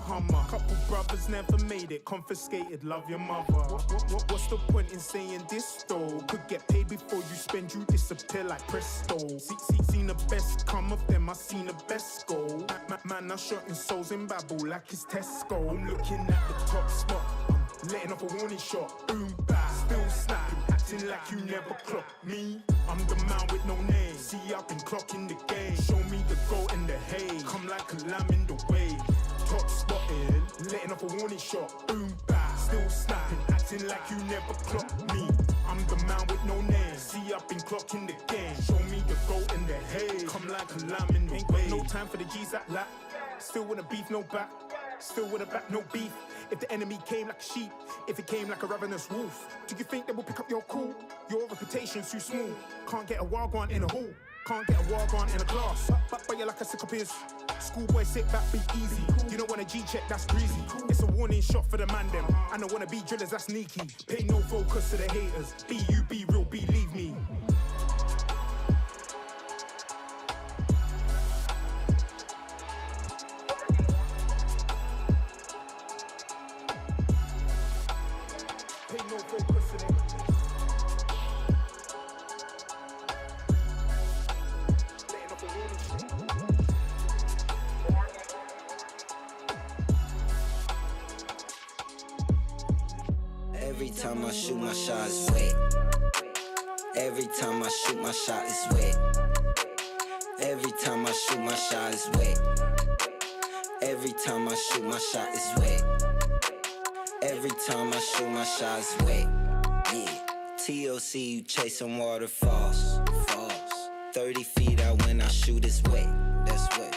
Hummer. Couple brothers never made it, confiscated, love your mother. What's the point in saying this though? Could get paid before you spend, you disappear like presto. Seen the best come of them, I seen the best go. Man, I shot in souls in Babel like it's Tesco. I'm looking at the top spot, I'm letting off a warning shot. Boom, bang, still snapping, acting like you never clocked me. I'm the man with no name. See, I've been clocking the game. Show me the goat and the hay. Come like a lamb in the wave. Top spotted, letting off a warning shot. Boom, bang, still snapping, acting like you never clocked me. I'm the man with no name. See, I've been clocking the game. Show me the goat and the hay. Come like a lamb in the wave. No time for the G's that lap. Still with a beef, no back. Still with a back, no beef. If the enemy came like a sheep, if it came like a ravenous wolf, do you think they will pick up your call? Your reputation's too small. Can't get a Wagwan in a hall. Can't get a Wagwan in a glass. But you're like a sick of his. Schoolboy, sit back, be easy. You don't want a G-check, that's greasy. It's a warning shot for the man them. I don't wanna be drillers, that's sneaky. Pay no focus to the haters. Be you, be real, believe me. Every time I shoot my shot, it's wet. Every time I shoot my shot, it's wet. Every time I shoot my shot, it's wet. Every time I shoot my shot, it's wet. Every time I shoot my shot, it's wet. Yeah. TLC, you chasing waterfalls. 30 feet out when I shoot, it's wet. That's wet.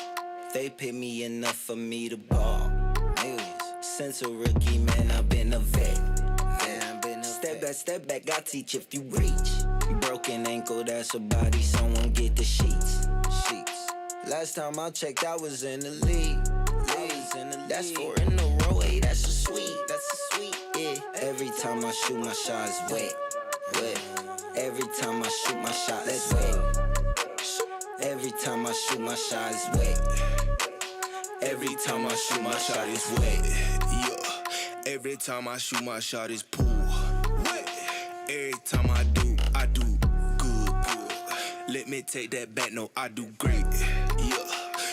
They pay me enough for me to ball. Millions. Since a rookie, man, I've been a vet. Step back, I teach if you reach. Broken ankle, that's a body, someone get the sheets. Last time I checked, I was in the league. That's 4 in a row, hey, that's a sweet, yeah. Every time I shoot my shot, it's wet. Every time I shoot my shot, that's wet. Every time I shoot my shot, it's wet. Every time I shoot my shot, it's wet. Yeah. Every time I shoot my shot, it's pool. Every time I do good. Let me take that back, no, I do great. Yeah.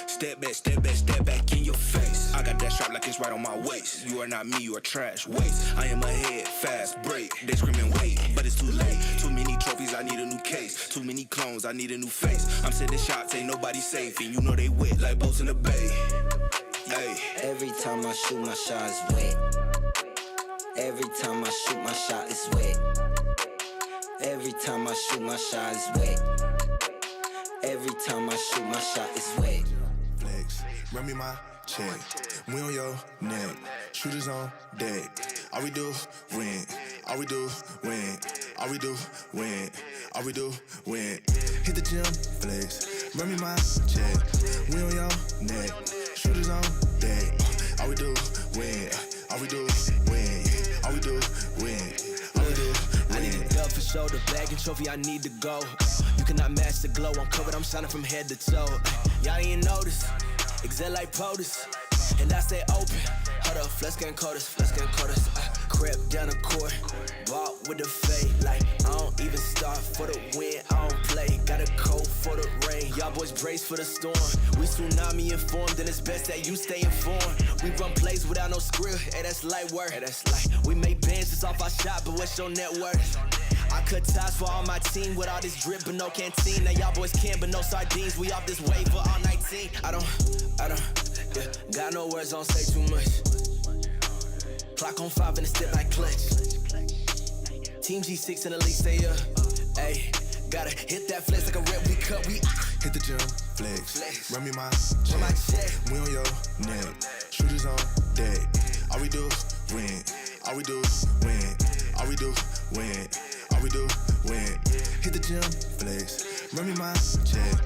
Step back in your face. I got that strap like it's right on my waist. You are not me, you are trash waste. I am ahead, fast break. They screaming wait, but it's too late. Too many trophies, I need a new case. Too many clones, I need a new face. I'm sending shots, ain't nobody safe, and you know they wet like boats in the bay. Ay. Every time I shoot my shot, it's wet. Every time I shoot my shot, it's wet. Every time I shoot my shot, it's wet. Every time I shoot my shot, it's wet. Flex, run me my check. We on your neck, shooters on deck. All we do, win. All we do, win. All we do, win. All we do, win. Hit the gym, flex, run me my check. We on your neck, shooters on deck. All we do, win. All we do, win. All we do, win. All we do, win. I need a dub for shoulder, bag and trophy, I need to go. You cannot match the glow, I'm covered, I'm shining from head to toe. Y'all didn't notice, exhale like POTUS, and I stay open. Hold up, flex getting coldest. Crept down the court, walk with the fade. Like, I don't even start for the win, I don't play. Got a coat for the rain, y'all boys brace for the storm. We tsunami informed, and it's best that you stay informed. We run plays without no script, hey, that's light work. We make bands just off our shot, but what's your net worth? I cut ties for all my team with all this drip, but no canteen. Now y'all boys can, but no sardines. We off this wave for all 19. I don't, yeah, got no words, don't say too much. Clock on 5 and a step like clutch. Team G6 and the league stay up. Ayy, gotta hit that flex like a rep, we cut, we hit the gym, flex. Run me my check. We on your neck, shooters on deck. All we do, win. All we do, win. All we do, win. All we do, win. Hit the gym, flex. Run me my check.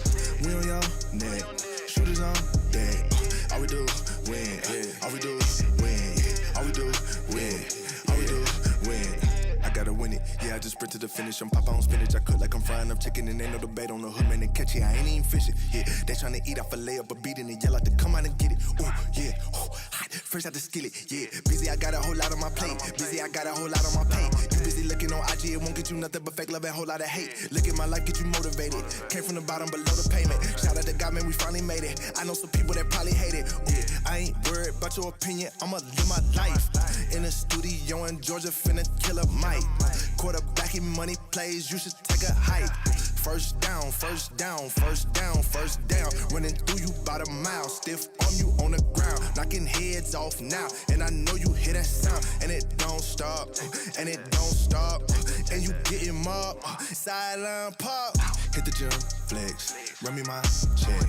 We on your neck, shooters on deck. All we do, win. All we do, win. All we do, win. All we do, win. I gotta win it, yeah, I just sprint to the finish. I'm pop on spinach, I cook like I'm frying up chicken. And ain't no debate on the hood, man, they catch it, I ain't even fishing. Yeah, they tryna eat off a layup, but beating it, yell out to come out and get it. Ooh, yeah, ooh, hot fresh out the skillet, yeah. Busy, I got a whole lot on my plate. Busy, I got a whole lot on my plate. You busy looking on IG, it won't get you nothing but fake love and a whole lot of hate. Look at my life, get you motivated. Came from the bottom below the payment. Shout out to God, man, we finally made it. I know some people that probably hate it. Yeah, I ain't worried about your opinion, I'ma live my life. In the studio in Georgia, finna kill a mic. Quarterbacking money plays, you should take a hike. First down, first down, first down, first down. Running through you about a mile, stiff on you on the ground. Knocking heads off now, and I know you hear that sound. And it don't stop, and it don't stop. And you getting mobbed, sideline pop. Hit the gym, flex, run me my check.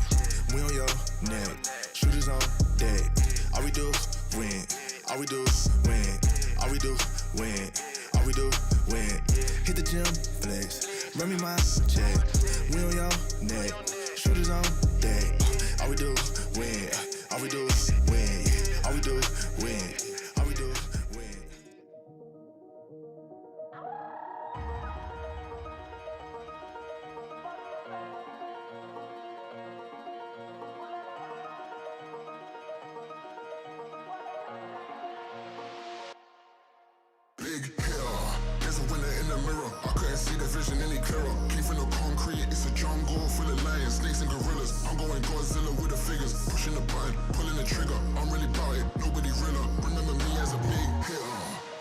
We on your neck, shooters on deck. All we do is win, all we do is win, all we do is win, all we do is win. Hit the gym, flex, run me my check. We on your neck, shooters on deck. All we do is win, all we do is win, all we do is win, all we do is win. Big hill, there's a winner in the mirror. I couldn't see the vision any clearer. Came from the concrete, it's a jungle full of lions, snakes and gorillas. I'm going Godzilla with the figures, pushing the button, pulling the trigger. I'm really about it, nobody realer. Remember me as a big hitter.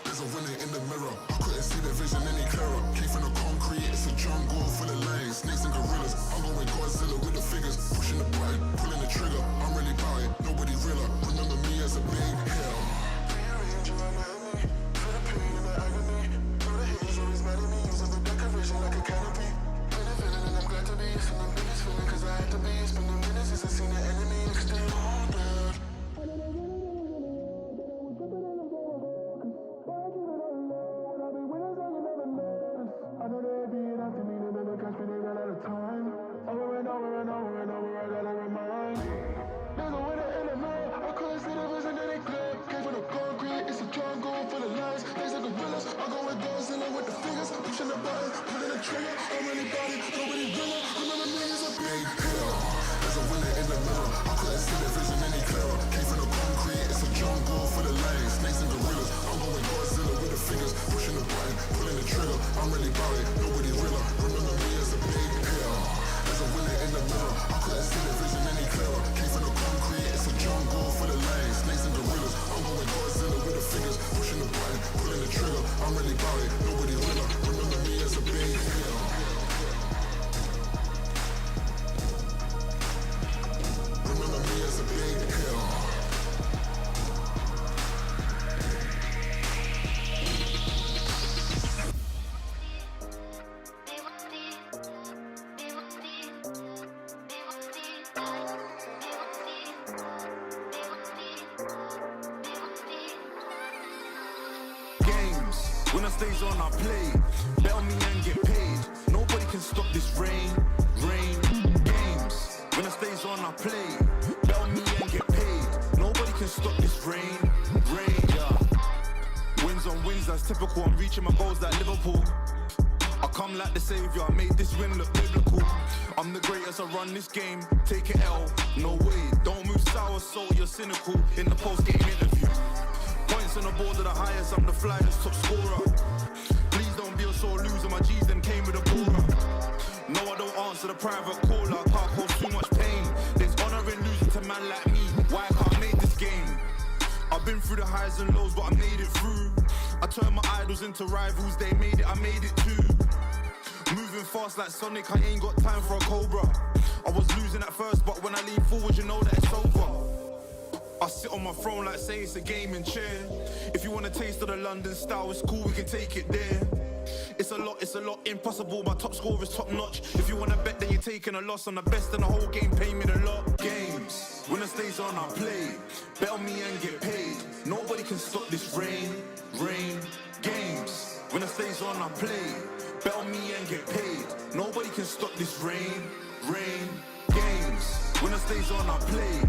There's a winner in the mirror. I couldn't see the vision any clearer. Came from the concrete, it's a jungle full of lions, snakes and gorillas. I'm going Godzilla with the figures, pushing the button, pulling the trigger. I'm really about it, nobody realer. Remember me as a big hitter. Like a canopy, been a villain and I'm glad to be. It's the biggest feeling cause I had to be. It's been a minute since I seen the enemy and stay haunted. I know they be it after me, they never catch me, they ran out of time. Over and over and over and over, I gotta remind. There's a winner in the mirror, I couldn't see the vision that they clear. Came from the concrete, it's a jungle full of lions, snakes and gorillas. I go with Godzilla with the fingers, pushing the button, pulling the trigger. I'm really about it, nobody realer. Remember me as a big hitter. There's a winner in the mirror, I couldn't see the vision any clearer. Came from the concrete, it's a jungle full of lions, snakes and gorillas. I'm going Godzilla with the fingers, pushing the button, pulling the trigger. I'm really about it, nobody realer. Remember me as a big hitter. There's a winner in the mirror, I couldn't see the vision any clearer. Came from the concrete, it's a jungle full of lions, snakes and gorillas. I'm going Godzilla with the fingers, pushing the button, pulling the trigger. I'm really about it, nobody realer. Remember me as a big hitter. Remember me as a big hitter. When I stays on, I play. Bet on me and get paid. Nobody can stop this rain. Games. When I stays on, I play. Bet on me and get paid. Nobody can stop this rain. Yeah. Wins on wins, that's typical. I'm reaching my goals like Liverpool. I come like the savior, I made this win look biblical. I'm the greatest, I run this game. Take it L, no way. Don't move sour, so you're cynical. In the post-game interview. Points on the board are the highest, I'm the flyest top scorer. Please don't be a sore loser, my G's then came with a baller. No, I don't answer the private caller, can't cause too much pain. There's honor in losing to man like me, why I can't make this game? I've been through the highs and lows, but I made it through. I turned my idols into rivals, they made it, I made it too. Moving fast like Sonic, I ain't got time for a Cobra. I was losing at first, but when I lean forward, you know that it's over. I sit on my throne like say it's a gaming chair. If you want a taste of the London style, it's cool, we can take it there. It's a lot, impossible, my top score is top notch. If you want to bet, then you're taking a loss. I'm the best in the whole game, pay me the lot. Games, when the stays on, I play. Bet on me and get paid. Nobody can stop this rain. Games, when the stays on, I play. Bet on me and get paid. Nobody can stop this rain. Games, when the stays on, I play.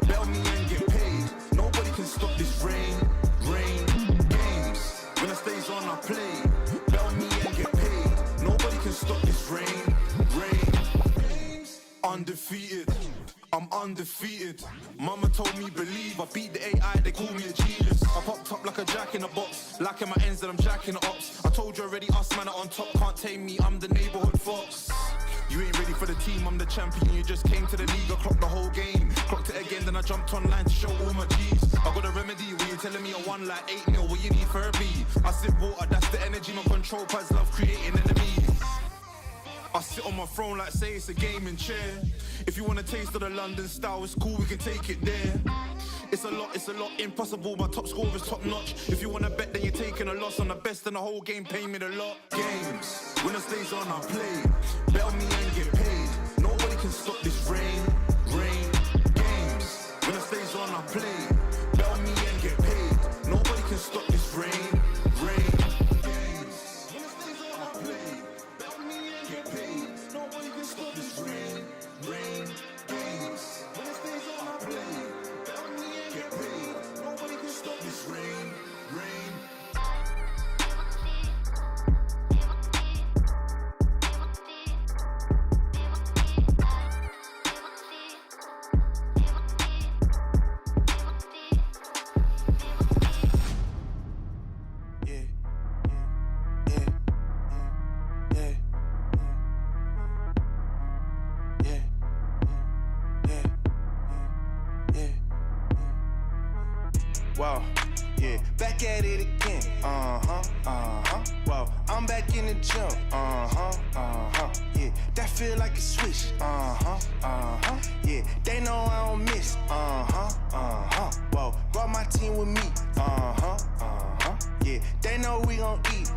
Bet on me and get paid. Nobody can stop this rain. Games, when the stays on, I play. Bet on me and get paid. Nobody can stop this rain. Undefeated, I'm undefeated. Mama told me believe, I beat the AI, they call me a genius. I popped up like a jack in a box, lacking my ends and I'm jacking the ops. I told you already, us man are on top, can't tame me, I'm the neighborhood fox. You ain't ready for the team, I'm the champion. You just came to the league, I clocked the whole game. Clocked it again, then I jumped online to show all my G's. I got a remedy, when you telling me I won like 8-0, what you need therapy? I sip water, that's the energy, my control pads love creating enemies. I sit on my throne like say it's a gaming chair. If you want a taste of the London style, it's cool, we can take it there. It's a lot, impossible, my top score is top notch. If you wanna bet, then you're taking a loss. On the best in the whole game, pay me the lot. Games, when the stays on, I play. Bet me and get paid. Nobody can stop this rain. Games, when the stays on, I play. Bet me and get paid. Nobody can stop this rain. Wow, yeah, back at it again. Wow, I'm back in the gym. Yeah, that feel like a switch. Yeah, they know I don't miss. Whoa, brought my team with me. Yeah, they know we gon' eat.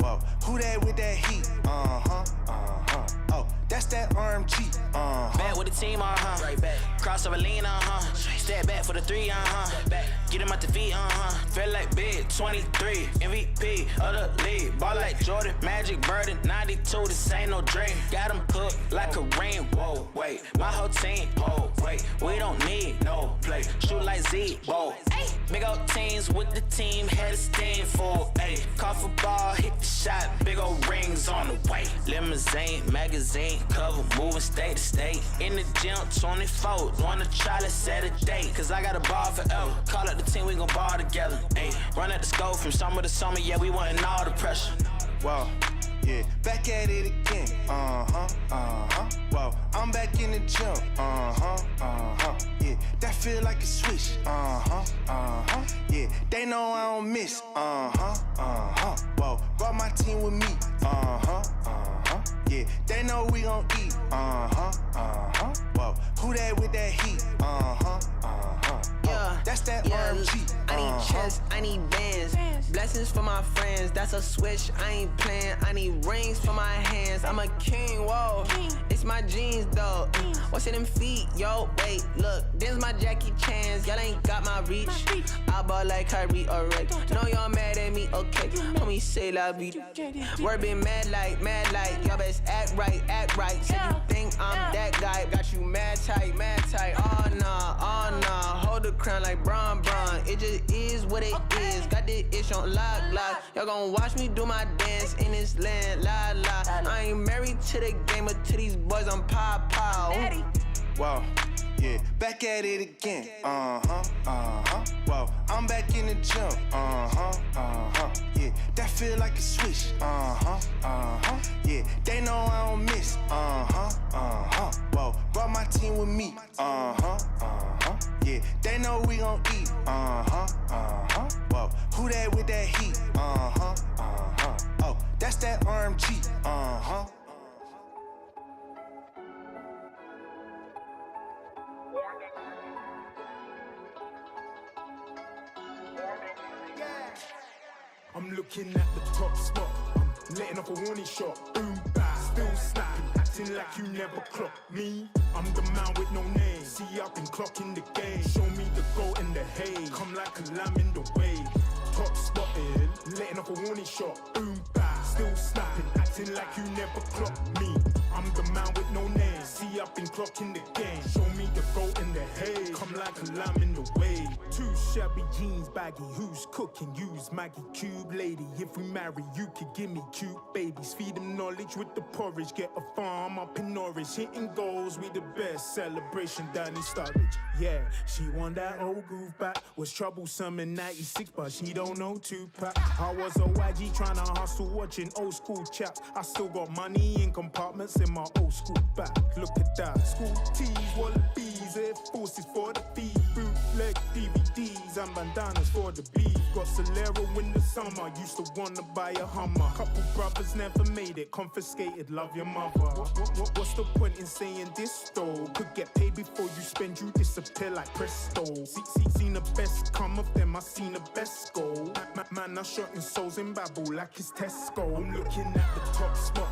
Whoa, who that with that heat? Oh, that's that RMG. Back with the team, right back. Crossover lean, Step back for the 3, back. Get him out the feet, Feel like big 23, MVP of the league. Ball like Jordan, Magic, Bird, 92. This ain't no dream. Got him hooked like a ring. Whoa, wait, my whole team. Oh, wait, we don't need no play. Shoot like Z. Whoa, big old teams with the team. Had a stand for. Caught for ball, hit the shot. Big old rings on the way. Limousine, magazine, cover, moving state to state. In the gym, 24. Wanna try, let's set a date. Cause I got a ball forever. Call up the team, we gon' ball together. Run at the scope from summer to summer, yeah, we wantin' all the pressure. Wow, yeah, back at it again. Wow, I'm back in the gym. Yeah, that feel like a switch. Yeah, they know I don't miss. Whoa, brought my team with me. Yeah, they know we gon' eat. Whoa, who that with that heat? Yeah, that's that RMG. I need checks, I need bands. Blessings for my friends, that's a switch, I ain't playing. I need rings for my hands, I'm a king, whoa. It's my jeans though. What's in them feet, yo? Wait, look, this my Jackie Chan's. Y'all ain't got my reach. I ball like Kyrie, alright. Know y'all mad at me, okay. Homie say la vida. Word been mad like. Y'all best act right. Said you think I'm that guy. Got you mad tight. Oh nah. Hold the crown like Bron. It just is what it is. Got this ish on lock. Y'all gon' watch me do my dance in this land, la. I ain't married to the game, but to these boys I'm pow. Wow, yeah, back at it again. Wow, I'm back in the gym. Yeah, that feel like a switch. Yeah, they know I don't miss. Whoa, brought my team with me. Yeah, they know we gon' eat. Whoa, who that with that heat? Oh, that's that RMG. I'm looking at the top spot. I'm letting off a warning shot. Boom, bang, still snapping, acting like you never clocked me. I'm the man with no name. See, I've been clocking the game. Show me the goat in the hay. Come like a lamb in the way. Top spotted, letting off a warning shot. Boom, bang, still snapping, acting like you never clocked me. I'm the man with no name. See, I've been clocking the game. Show me the goat in the hay. Come like a lamb in the way. Too Shabby jeans baggy, who's cooking? Use Maggie Cube lady. If we marry, you could give me cute babies. Feed them knowledge with the porridge. Get a farm up in Norwich. Hitting goals, we the best. Celebration down in Sturridge. Yeah, she won that old groove back. Was troublesome in 96, but she don't know Tupac. I was a waggy trying to hustle, watching old school chaps. I still got money in compartments in my old school bag. Look at that. School tees, wallabies, Air Forces for the feed. Bootleg DVDs and bandanas for the beef. Got Solero in the summer. Used to wanna buy a Hummer. Couple brothers never made it. Confiscated, love your mother. What's the point in saying this though? Could get paid before you spend, you disappear like presto. Seen the best come of them, I seen the best go. Man, I shot in souls in Babel like it's Tesco. I'm looking at the top spot.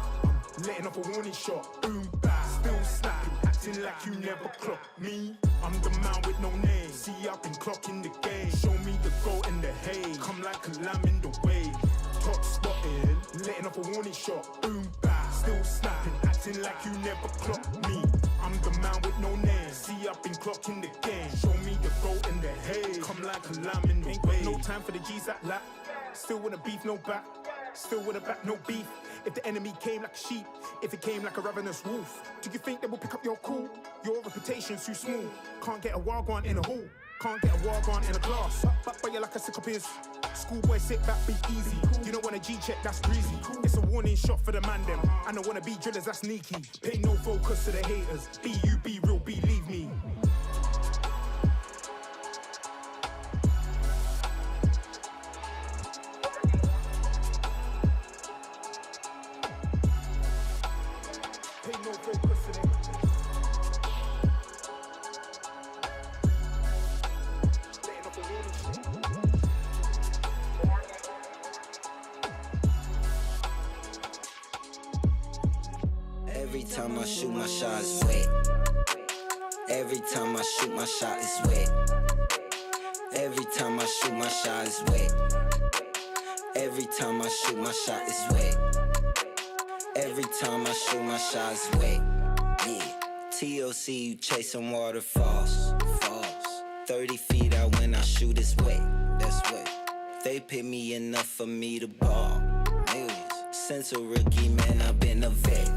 Letting off a warning shot, boom, bang, still snapping, acting like you never clocked me. I'm the man with no name, see I've been clocking the game. Show me the goat and the hay, come like a lamb in the wave. Top spotting, letting off a warning shot, boom, bang, still snapping, acting like you never clocked me. I'm the man with no name, see I've been clocking the game. Show me the goat and the hay, come like a lamb in the wave. Ain't got no time for the G's that lap, still wanna beef, no back. Still with a back, no beef. If the enemy came like a sheep, if it came like a ravenous wolf, do you think they will pick up your cool? Your reputation's too small. Can't get a wagwan in a hall. Can't get a wagwan in a glass. But you like a sick of piss. Schoolboy sit back, be easy. You don't want a G-check, that's greasy. It's a warning shot for the man them. I don't wanna be drillers, that's sneaky. Pay no focus to the haters. Be real, believe me. Every time I shoot my shot, it's wet. Every time I shoot my shot, it's wet. Every time I shoot my shot, it's wet. Every time I shoot my shot, it's wet. Every time I shoot my shot, it's wet. Yeah. TOC, you chasing waterfalls. 30 feet out when I shoot, it's wet. That's wet. They pay me enough for me to ball. Millions. Since a rookie, man, I've been a vet.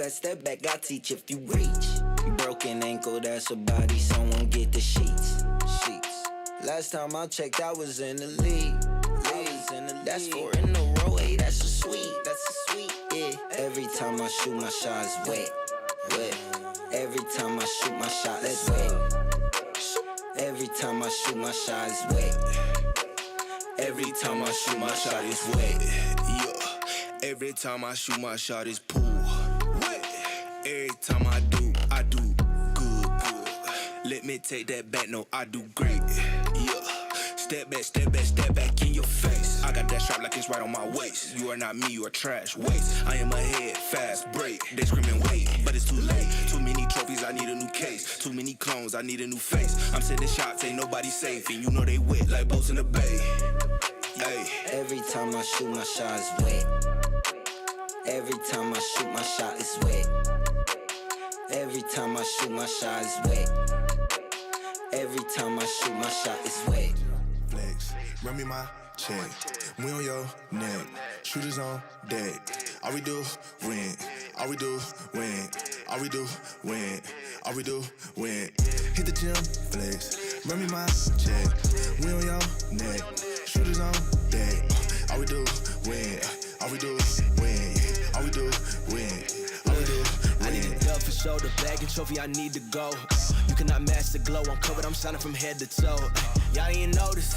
Step back, I teach if you reach. Broken ankle, that's a body, someone get the sheets. Last time I checked, I was in the league. That's 4 in a row, hey, that's a sweet. Yeah. Every time I shoot my shot, it's wet. Every time I shoot my shot, it's wet. Every time I shoot my shot, it's wet. Every time I shoot my shot, it's wet. Yeah. Every time I shoot my shot, it's pool. Every time I do good. Let me take that back, no, I do great. Yeah. Step back in your face. I got that strap like it's right on my waist. You are not me, you are trash waste. I am ahead, fast break. They screaming wait, but it's too late. Too many trophies, I need a new case. Too many clones, I need a new face. I'm sending shots, ain't nobody safe. And you know they wet like boats in the bay. Hey. Every time I shoot my shot, it's wet. Every time I shoot my shot, it's wet. Every time I shoot my shot, it's wet. Every time I shoot my shot, it's wet. Flex, run me my check. We on your neck. Shooters on deck. All we do, win. All we do, win. All we do, win. All we do, win. Hit the gym, flex. Run me my check. We on your neck. Shooters on deck. All we do, win. All we do, win. All we do, win. All we do, win. I need a dub for shoulder, bag and trophy, I need to go. You cannot match the glow, I'm covered, I'm shining from head to toe. Y'all ain't notice,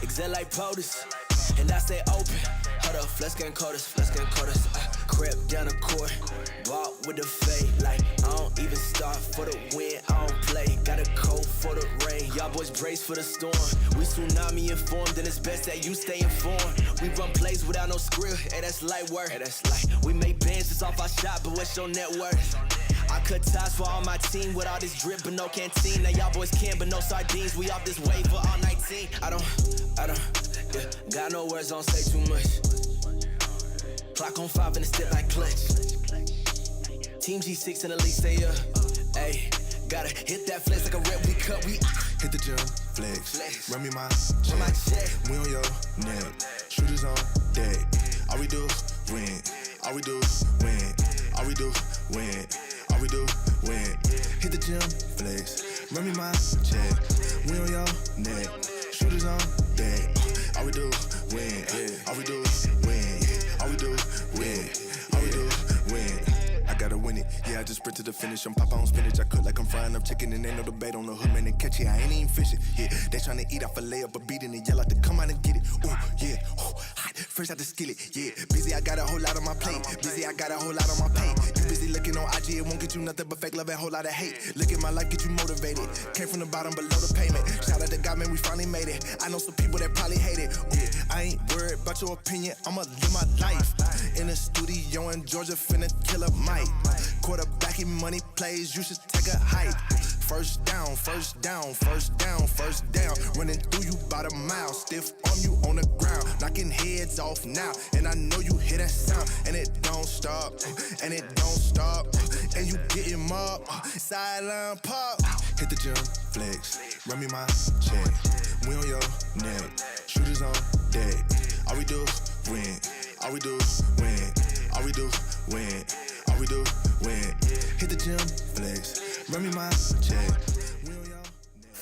exact like POTUS, and I stay open. Hold up, flex getting coldest. Crept down the court, walk with the fade. Like, I don't even start for the win, I don't play. Got a coat for the rain, y'all boys brace for the storm. We tsunami informed, and it's best that you stay informed. We run plays without no script, hey, that's light work. We make bands just off our shot, but what's your net worth? I cut ties for all my team with all this drip, but no canteen. Now y'all boys can, but no sardines. We off this wave for all 19. I don't, yeah, got no words, don't say too much. Clock on 5 and it's still like clutch. Team G6 and the league stay up. Ayy, gotta hit that flex like a rep, we cut, we Hit the gym, flex. Run me my check. We on your neck. Shooters on deck. All we do win. All we do win. All we do win. All we do win. Hit the gym, flex. Run me my check. We on your neck. Shooters on deck. All we do win. All we do win. All we do win. All we do win. I gotta win it. Yeah, I just sprint to the finish. I'm pop on spinach. I cook like I'm frying up chicken and ain't no debate on the hood, man. They catch it. I ain't even fishing. Yeah, they tryna eat off a layup, but beating it. Yell out to come out and get it. Ooh, yeah. Ooh, hot. Fresh out the skillet. Yeah, busy. I got a whole lot on my plate. Busy. I got a whole lot on my plate. You busy looking on IG. It won't get you nothing but fake love and a whole lot of hate. Look at my life, get you motivated. Came from the bottom below the payment. Shout out to God, man. We finally made it. I know some people that probably hate it. Yeah, I ain't worried about your opinion. I'ma live my life. In the studio in Georgia, finna kill a mic. Quarterbacking money plays, you should take a hike. First down, first down, first down, first down. Running through you about a mile, stiff arm you on the ground. Knocking heads off now, and I know you hear that sound. And it don't stop, and it don't stop. And you getting mobbed, sideline pop. Hit the gym, flex, run me my check. We on your neck, shooters on deck. All we do win, all we do win, all we do win. All we do win. Hit the gym, flex. Run me my check. We on your neck.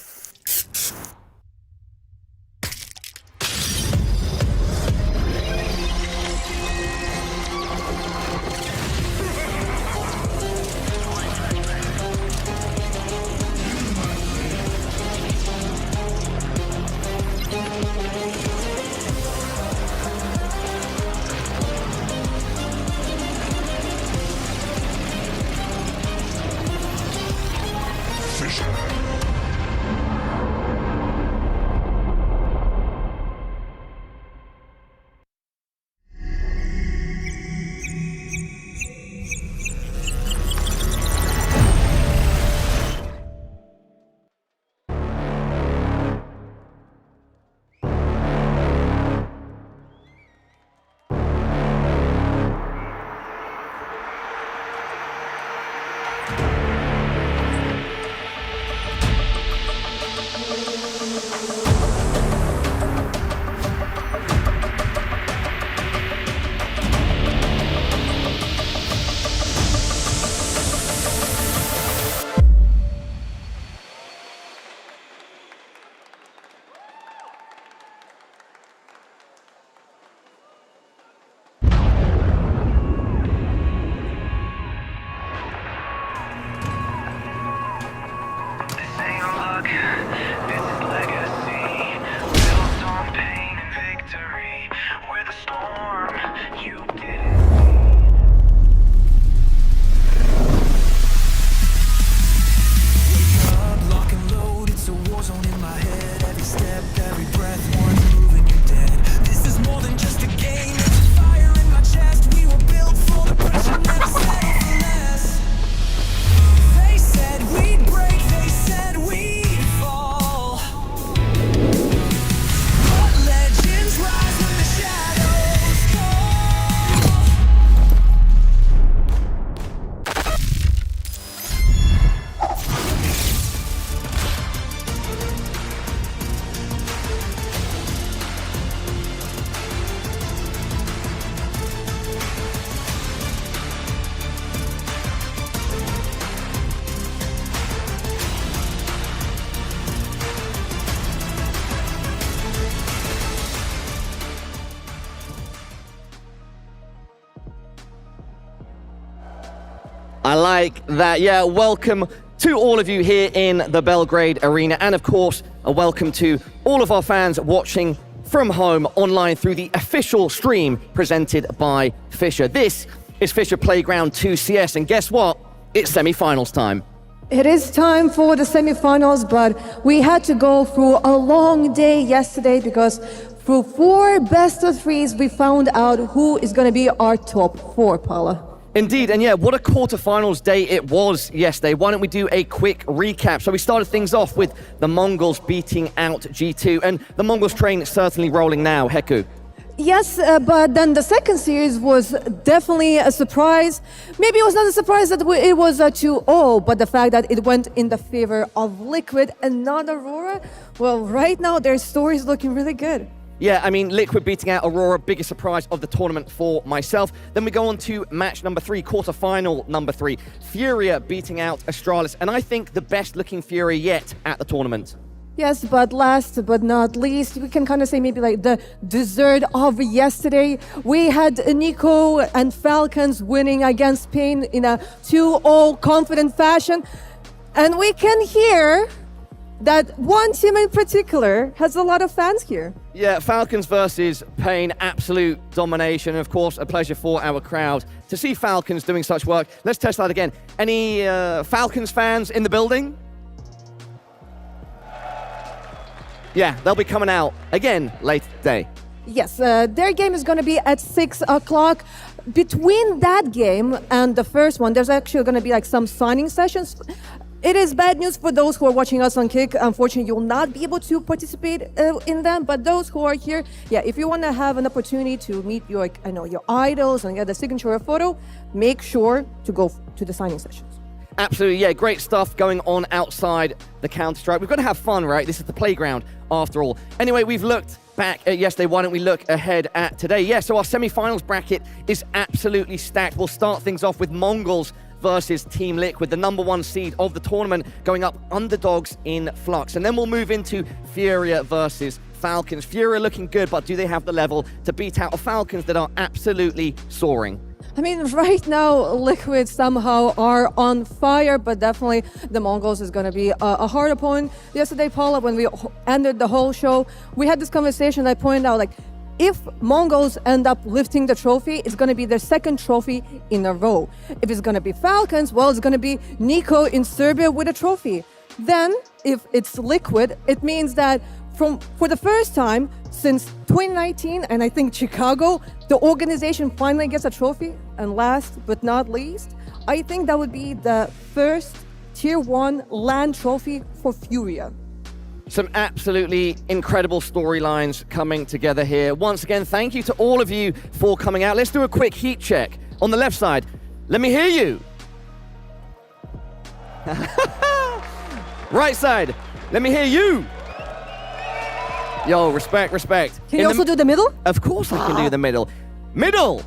I like that. Yeah, welcome to all of you here in the Belgrade Arena. And of course, a welcome to all of our fans watching from home online through the official stream presented by FISSURE. This is FISSURE Playground 2 CS. And guess what? It's semi-finals time. It is time for the semi-finals, but we had to go through a long day yesterday because through 4 best of 3s, we found out who is going to be our top 4, Paula. Indeed, and yeah, what a quarterfinals day it was yesterday. Why don't we do a quick recap? So we started things off with the MongolZ beating out G2, and the MongolZ train is certainly rolling now. Heku. Yes, but then the second series was definitely a surprise. Maybe it was not a surprise that it was a 2-0, but the fact that it went in the favor of Liquid and not Aurora, well, right now their story is looking really good. Yeah, I mean, Liquid beating out Aurora, biggest surprise of the tournament for myself. Then we go on to match number 3, quarterfinal number 3. Furia beating out Astralis, and I think the best looking Furia yet at the tournament. Yes, but last but not least, we can kind of say maybe like the dessert of yesterday. We had Nico and Falcons winning against Pain in a 2-0 confident fashion. And we can hear that one team in particular has a lot of fans here. Yeah, Falcons versus Pain, absolute domination. Of course, a pleasure for our crowd to see Falcons doing such work. Let's test that again. Any Falcons fans in the building? Yeah, they'll be coming out again later today. Yes, their game is going to be at 6 o'clock. Between that game and the first one, there's actually going to be like some signing sessions. It is bad news for those who are watching us on Kick. Unfortunately, you'll not be able to participate in them. But those who are here, yeah, if you want to have an opportunity to meet your, your idols and get the signature photo, make sure to go to the signing sessions. Absolutely, yeah, great stuff going on outside the Counter-Strike. We've got to have fun, right? This is the playground, after all. Anyway, we've looked back at yesterday. Why don't we look ahead at today? Yeah, so our semi-finals bracket is absolutely stacked. We'll start things off with MongolZ versus Team Liquid, the number 1 seed of the tournament, going up underdogs in Flux. And then we'll move into Furia versus Falcons. Furia looking good, but do they have the level to beat out the Falcons that are absolutely soaring? I mean, right now, Liquid somehow are on fire, but definitely the MongolZ is going to be a hard opponent. Yesterday, Paula, when we ended the whole show, we had this conversation. I pointed out, like, if MongolZ end up lifting the trophy, it's going to be their second trophy in a row. If it's going to be Falcons, well, it's going to be Nico in Serbia with a trophy. Then, if it's Liquid, it means that for the first time since 2019, and I think Chicago, the organization finally gets a trophy. And last but not least, I think that would be the first Tier 1 LAN trophy for Furia. Some absolutely incredible storylines coming together here. Once again, thank you to all of you for coming out. Let's do a quick heat check. On the left side, let me hear you. Right side, let me hear you. Yo, respect, respect. Can you also do the middle? Of course I can do the middle. Middle!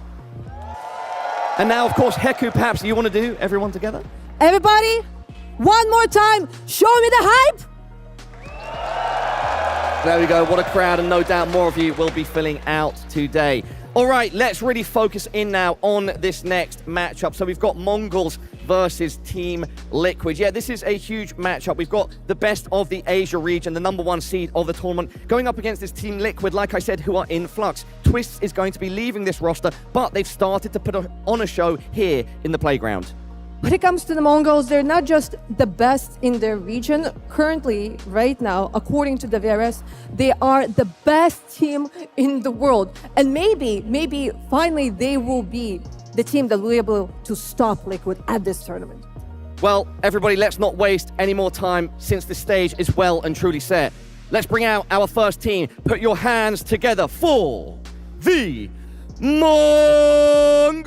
And now, of course, Heku, perhaps you want to do everyone together? Everybody, one more time, show me the hype! There we go, what a crowd, and no doubt more of you will be filling out today. All right, let's really focus in now on this next matchup. So we've got MongolZ versus Team Liquid. Yeah, this is a huge matchup. We've got the best of the Asia region, the number 1 seed of the tournament, going up against this Team Liquid, like I said, who are in flux. Twists is going to be leaving this roster, but they've started to put on a show here in the playground. When it comes to the MongolZ, they're not just the best in their region. Currently, right now, according to the VRS, they are the best team in the world. And maybe finally they will be the team that will be able to stop Liquid at this tournament. Well, everybody, let's not waste any more time since the stage is well and truly set. Let's bring out our first team. Put your hands together for the MongolZ.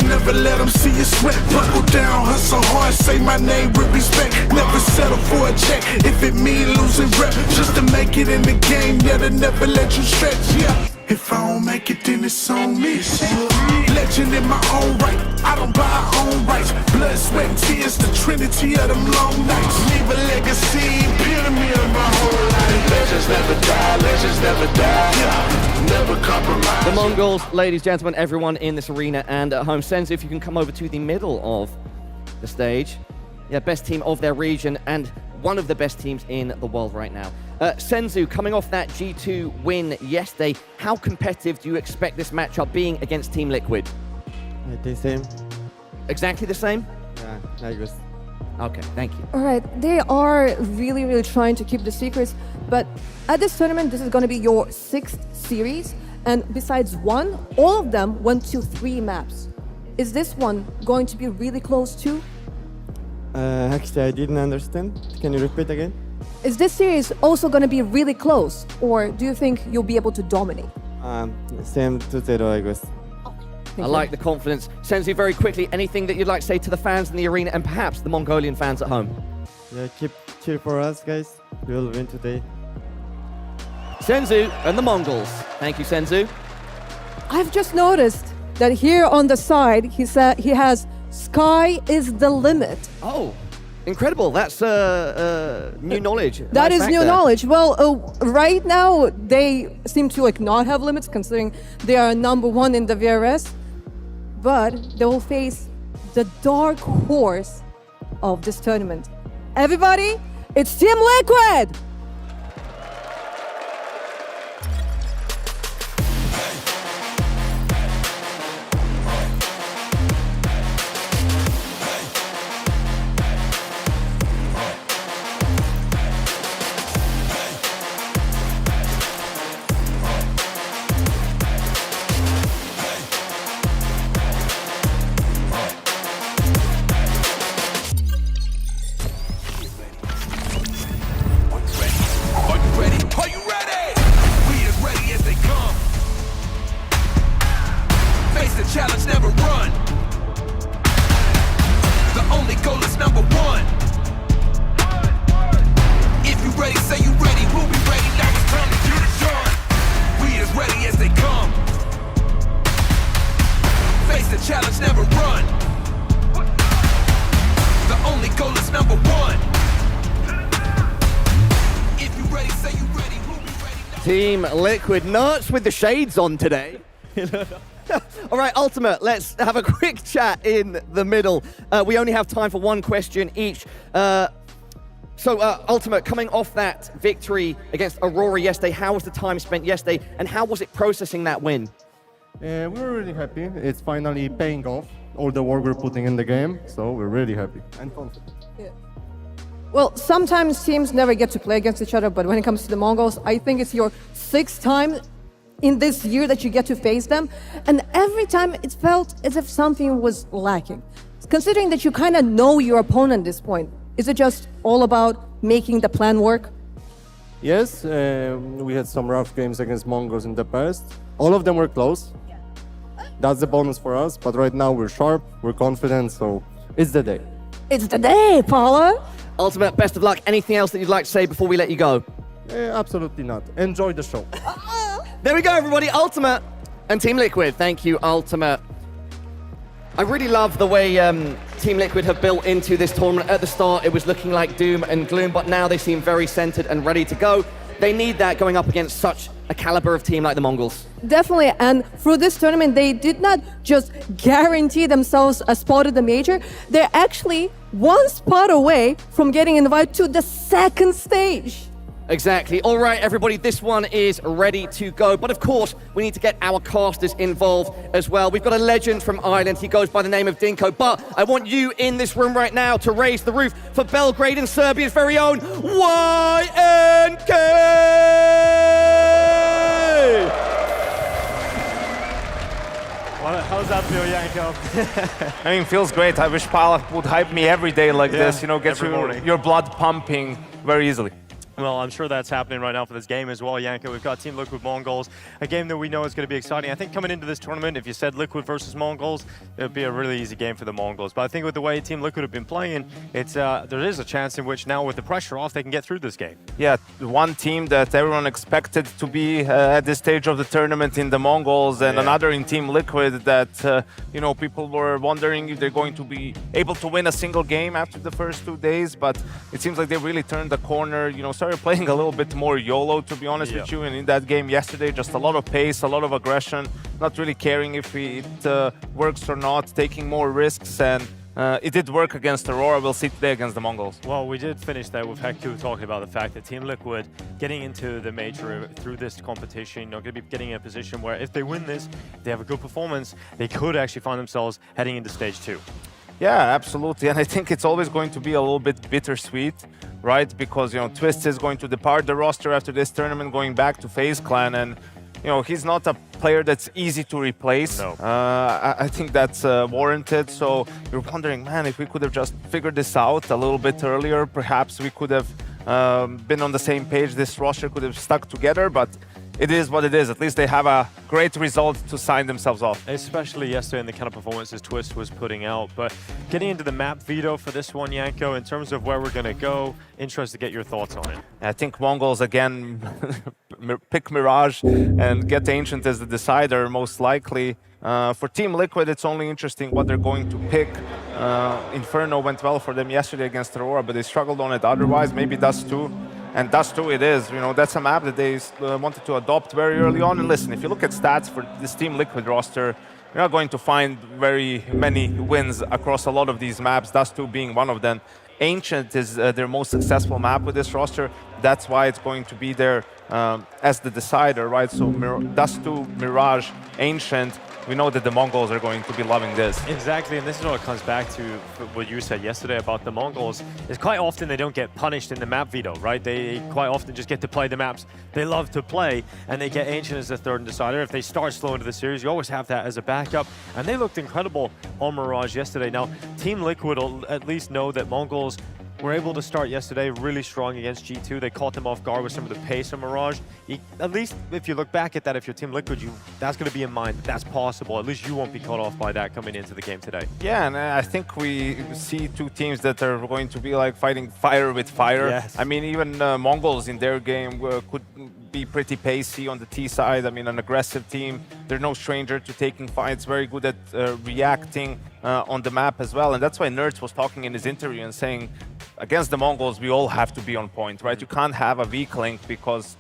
Never let them see you sweat. Buckle down, hustle hard, say my name with respect. Never settle for a check if it mean losing rep. Just to make it in the game, yeah, to never let you stretch, yeah. If I don't make it, then it's on me. Legend in my own right, I don't buy own rights. Blood, sweat, and tears, the trinity of them long nights. Leave a legacy, epitome of my whole life. Legends never die, legends never die, yeah. Never compromise. The MongolZ, ladies, gentlemen, everyone in this arena and at home, Sense, if you can come over to the middle of the stage. Yeah, best team of their region and one of the best teams in the world right now. Senzu, coming off that G2 win yesterday, how competitive do you expect this matchup being against Team Liquid? The same. Exactly the same? Yeah, I guess. Okay, thank you. All right, they are really, really trying to keep the secrets, but at this tournament, this is going to be your 6th series, and besides one, all of them went to 3 maps. Is this one going to be really close too? Actually, I didn't understand. Can you repeat again? Is this series also going to be really close, or do you think you'll be able to dominate? Same 2-0, I guess. I like the confidence. Senzu, very quickly, anything that you'd like to say to the fans in the arena and perhaps the Mongolian fans at home? Yeah, keep cheer for us, guys. We will win today. Senzu and the Mongols. Thank you, Senzu. I've just noticed that here on the side, he said he has "Sky is the limit." Oh, incredible. That's new knowledge. That Nice is fact new there. knowledge. Well, right now they seem to not have limits, considering they are #1 in the VRS. But they will face the dark horse of this tournament. Everybody, it's Team Liquid! Challenge, never run. The only goal is #1. If you ready, say you ready. We'll be ready. Now it's time to get it done. We as ready as they come. Face the challenge, never run. The only goal is #1. If you ready, say you ready. We'll be ready. Team Liquid nuts with the shades on today. All right, Ultimate, let's have a quick chat in the middle. We only have time for one question each. Ultimate, coming off that victory against Aurora yesterday, how was the time spent yesterday, and how was it processing that win? We were really happy. It's finally paying off, all the work we're putting in the game, so we're really happy and confident. Yeah. Well, sometimes teams never get to play against each other, but when it comes to the Mongols, I think it's your 6th time in this year that you get to face them, and every time it felt as if something was lacking. Considering that you kind of know your opponent at this point, is it just all about making the plan work? Yes, we had some rough games against Mongols in the past. All of them were close. That's the bonus for us, but right now we're sharp, we're confident, so it's the day. It's the day, Paula! Ultimate, best of luck. Anything else that you'd like to say before we let you go? Absolutely not. Enjoy the show. There we go, everybody. Ultimate and Team Liquid. Thank you, Ultimate. I really love the way Team Liquid have built into this tournament. At the start, it was looking like doom and gloom, but now they seem very centered and ready to go. They need that going up against such a caliber of team like the Mongols. Definitely, and through this tournament, they did not just guarantee themselves a spot at the major, they're actually 1 spot away from getting invited to the 2nd stage. Exactly. All right, everybody, this one is ready to go. But of course, we need to get our casters involved as well. We've got a legend from Ireland. He goes by the name of Dinko. But I want you in this room right now to raise the roof for Belgrade and Serbia's very own ENG! Well, how's that feel, Yanko? I mean, feels great. I wish Paula would hype me every day like this, you know, get every your blood pumping very easily. Well, I'm sure that's happening right now for this game as well, Yanko. We've got Team Liquid Mongols, a game that we know is going to be exciting. I think coming into this tournament, if you said Liquid versus Mongols, it would be a really easy game for the Mongols. But I think with the way Team Liquid have been playing, it's there is a chance in which now with the pressure off, they can get through this game. Yeah, one team that everyone expected to be at this stage of the tournament in the Mongols, and another in Team Liquid that, you know, people were wondering if they're going to be able to win a single game after the first 2 days, but it seems like they really turned the corner, you know, started playing a little bit more YOLO, to be honest with you, and in that game yesterday, just a lot of pace, a lot of aggression, not really caring if it works or not, taking more risks, and it did work against Aurora. We'll see today against the Mongols. Well, we did finish there with Hektu talking about the fact that Team Liquid getting into the major through this competition, going to be getting in a position where if they win this, they have a good performance, they could actually find themselves heading into stage 2. Yeah, absolutely. And I think it's always going to be a little bit bittersweet, right? Because, Twist is going to depart the roster after this tournament, going back to FaZe Clan. And, he's not a player that's easy to replace. No. I think that's warranted. So you're wondering, man, if we could have just figured this out a little bit earlier, perhaps we could have been on the same page. This roster could have stuck together, but it is what it is. At least they have a great result to sign themselves off. Especially yesterday in the kind of performances Twist was putting out. But getting into the map veto for this one, Yanko, in terms of where we're going to go, interested to get your thoughts on it. I think MongolZ again pick Mirage and get Ancient as the decider, most likely. For Team Liquid, it's only interesting what they're going to pick. Inferno went well for them yesterday against Aurora, but they struggled on it otherwise. Maybe Dust 2. And Dust 2 it is. That's a map that they wanted to adopt very early on. And listen, if you look at stats for this Team Liquid roster, you're not going to find very many wins across a lot of these maps, Dust 2 being one of them. Ancient is their most successful map with this roster. That's why it's going to be there as the decider, right? So Dust 2, Mirage, Ancient, we know that the MongolZ are going to be loving this. Exactly, and this is what it comes back to what you said yesterday about the MongolZ, is quite often they don't get punished in the map veto, right? They quite often just get to play the maps they love to play, and they get Ancient as the third decider. If they start slow into the series, you always have that as a backup, and they looked incredible on Mirage yesterday. Now, Team Liquid will at least know that MongolZ were able to start yesterday really strong against G2. They caught them off guard with some of the pace of Mirage. At least if you look back at that, if you're Team Liquid, that's going to be in mind. That's possible. At least you won't be caught off by that coming into the game today. Yeah, and I think we see two teams that are going to be like fighting fire with fire. Yes. I mean, even MongolZ in their game could be pretty pacey on the T side. I mean, an aggressive team. They're no stranger to taking fights, very good at reacting on the map as well. And that's why Nerds was talking in his interview and saying, against the MongolZ, we all have to be on point, right? You can't have a weak link because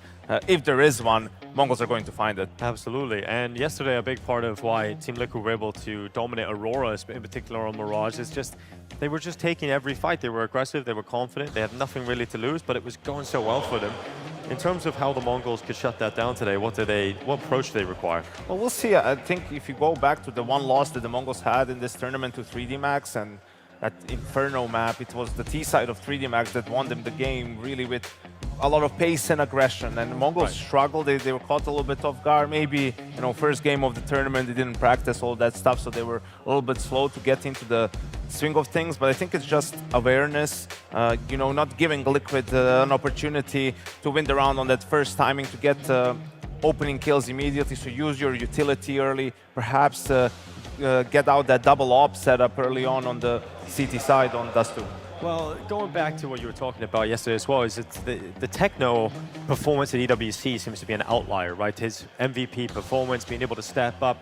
if there is one, MongolZ are going to find it. Absolutely. And yesterday, a big part of why Team Liquid were able to dominate Aurora, in particular on Mirage, is just they were just taking every fight. They were aggressive, they were confident, they had nothing really to lose, but it was going so well for them. In terms of how the MongolZ could shut that down today, what approach do they require? Well, we'll see. I think if you go back to the one loss that the MongolZ had in this tournament to 3D Max and that Inferno map, it was the T side of 3D Max that won them the game, really with a lot of pace and aggression. And MongolZ struggled. They were caught a little bit off guard. Maybe, first game of the tournament, they didn't practice all that stuff, so they were a little bit slow to get into the swing of things. But I think it's just awareness, not giving Liquid an opportunity to win the round on that first timing, to get opening kills immediately. So use your utility early, perhaps get out that double op setup early on the CT side on Dust 2. Well, going back to what you were talking about yesterday as well, is it's the Techno performance at EWC seems to be an outlier, right? His MVP performance, being able to step up.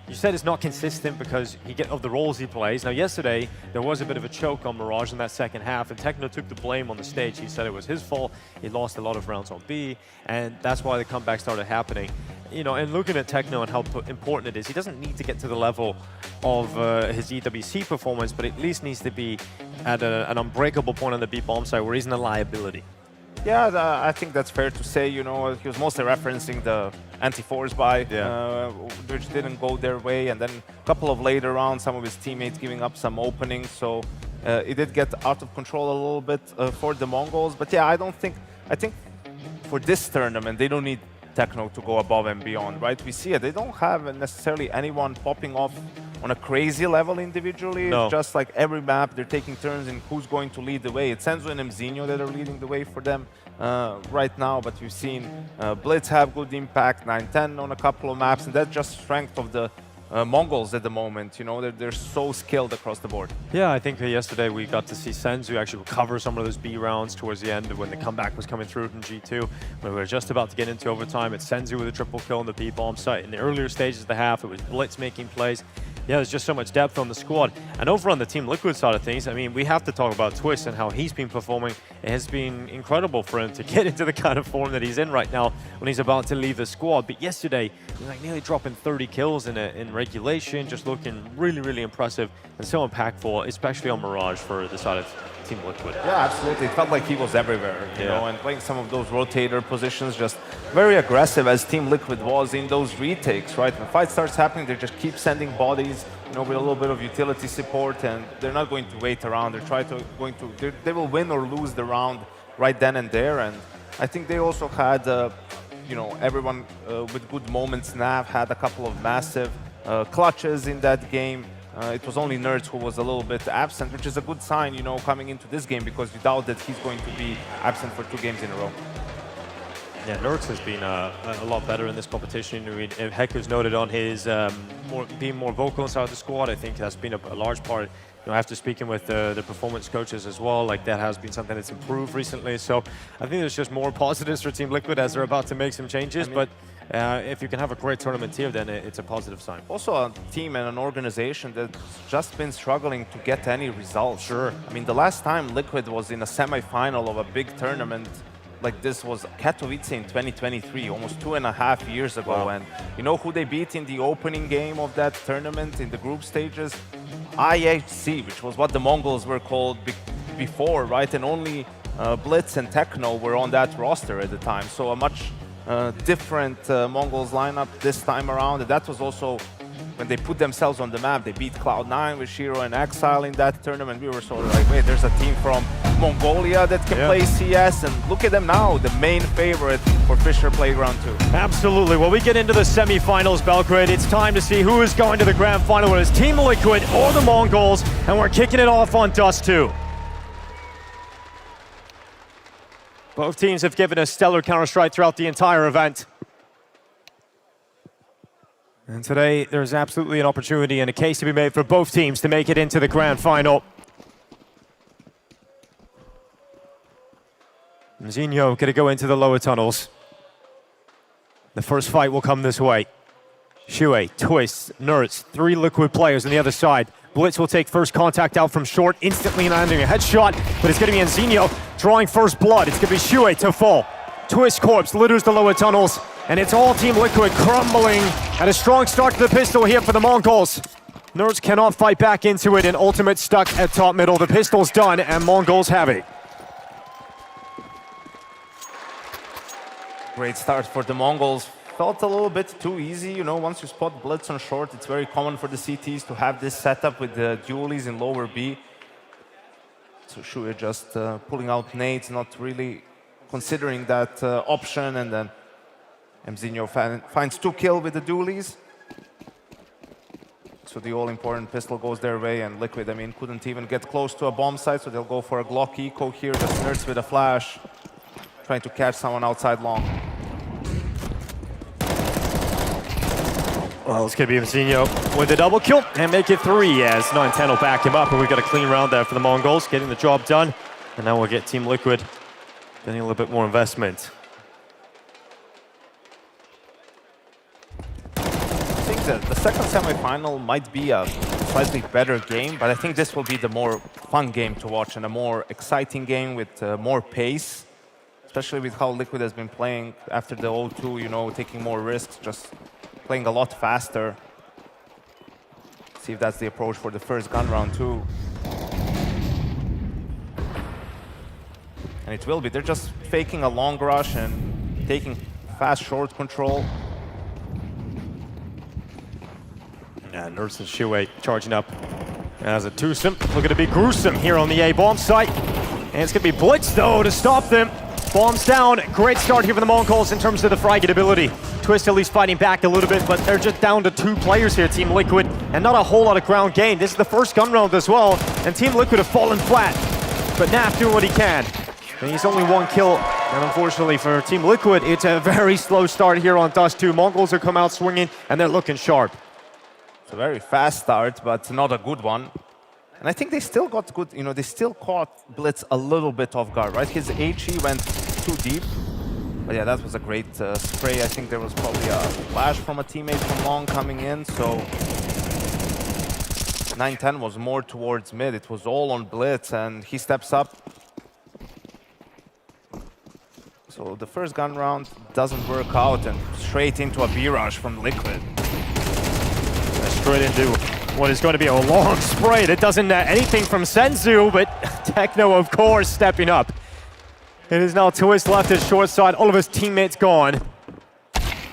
You said it's not consistent because of the roles he plays. Now, yesterday, there was a bit of a choke on Mirage in that second half, and Techno took the blame on the stage. He said it was his fault. He lost a lot of rounds on B, and that's why the comeback started happening. And looking at Techno and how important it is, he doesn't need to get to the level of his EWC performance, but at least needs to be at an unbreakable point on the B bomb side where he's not a liability. Yeah, I think that's fair to say. He was mostly referencing the anti-force buy, which didn't go their way, and then a couple of later rounds, some of his teammates giving up some openings, so it did get out of control a little bit for the MongolZ. But yeah, I think for this tournament, they don't need Techno to go above and beyond, right? We see it. They don't have necessarily anyone popping off on a crazy level individually. No. It's just like every map, they're taking turns in who's going to lead the way. It's Senzu and Mzinho that are leading the way for them right now, but we've seen Blitz have good impact, 9-10 on a couple of maps, and that's just strength of the MongolZ at the moment. They're so skilled across the board. Yeah, I think yesterday we got to see Senzu actually recover some of those B rounds towards the end when the comeback was coming through from G2. When we were just about to get into overtime, it's Senzu with a triple kill on the B bomb site. In the earlier stages of the half, it was Blitz making plays. Yeah, there's just so much depth on the squad. And over on the Team Liquid side of things, I mean, we have to talk about Twist and how he's been performing. It has been incredible for him to get into the kind of form that he's in right now when he's about to leave the squad. But yesterday, he was like nearly dropping 30 kills in regulation, just looking really, really impressive and so impactful, especially on Mirage for the side of Team Liquid. Yeah, absolutely. It felt like he was everywhere, you know, and playing some of those rotator positions, just very aggressive as Team Liquid was in those retakes, right? When fight starts happening, they just keep sending bodies, you know, with a little bit of utility support, and they're not going to wait around. They will win or lose the round right then and there. And I think they also had, you know, everyone with good moments. Nav had a couple of massive clutches in that game. It was only Nerds who was a little bit absent, which is a good sign, you know, coming into this game, because you doubt that he's going to be absent for 2 games in a row. Yeah, Nerds has been a lot better in this competition. I mean, Heku's noted on his being more vocal inside the squad. I think that's been a large part. You know, after speaking with the performance coaches as well, like that has been something that's improved recently. So I think there's just more positives for Team Liquid as they're about to make some changes. But if you can have a great tournament here, then it's a positive sign. Also a team and an organization that's just been struggling to get any results. Sure. I mean, the last time Liquid was in a semi-final of a big tournament like this was Katowice in 2023, almost 2.5 years ago. Wow. And you know who they beat in the opening game of that tournament in the group stages? IHC, which was what the Mongols were called before, right? And only Blitz and Techno were on that roster at the time. So a much different Mongols lineup this time around. And that was also when they put themselves on the map. They beat Cloud9 with Shiro and Exile in that tournament. We were sort of like, wait, there's a team from Mongolia that can play CS, and look at them now, the main favorite for FISSURE Playground 2. Absolutely. Well, we get into the semi-finals, Belgrade. It's time to see who is going to the grand final, whether it's Team Liquid or the Mongols, and we're kicking it off on Dust 2. Both teams have given us stellar Counter-Strike throughout the entire event. And today, there's absolutely an opportunity and a case to be made for both teams to make it into the grand final. Zinho going to go into the lower tunnels. The first fight will come this way. Shue, Twist, Nerds, 3 Liquid players on the other side. Blitz will take first contact out from short, instantly landing a headshot, but it's going to be Zinho drawing first blood. It's going to be Shue to fall. Twist corpse litters the lower tunnels, and it's all Team Liquid crumbling at a strong start to the pistol here for the Mongols. Nerds cannot fight back into it, and Ultimate stuck at top middle. The pistol's done, and Mongols have it. Great start for the Mongols. Felt a little bit too easy, you know, once you spot Blitz on short, it's very common for the CTs to have this setup with the dualies in lower B. So Shue just pulling out nades, not really considering that option, and then Zinho finds 2 kills with the dualies. So the all-important pistol goes their way, and Liquid, I mean, couldn't even get close to a bomb site, so they'll go for a Glock eco here. The Nerds with a flash, trying to catch someone outside long. Well, it's going to be Zinho with a double kill and make it 3 as 9-10 will back him up, and we've got a clean round there for the Mongols, getting the job done. And now we'll get Team Liquid getting a little bit more investment. I think that the second semi-final might be a slightly better game, but I think this will be the more fun game to watch and a more exciting game with more pace, especially with how Liquid has been playing after the 0-2, you know, taking more risks, just playing a lot faster. See if that's the approach for the first gun round too. And it will be. They're just faking a long rush and taking fast short control. Yeah, Nerds and Shue charging up as a twosome. Looking to be gruesome here on the A bomb site. And it's going to be Blitz, though, to stop them. Bombs down. Great start here for the Mongols in terms of the frag ability. Twist at least fighting back a little bit, but they're just down to 2 players here, Team Liquid, and not a whole lot of ground gain. This is the first gun round as well, and Team Liquid have fallen flat. But Naf doing what he can. And he's only 1 kill, and unfortunately for Team Liquid, it's a very slow start here on Dust 2. Mongols have come out swinging, and they're looking sharp. It's a very fast start, but not a good one. And I think they still got good, you know, they still caught Blitz a little bit off guard, right? His HE went too deep. But yeah, that was a great spray. I think there was probably a flash from a teammate from long coming in, so 910 was more towards mid. It was all on blitz, and he steps up. So the first gun round doesn't work out, and straight into a B-rush from Liquid. Straight into what is going to be a long spray that doesn't net anything from Senzu, but Techno, of course, stepping up. It is now Twist left his short side, all of his teammates gone.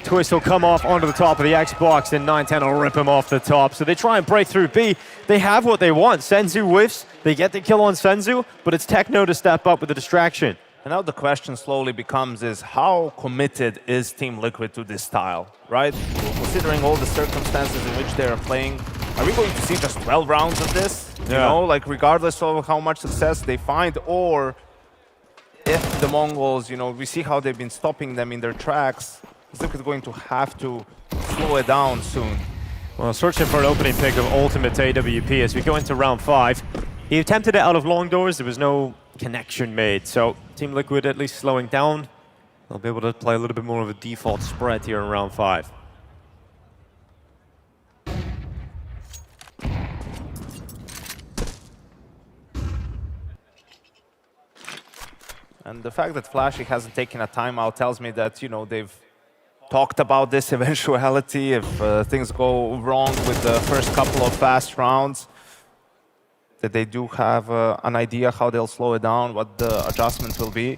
Twist will come off onto the top of the Xbox, and 910 will rip him off the top. So they try and break through B. They have what they want. Senzu whiffs, they get the kill on Senzu, but it's Techno to step up with the distraction. And now the question slowly becomes is how committed is Team Liquid to this style, right? Considering all the circumstances in which they are playing, are we going to see just 12 rounds of this? You know, like regardless of how much success they find, or if the MongolZ, you know, we see how they've been stopping them in their tracks, is Liquid going to have to slow it down soon? Well, searching for an opening pick of Ultimate AWP as we go into round 5. He attempted it out of long doors, there was no connection made, so Team Liquid at least slowing down. They'll be able to play a little bit more of a default spread here in round 5. And the fact that Flashy hasn't taken a timeout tells me that, you know, they've talked about this eventuality if things go wrong with the first couple of fast rounds, that they do have an idea how they'll slow it down, what the adjustment will be.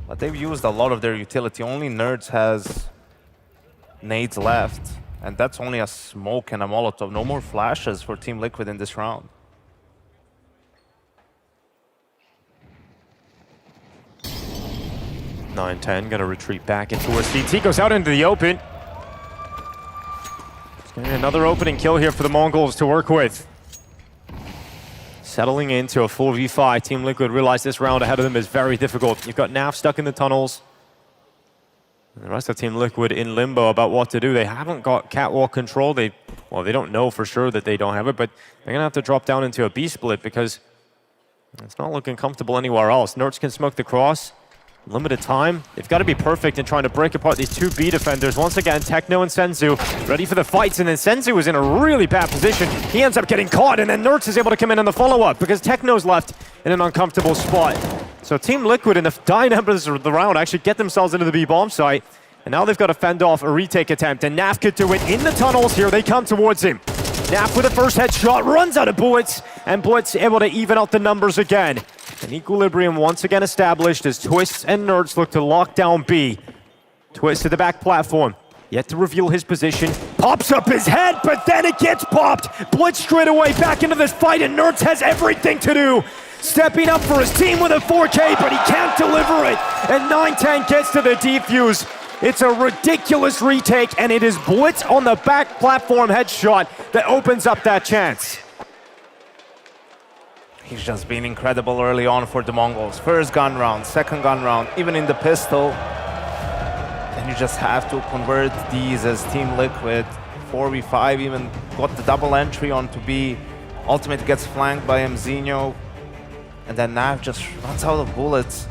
But they've used a lot of their utility. Only Nerds has nades left, and that's only a smoke and a Molotov. No more flashes for Team Liquid in this round. (910) gonna retreat back into a CT, goes out into the open. Another opening kill here for the MongolZ to work with. Settling into a 4v5. Team Liquid realize this round ahead of them is very difficult. You've got Nav stuck in the tunnels. And the rest of Team Liquid in limbo about what to do. They haven't got catwalk control. Well, they don't know for sure that they don't have it, but they're gonna have to drop down into a B split because it's not looking comfortable anywhere else. Nerds can smoke the cross. Limited time. They've got to be perfect in trying to break apart these two B defenders. Once again, Techno and Senzu ready for the fights, and then Senzu is in a really bad position. He ends up getting caught, and then Nerds is able to come in on the follow-up because Techno's left in an uncomfortable spot. So Team Liquid in the dying embers of the round actually get themselves into the B bomb site, and now they've got to fend off a retake attempt, and Naf could do it in the tunnels here. They come towards him. Naf with the first headshot, runs out of bullets, and Blitz able to even out the numbers again. An equilibrium once again established as Twist and Nerds look to lock down B. Twist to the back platform, yet to reveal his position. Pops up his head, but then it gets popped. Blitz straight away back into this fight, and Nerds has everything to do. Stepping up for his team with a 4K, but he can't deliver it. And 910 gets to the defuse. It's a ridiculous retake, and it is Blitz on the back platform headshot that opens up that chance. He's just been incredible early on for the MongolZ. First gun round, second gun round, even in the pistol. And you just have to convert these as Team Liquid. 4v5 even got the double entry onto B. Ultimate gets flanked by Mzinho. And then Nav just runs out of bullets.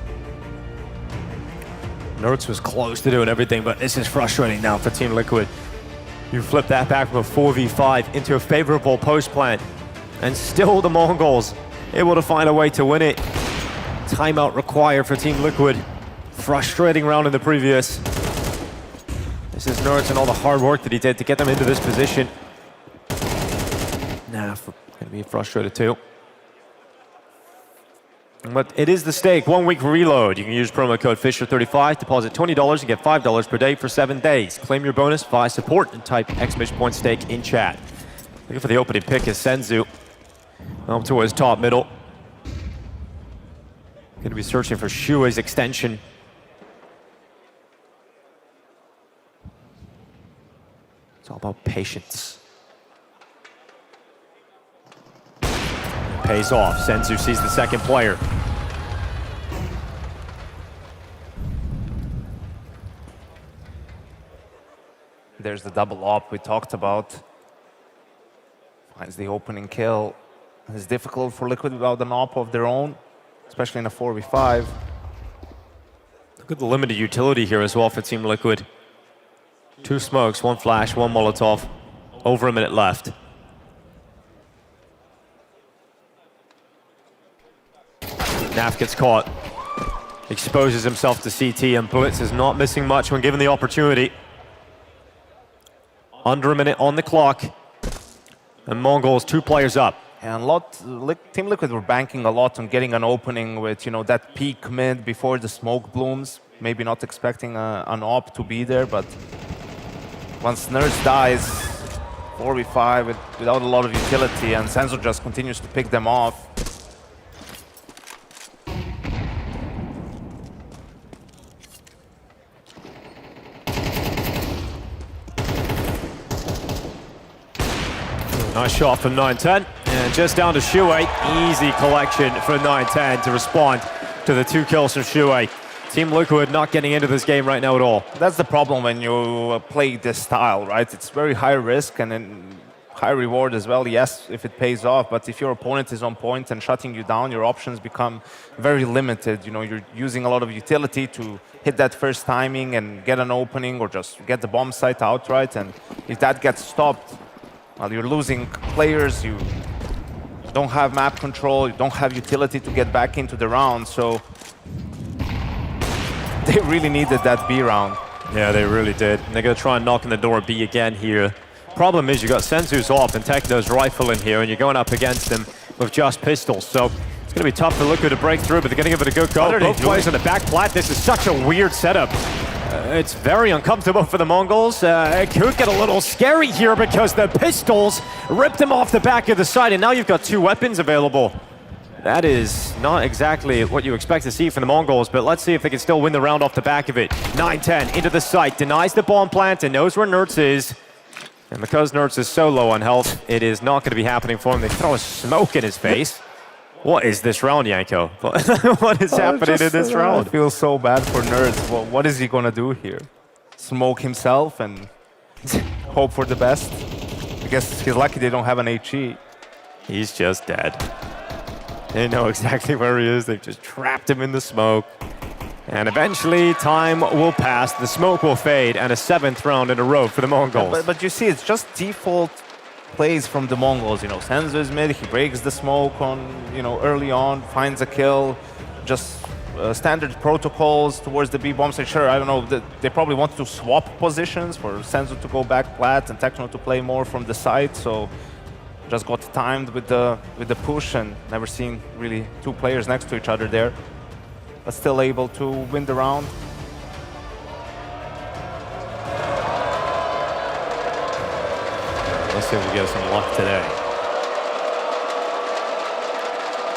Nerds was close to doing everything, but this is frustrating now for Team Liquid. You flip that back from a 4v5 into a favorable post plant. And still the MongolZ able to find a way to win it. Timeout required for Team Liquid. Frustrating round in the previous. This is Nerds and all the hard work that he did to get them into this position. Nah, gonna be frustrated too. But it is the stake, 1 week reload. You can use promo code FISSURE35, deposit $20 and get $5 per day for 7 days. Claim your bonus via support and type !stake in chat. Looking for the opening pick is Senzu. Up towards top middle. Going to be searching for Shue's extension. It's all about patience. It pays off. Senzu sees the second player. There's the double op we talked about. Finds the opening kill. It's difficult for Liquid without an op of their own, especially in a 4v5. Look at the limited utility here as well for Team Liquid. 2 smokes, 1 flash, 1 Molotov. over a minute left. Naf gets caught, exposes himself to CT, and Blitz is not missing much when given the opportunity. Under a minute on the clock, and MongolZ 2 players up. And Team Liquid were banking a lot on getting an opening with, you know, that peak mid before the smoke blooms. Maybe not expecting an op to be there, but once Nerds dies, 4v5 without a lot of utility, and Senzu just continues to pick them off. Nice shot from 910, and just down to Shue. Easy collection for 910 to respond to the 2 kills from Shue. Team Liquid not getting into this game right now at all. That's the problem when you play this style, right? It's very high risk and then high reward as well, yes, if it pays off, but if your opponent is on point and shutting you down, your options become very limited. You know, you're using a lot of utility to hit that first timing and get an opening or just get the bomb site outright, and if that gets stopped, well, you're losing players, you don't have map control, you don't have utility to get back into the round, so they really needed that B round. Yeah, they really did. And they're going to try and knock on the door of B again here. Problem is, you got Senzu's off and Techno's rifle in here, and you're going up against them with just pistols. So it's going to be tough for Liquid to break through, but they're going to give it a good go. Both players on the back plat. This is such a weird setup. It's very uncomfortable for the MongolZ. It could get a little scary here because the pistols ripped them off the back of the side, and now you've got 2 weapons available. That is not exactly what you expect to see from the MongolZ, but let's see if they can still win the round off the back of it. 910 into the site, denies the bomb plant and knows where Nerds is. And because Nerds is so low on health, it is not going to be happening for him. They throw a smoke in his face. What is this round, Yanko? What is happening in this round? I feel so bad for Nerds. Well, what is he going to do here? Smoke himself and hope for the best? I guess he's lucky they don't have an HE. He's just dead. They know exactly where he is. They've just trapped him in the smoke. And eventually, time will pass, the smoke will fade, and a 7th round in a row for the MongolZ. Yeah, but you see, it's just default plays from the MongolZ. You know, Senzu is mid, he breaks the smoke on, you know, early on, finds a kill, just standard protocols towards the B bomb site. Sure, I don't know, they probably wanted to swap positions for Senzu to go back plat and Techno to play more from the side, so just got timed with the push and never seen really 2 players next to each other there, but still able to win the round. Let's see if we get some luck today.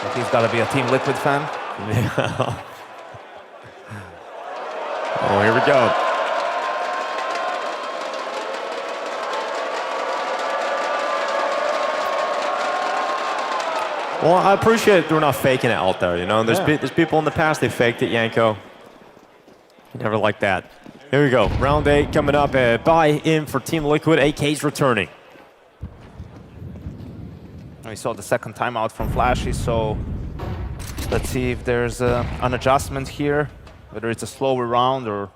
But he's got to be a Team Liquid fan. Yeah. Oh, here we go. Well, I appreciate they're not faking it out there, you know? There's people in the past, they faked it, Yanko. Never like that. Here we go, round 8 coming up. Buy-in for Team Liquid, AK's returning. We saw the second timeout from Flashy, so let's see if there's an adjustment here, whether it's a slower round or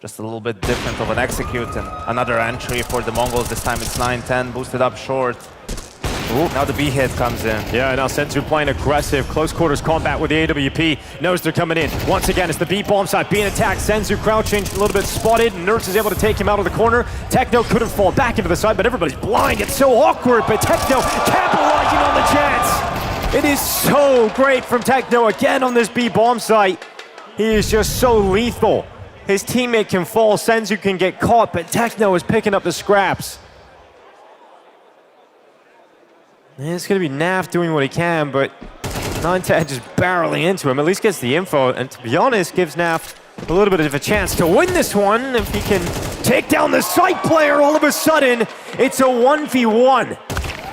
just a little bit different of an execute. And another entry for the MongolZ, this time it's 9-10, boosted up short. Ooh. Now the B hit comes in. Yeah, now Senzu playing aggressive, close quarters combat with the AWP. Knows they're coming in. Once again, it's the B bomb side being attacked. Senzu crouching, a little bit spotted. Nerds is able to take him out of the corner. Techno couldn't fall back into the side, but everybody's blind. It's so awkward, but Techno capitalizing on the chance. It is so great from Techno again on this B bomb site. He is just so lethal. His teammate can fall, Senzu can get caught, but Techno is picking up the scraps. It's going to be Naf doing what he can, but 910 just barreling into him. At least gets the info, and to be honest, gives Naf a little bit of a chance to win this one. If he can take down the site player, all of a sudden, it's a 1v1.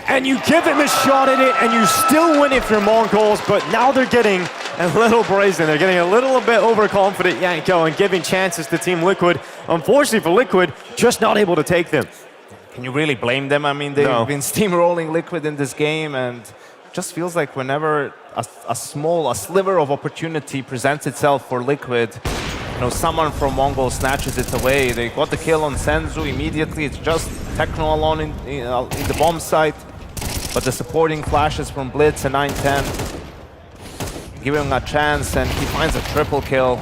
And you give him a shot at it, and you still win it for MongolZ, but now they're getting a little brazen. They're getting a little bit overconfident, Yanko, and giving chances to Team Liquid. Unfortunately for Liquid, just not able to take them. Can you really blame them? I mean, they've been steamrolling Liquid in this game, and it just feels like whenever a sliver of opportunity presents itself for Liquid, you know, someone from MongolZ snatches it away. They got the kill on Senzu immediately. It's just Techno alone in the bomb site, but the supporting flashes from Blitz and 910 give him a chance, and he finds a triple kill.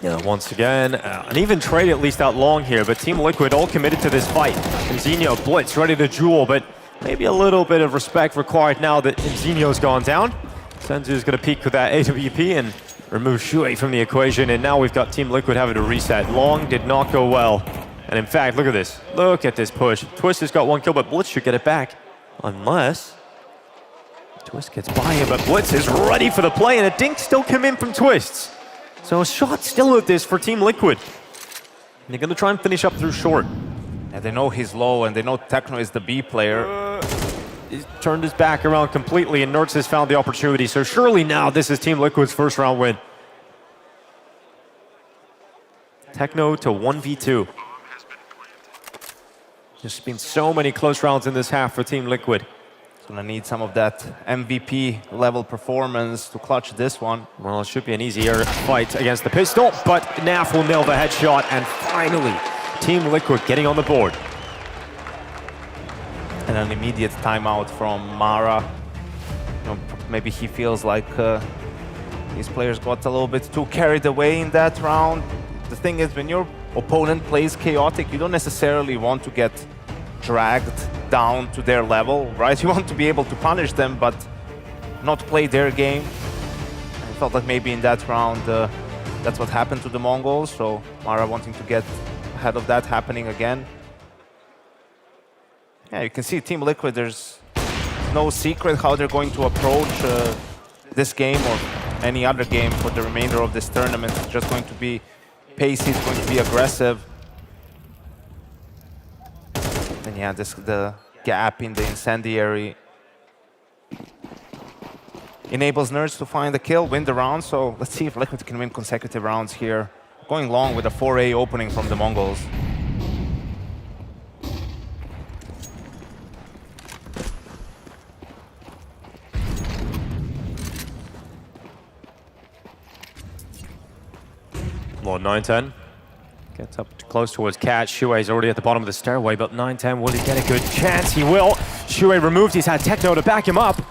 Yeah, once again, an even trade at least out long here, but Team Liquid all committed to this fight. Enzino, Blitz, ready to duel, but maybe a little bit of respect required now that Enzino's gone down. Senzu's gonna peek with that AWP and remove Shuei from the equation, and now we've got Team Liquid having to reset. Long did not go well. And in fact, look at this. Look at this push. Twist has got 1 kill, but Blitz should get it back. Unless Twist gets by him, but Blitz is ready for the play, and a dink still come in from Twists. So a shot still with this for Team Liquid. They're gonna try and finish up through short. And they know he's low, and they know Techno is the B player. He's turned his back around completely, and Nerds has found the opportunity. So surely now this is Team Liquid's first round win. Techno to 1v2. There's been so many close rounds in this half for Team Liquid. Gonna need some of that MVP level performance to clutch this one. Well, it should be an easier fight against the pistol, but Naf will nail the headshot, and finally, Team Liquid getting on the board. And an immediate timeout from Mara. You know, maybe he feels like these players got a little bit too carried away in that round. The thing is, when your opponent plays chaotic, you don't necessarily want to get dragged down to their level, right? You want to be able to punish them, but not play their game. I felt like maybe in that round, that's what happened to the Mongols, so Mara wanting to get ahead of that happening again. Yeah, you can see Team Liquid, there's no secret how they're going to approach this game or any other game for the remainder of this tournament. It's just going to be pacey, it's going to be aggressive. And yeah, the gap in the incendiary enables Nerds to find the kill, win the round. So let's see if Liquid can win consecutive rounds here. Going long with a 4A opening from the Mongols. Well, 910 gets up close towards Cat. Shuei's already at the bottom of the stairway, but 910, will he get a good chance? He will. Shuei removed, he's had Techno to back him up.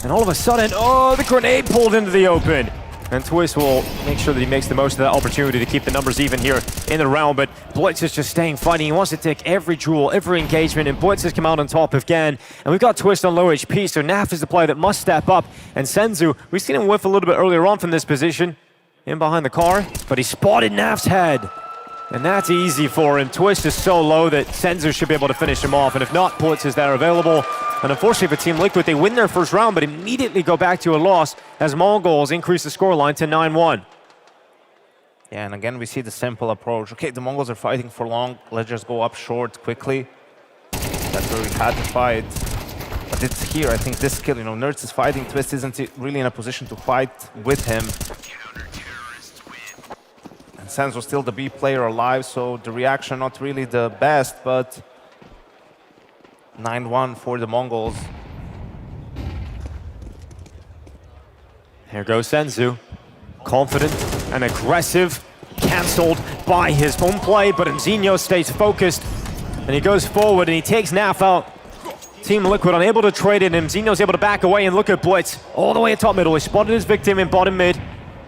And all of a sudden, oh, the grenade pulled into the open. And Twist will make sure that he makes the most of that opportunity to keep the numbers even here in the round, but Blitz is just staying fighting. He wants to take every duel, every engagement, and Blitz has come out on top again. And we've got Twist on low HP, so Naf is the player that must step up. And Senzu, we've seen him whiff a little bit earlier on from this position, in behind the car, but he spotted Naf's head. And that's easy for him. Twist is so low that Senzu should be able to finish him off, and if not, Blitz is there available. And unfortunately for Team Liquid, they win their first round, but immediately go back to a loss as MongolZ increase the scoreline to 9-1. Yeah, and again, we see the simple approach. Okay, the Mongols are fighting for long. Let's just go up short quickly. That's where we had to fight. But it's here, I think this kill, you know, Nerds is fighting, Twist isn't really in a position to fight with him. And Senzu still the B player alive, so the reaction not really the best, but 9-1 for the Mongols. Here goes Senzu. Confident and aggressive. Cancelled by his own play, but Enzino stays focused. And he goes forward and he takes Naf out. Team Liquid unable to trade it, and Enzino's able to back away and look at Blitz. All the way at top middle. He spotted his victim in bottom mid.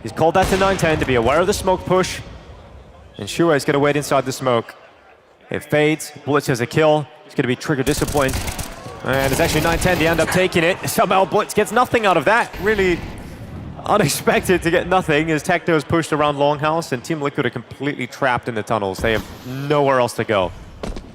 He's called that to 910 to be aware of the smoke push. And Shuei's gonna wait inside the smoke. It fades. Blitz has a kill. He's going to be trigger disciplined. And it's actually 910 to end up taking it. Somehow Blitz gets nothing out of that. Really unexpected to get nothing as Techno is pushed around Longhouse and Team Liquid are completely trapped in the tunnels. They have nowhere else to go.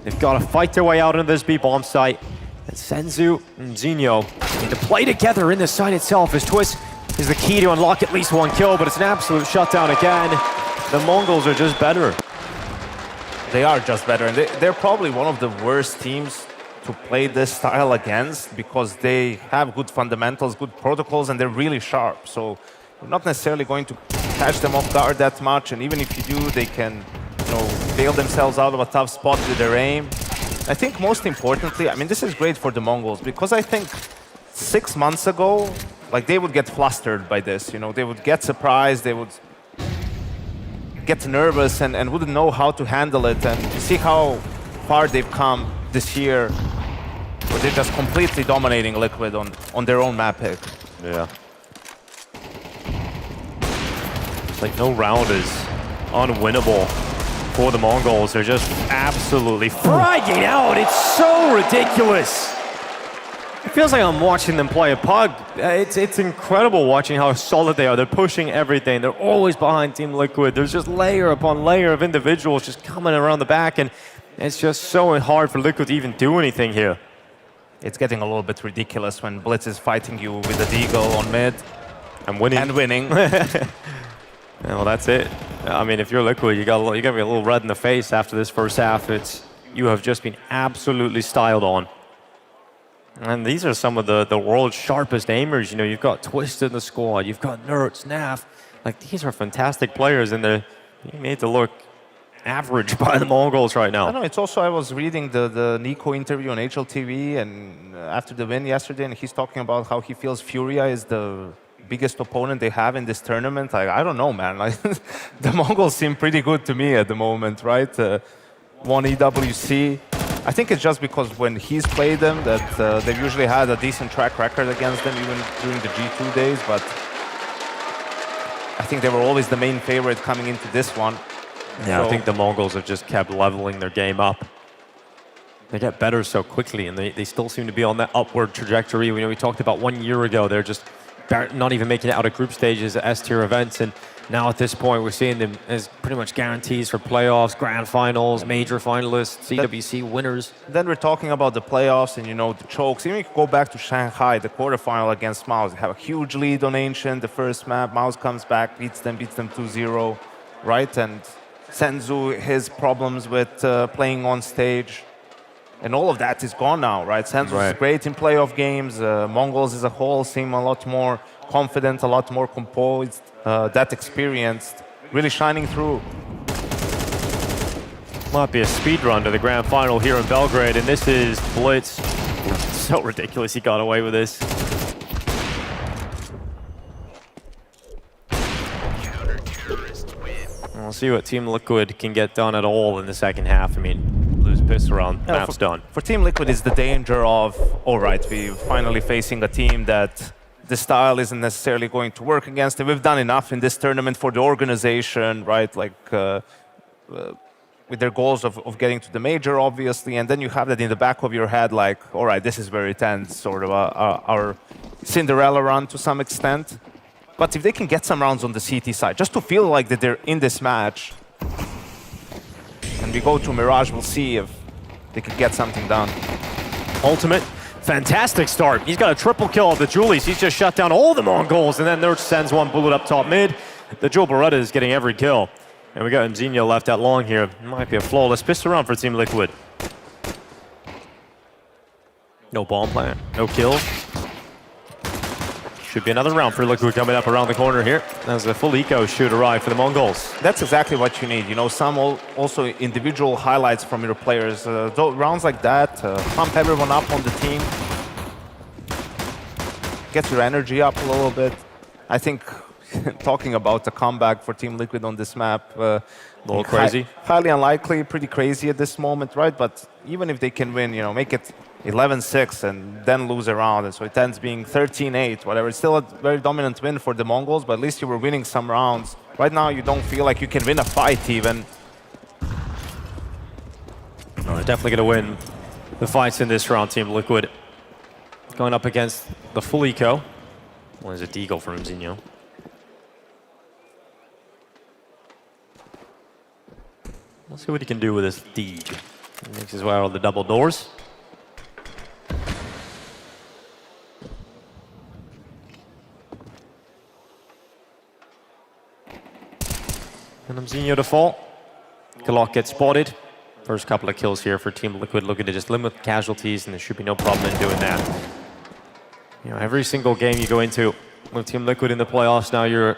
They've got to fight their way out into this B-bomb site. And Senzu and Zinho need to play together in the site itself as Twist is the key to unlock at least one kill, but it's an absolute shutdown again. The Mongols are just better. They are just better, and they're probably one of the worst teams to play this style against because they have good fundamentals, good protocols, and they're really sharp. So you're not necessarily going to catch them off guard that much, and even if you do, they can, you know, bail themselves out of a tough spot with their aim. I think most importantly, I mean, this is great for the Mongols because I think 6 months ago, like, they would get flustered by this, you know, they would get surprised, they would get nervous and wouldn't know how to handle it. And you see how far they've come this year, where they're just completely dominating Liquid on their own map pick. Yeah. It's like no round is unwinnable for the Mongols. They're just absolutely fragging out. It's so ridiculous. It feels like I'm watching them play a pug. It's incredible watching how solid they are. They're pushing everything. They're always behind Team Liquid. There's just layer upon layer of individuals just coming around the back, and it's just so hard for Liquid to even do anything here. It's getting a little bit ridiculous when Blitz is fighting you with a Deagle on mid. And winning. And winning. Well, that's it. I mean, if you're Liquid, you gotta be a little red in the face after this first half. You have just been absolutely styled on. And these are some of the world's sharpest aimers. You know, you've got Twist in the squad, you've got Nerds, Naf. Like, these are fantastic players, and they're made to look average by the Mongols right now. I know, it's also, I was reading the Nico interview on HLTV and after the win yesterday, and he's talking about how he feels Furia is the biggest opponent they have in this tournament. Like, I don't know, man. Like, the Mongols seem pretty good to me at the moment, right? Won EWC. I think it's just because when he's played them that they've usually had a decent track record against them even during the G2 days, but I think they were always the main favorite coming into this one. Yeah, so I think the Mongols have just kept leveling their game up. They get better so quickly, and they still seem to be on that upward trajectory. You know, we talked about 1 year ago, they're just not even making it out of group stages at S-tier events, and now at this point, we're seeing them as pretty much guarantees for playoffs, grand finals, major finalists, CWC winners. Then we're talking about the playoffs and, you know, the chokes. Even if you go back to Shanghai, the quarterfinal against MongolZ, they have a huge lead on Ancient, the first map. MongolZ comes back, beats them 2-0, right? And Senzu, his problems with playing on stage. And all of that is gone now, right? Senzu is great in playoff games. MongolZ as a whole seem a lot more confident, a lot more composed, that experienced, really shining through. Might be a speed run to the grand final here in Belgrade, and this is Blitz. So ridiculous he got away with this. We'll see what Team Liquid can get done at all in the second half. I mean, lose FISSURE on, map's done. For Team Liquid, is the danger of, all right, we're finally facing a team that the style isn't necessarily going to work against it. We've done enough in this tournament for the organization, right? Like, with their goals of getting to the major, obviously, and then you have that in the back of your head, like, all right, this is where it ends, sort of our Cinderella run to some extent. But if they can get some rounds on the CT side, just to feel like that they're in this match, and we go to Mirage, we'll see if they could get something done. Ultimate, fantastic start. He's got a triple kill of the Julies. He's just shut down all the Mongols, and then Nerch sends one bullet up top mid. The Jewel Beretta is getting every kill. And we got Mzinho left out long here. Might be a flawless pistol round for Team Liquid. No bomb plant, no kills. Should be another round for Liquid coming up around the corner here as the full eco should arrive for the Mongols. That's exactly what you need. You know, some also individual highlights from your players. Rounds like that, pump everyone up on the team. Get your energy up a little bit. I think talking about the comeback for Team Liquid on this map, a little crazy. Highly unlikely, pretty crazy at this moment, right? But even if they can win, you know, make it 11-6 and then lose a round, and so it ends being 13-8, whatever. It's still a very dominant win for the Mongols, but at least you were winning some rounds. Right now, you don't feel like you can win a fight even. No, they're definitely going to win the fights in this round, Team Liquid. Going up against the full eco. Well, there's a deagle from Mzinho. We'll see what he can do with this Deeg. He makes his way out of the double doors. And Mzinho to fall. Kalok gets spotted. First couple of kills here for Team Liquid, looking to just limit casualties, and there should be no problem in doing that. You know, every single game you go into with Team Liquid in the playoffs now, you're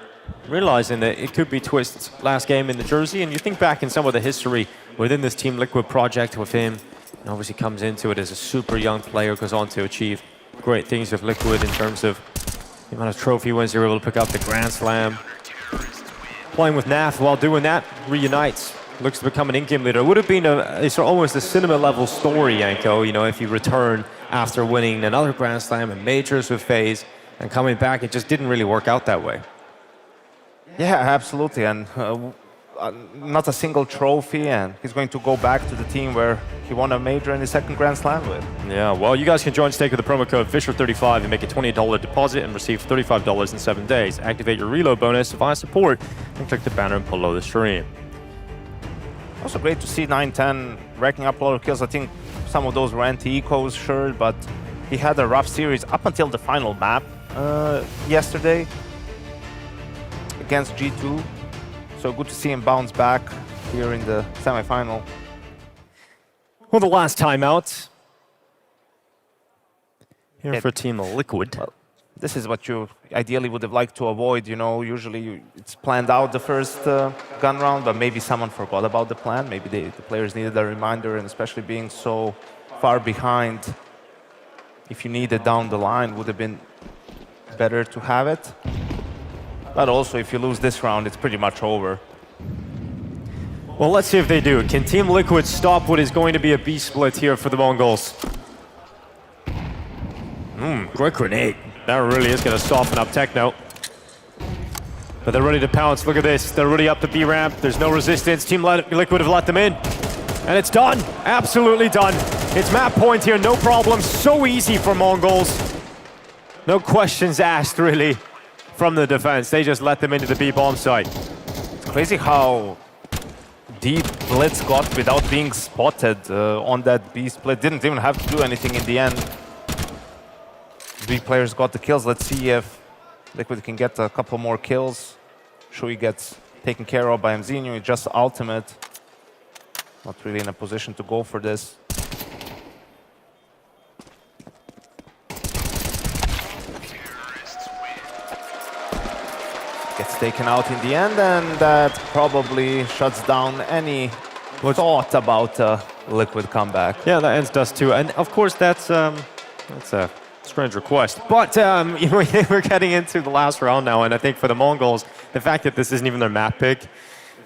realizing that it could be Twist's last game in the jersey, and you think back in some of the history within this Team Liquid project with him, and obviously comes into it as a super young player, goes on to achieve great things with Liquid in terms of the amount of trophy wins they were able to pick up, the Grand Slam. Playing with Naf while doing that, reunites looks to become an in-game leader. It would have been a sort of almost a cinema-level story, Yanko, you know, if you return after winning another Grand Slam and majors with FaZe and coming back. It just didn't really work out that way. Yeah, absolutely, and not a single trophy, and he's going to go back to the team where he won a major in his second Grand Slam with. Yeah, well, you guys can join Stake with the promo code FISSURE35 and make a $20 deposit and receive $35 in 7 days. Activate your reload bonus via support and click the banner below the stream. Also great to see 910 racking up a lot of kills. I think some of those were anti-ecos, sure, but he had a rough series up until the final map yesterday against G2. So good to see him bounce back here in the semi-final. Well, the last timeout here for Team Liquid. Well, this is what you ideally would have liked to avoid. You know, usually it's planned out the first gun round, but maybe someone forgot about the plan. Maybe the players needed a reminder, and especially being so far behind, if you need it down the line, would have been better to have it. But also, if you lose this round, it's pretty much over. Well, let's see if they do. Can Team Liquid stop what is going to be a B split here for the Mongols? Great grenade. That really is going to soften up Techno. But they're ready to pounce. Look at this. They're already up the B ramp. There's no resistance. Team Liquid have let them in. And it's done. Absolutely done. It's map point here. No problem. So easy for Mongols. No questions asked, really, from the defense. They just let them into the B bomb site. It's crazy how deep Blitz got without being spotted on that B split. Didn't even have to do anything in the end. B players got the kills. Let's see if Liquid can get a couple more kills. Shui gets taken care of by Mzinho. It's just ultimate. Not really in a position to go for this. Gets taken out in the end, and that probably shuts down any thought about a Liquid comeback. Yeah, that ends Dust 2. And of course, that's a strange request. But you know, we're getting into the last round now, and I think for the Mongols, the fact that this isn't even their map pick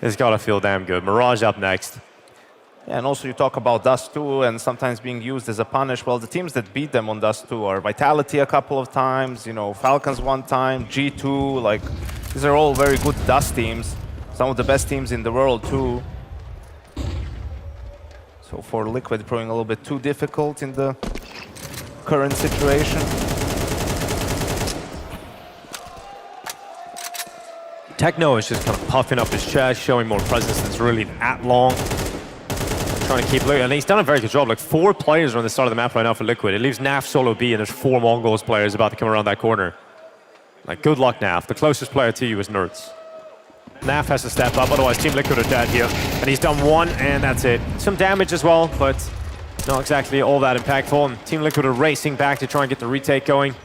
has got to feel damn good. Mirage up next. Yeah, and also you talk about Dust 2 and sometimes being used as a punish. Well, the teams that beat them on Dust 2 are Vitality a couple of times, you know, Falcons one time, G2, like, these are all very good Dust teams. Some of the best teams in the world, too. So for Liquid, proving a little bit too difficult in the current situation. Techno is just kind of puffing up his chest, showing more presence than's really that long. Trying to keep looking, and he's done a very good job. Like 4 players are on the start of the map right now for Liquid. It leaves Naf solo B, and there's 4 Mongols players about to come around that corner. Like, good luck, Naf. The closest player to you is Nerds. Naf has to step up, otherwise Team Liquid are dead here. And he's done 1, and that's it. Some damage as well, but not exactly all that impactful. And Team Liquid are racing back to try and get the retake going.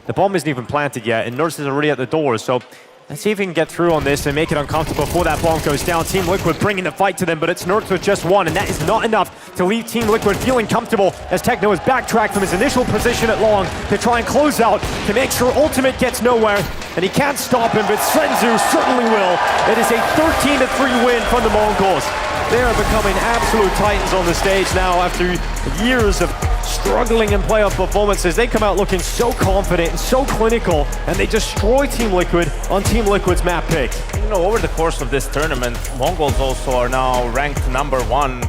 The bomb isn't even planted yet, and Nerds is already at the door, so let's see if he can get through on this and make it uncomfortable before that bomb goes down. Team Liquid bringing the fight to them, but it's Nerds with just 1, and that is not enough to leave Team Liquid feeling comfortable as Techno has backtracked from his initial position at long to try and close out to make sure Ultimate gets nowhere, and he can't stop him, but Srenzu certainly will. It is a 13-3 win from the Mongols. They are becoming absolute titans on the stage now after years of struggling in playoff performances. They come out looking so confident and so clinical, and they destroy Team Liquid on Team Liquid's map pick. You know, over the course of this tournament, Mongols also are now ranked #1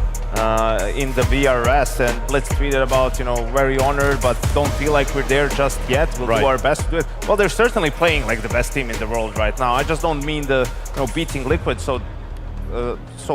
in the VRS, and Blitz tweeted about, you know, very honored, but don't feel like we're there just yet. We'll do our best to do it. Well, they're certainly playing like the best team in the world right now. I just don't mean the, you know, beating Liquid so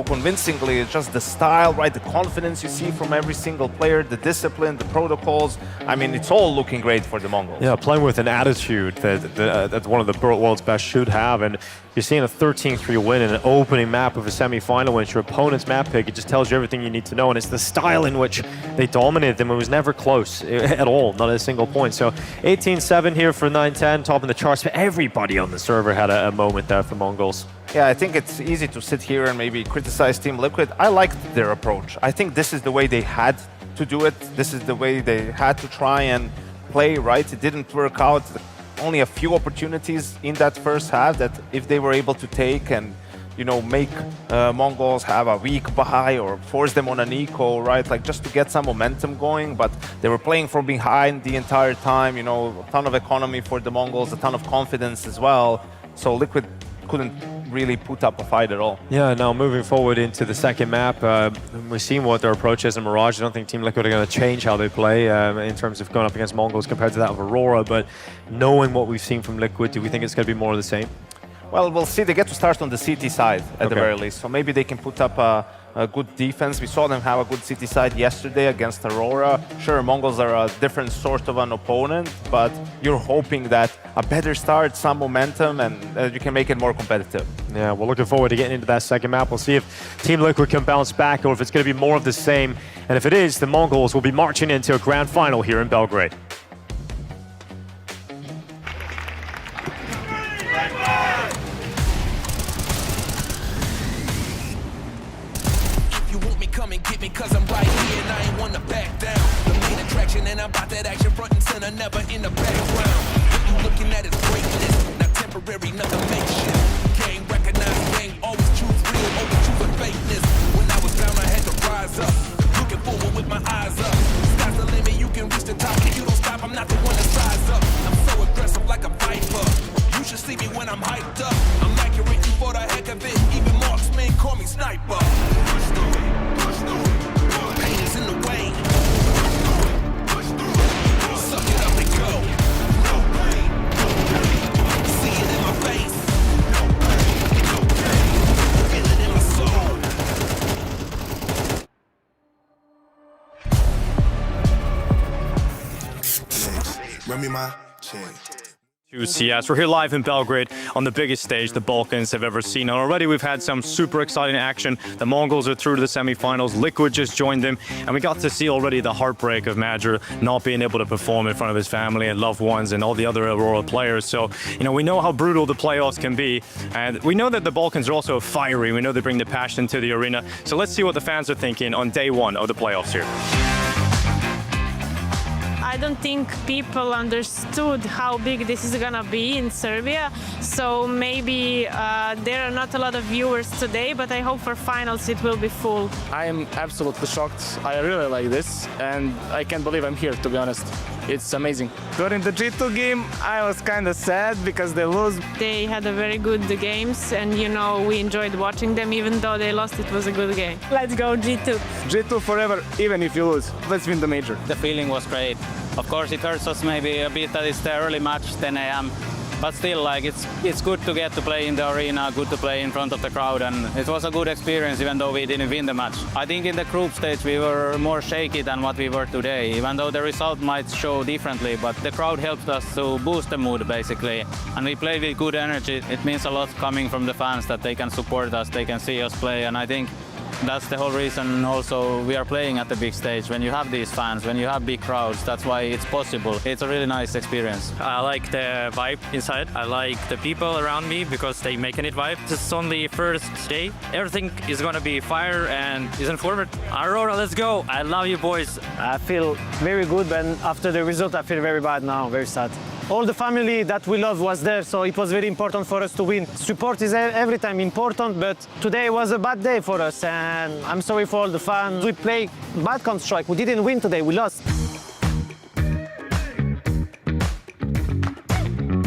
convincingly. It's just the style, right? The confidence you see from every single player, the discipline, the protocols. I mean, it's all looking great for the Mongols. Yeah, playing with an attitude that one of the world's best should have. And you're seeing a 13-3 win in an opening map of a semi-final when it's your opponent's map pick. It just tells you everything you need to know. And it's the style in which they dominated them. It was never close at all, not a single point. So 18-7 here for 910, topping the charts. But everybody on the server had a moment there for Mongols. Yeah, I think it's easy to sit here and maybe criticize Team Liquid. I liked their approach. I think this is the way they had to do it. This is the way they had to try and play, right? It didn't work out. Only a few opportunities in that first half that if they were able to take and you know, make MongolZ have a weak buy or force them on an eco, right? Like just to get some momentum going, but they were playing from behind the entire time, you know, a ton of economy for the MongolZ, a ton of confidence as well. So Liquid couldn't really put up a fight at all. Yeah, now moving forward into the second map, we've seen what their approach is in Mirage. I don't think Team Liquid are going to change how they play in terms of going up against MongolZ compared to that of Aurora, but knowing what we've seen from Liquid, do we think it's going to be more of the same? Well, we'll see. They get to start on the CT side at the very least, so maybe they can put up a good defense. We saw them have a good CT side yesterday against Aurora. Sure, MongolZ are a different sort of an opponent, but you're hoping that a better start, some momentum, and you can make it more competitive. Yeah, we're looking forward to getting into that second map. We'll see if Team Liquid can bounce back or if it's going to be more of the same. And if it is, the MongolZ will be marching into a grand final here in Belgrade. Come and get me, cause I'm right here and I ain't wanna back down. The main attraction and I'm about that action front and center, never in the background. What you looking at is greatness, not temporary, nothing makeshift. Game recognized, game always choose real, always choose a fakeness. When I was down, I had to rise up, looking forward with my eyes up. Sky's the limit, you can reach the top. If you don't stop, I'm not the one to size up. I'm so aggressive like a viper. You should see me when I'm hyped up. I'm accurate for the heck of it, even marksmen call me sniper. In the way. Suck it up and go. See it in my face. Feel it in my soul. Run me my check. To CEST. We're here live in Belgrade on the biggest stage the Balkans have ever seen. And already we've had some super exciting action. The MongolZ are through to the semifinals. Liquid just joined them. And we got to see already the heartbreak of Madger not being able to perform in front of his family and loved ones and all the other Aurora players. So, you know, we know how brutal the playoffs can be. And we know that the Balkans are also fiery. We know they bring the passion to the arena. So let's see what the fans are thinking on day one of the playoffs here. I don't think people understood how big this is gonna be in Serbia, so maybe there are not a lot of viewers today, but I hope for finals it will be full. I am absolutely shocked. I really like this, and I can't believe I'm here, to be honest. It's amazing. During the G2 game, I was kind of sad because they lose. They had a very good games, and you know, we enjoyed watching them. Even though they lost, it was a good game. Let's go G2. G2 forever, even if you lose. Let's win the major. The feeling was great. Of course, it hurts us maybe a bit that it's the early match, 10 a.m. But still, like it's good to get to play in the arena, good to play in front of the crowd, and it was a good experience even though we didn't win the match. I think in the group stage we were more shaky than what we were today, even though the result might show differently, but the crowd helped us to boost the mood basically, and we played with good energy. It means a lot coming from the fans that they can support us, they can see us play, and I think that's the whole reason also we are playing at the big stage. When you have these fans, when you have big crowds, that's why it's possible. It's a really nice experience. I like the vibe inside. I like the people around me because they making it vibe. This is only first day. Everything is gonna be fire and isn't forward. Aurora, let's go. I love you boys. I feel very good, but after the result I feel very bad now, very sad. All the family that we love was there, so it was very important for us to win. Support is every time important, but today was a bad day for us, and I'm sorry for all the fans. We played bad Counter-Strike. We didn't win today, we lost.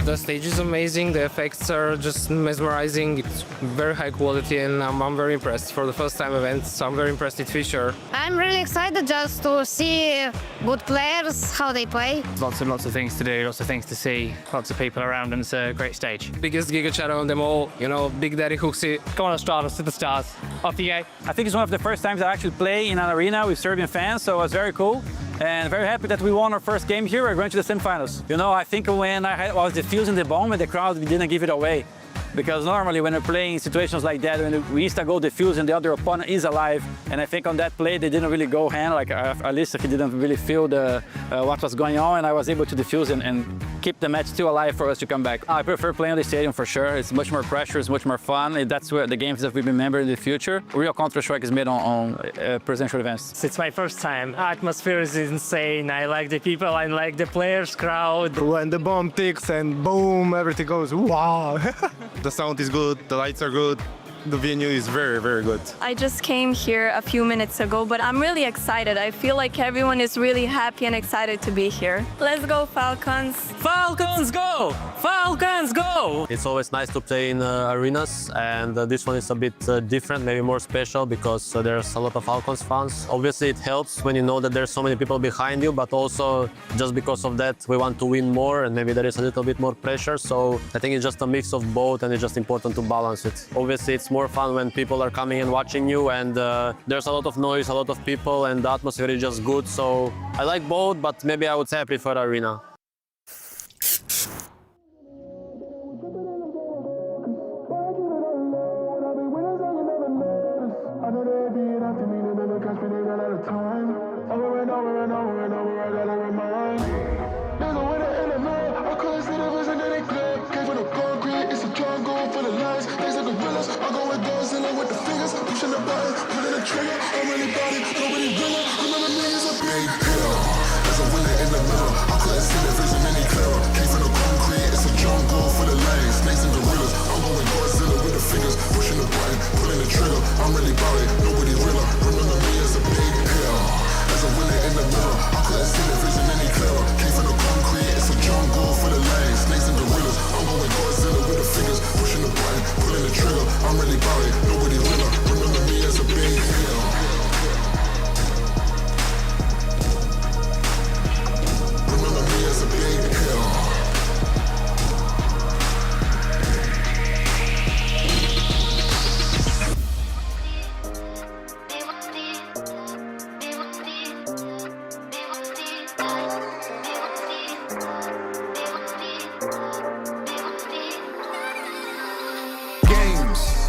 The stage is amazing, the effects are just mesmerizing, it's very high quality, and I'm very impressed. For the first time event, so I'm very impressed with FISSURE. I'm really excited just to see good players, how they play. Lots and lots of things to do, lots of things to see, lots of people around, and it's a great stage. Biggest Giga Chat on them all, you know, Big Daddy Hooksy. Come on, Strata, superstars. Off you go. I think it's one of the first times I actually play in an arena with Serbian fans, so it was very cool. And very happy that we won our first game here. We're going to the semifinals. You know, I think when I was defusing the bomb with the crowd, we didn't give it away. Because normally when we're playing situations like that, when we used to go defuse and the other opponent is alive, and I think on that play they didn't really go hand, like at least he didn't really feel what was going on, and I was able to defuse and keep the match still alive for us to come back. I prefer playing on the stadium for sure. It's much more pressure, it's much more fun. That's where the games that we remember in the future. Real Counter-Strike is made on presidential events. It's my first time. Atmosphere is insane. I like the people, I like the players, crowd. When the bomb ticks and boom, everything goes wow. The sound is good, the lights are good, the venue is very, very good. I just came here a few minutes ago, but I'm really excited. I feel like everyone is really happy and excited to be here. Let's go, Falcons! Falcons go! Falcons go! It's always nice to play in arenas, and this one is a bit different, maybe more special, because there's a lot of Falcons fans. Obviously, it helps when you know that there's so many people behind you, but also just because of that, we want to win more, and maybe there is a little bit more pressure. So I think it's just a mix of both, and it's just important to balance it. Obviously, it's more fun when people are coming and watching you, and there's a lot of noise, a lot of people, and the atmosphere is just good. So I like both, but maybe I would say I prefer arena.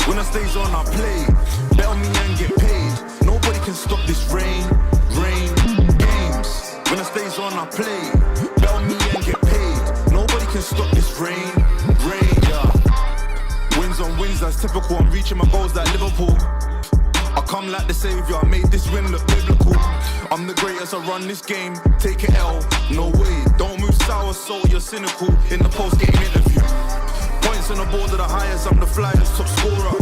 When I stays on, I play. Bet on me and get paid. Nobody can stop this rain. Games. When I stays on, I play. Bet on me and get paid. Nobody can stop this rain. Yeah. Wins on wins, that's typical. I'm reaching my goals like Liverpool. I come like the savior, I made this win look biblical. I'm the greatest, I run this game. Take it L, no way. Don't move sour, so you're cynical. In the post-game interview. Points on the board are the highest, I'm the flyest top scorer.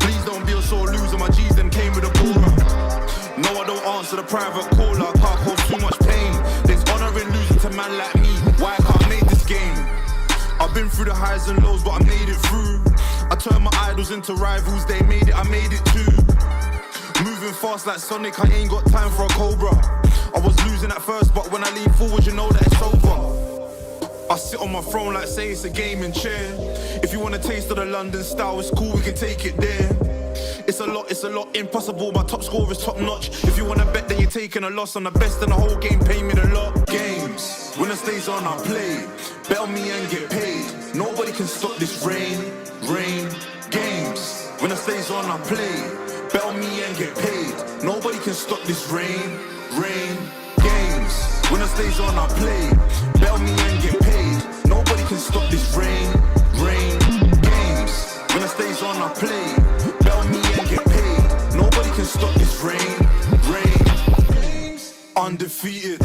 Please don't be a sore loser, my G's then came with a baller. No, I don't answer the private caller, can't cause too much pain. There's honor in losing to man like me, why I can't make this game? I've been through the highs and lows, but I made it through. I turned my idols into rivals, they made it, I made it too. Moving fast like Sonic, I ain't got time for a Cobra. I was losing at first, but when I lean forward, you know that it's over. I sit on my throne like say it's a gaming chair. If you want a taste of the London style, it's cool, we can take it there. It's a lot, impossible, my top score is top notch. If you wanna bet, then you're taking a loss. On the best in the whole game, pay me the lot. Games, when it stays on, I play. Bet on me and get paid. Nobody can stop this rain. Games, when it stays on, I play. Bet on me and get paid. Nobody can stop this rain. Games, when it stays on, I play. Bet on me and get paid. Nobody can stop this rain. Games, when it stays on, I play. Bet on me and get paid. Nobody can stop this rain. Undefeated,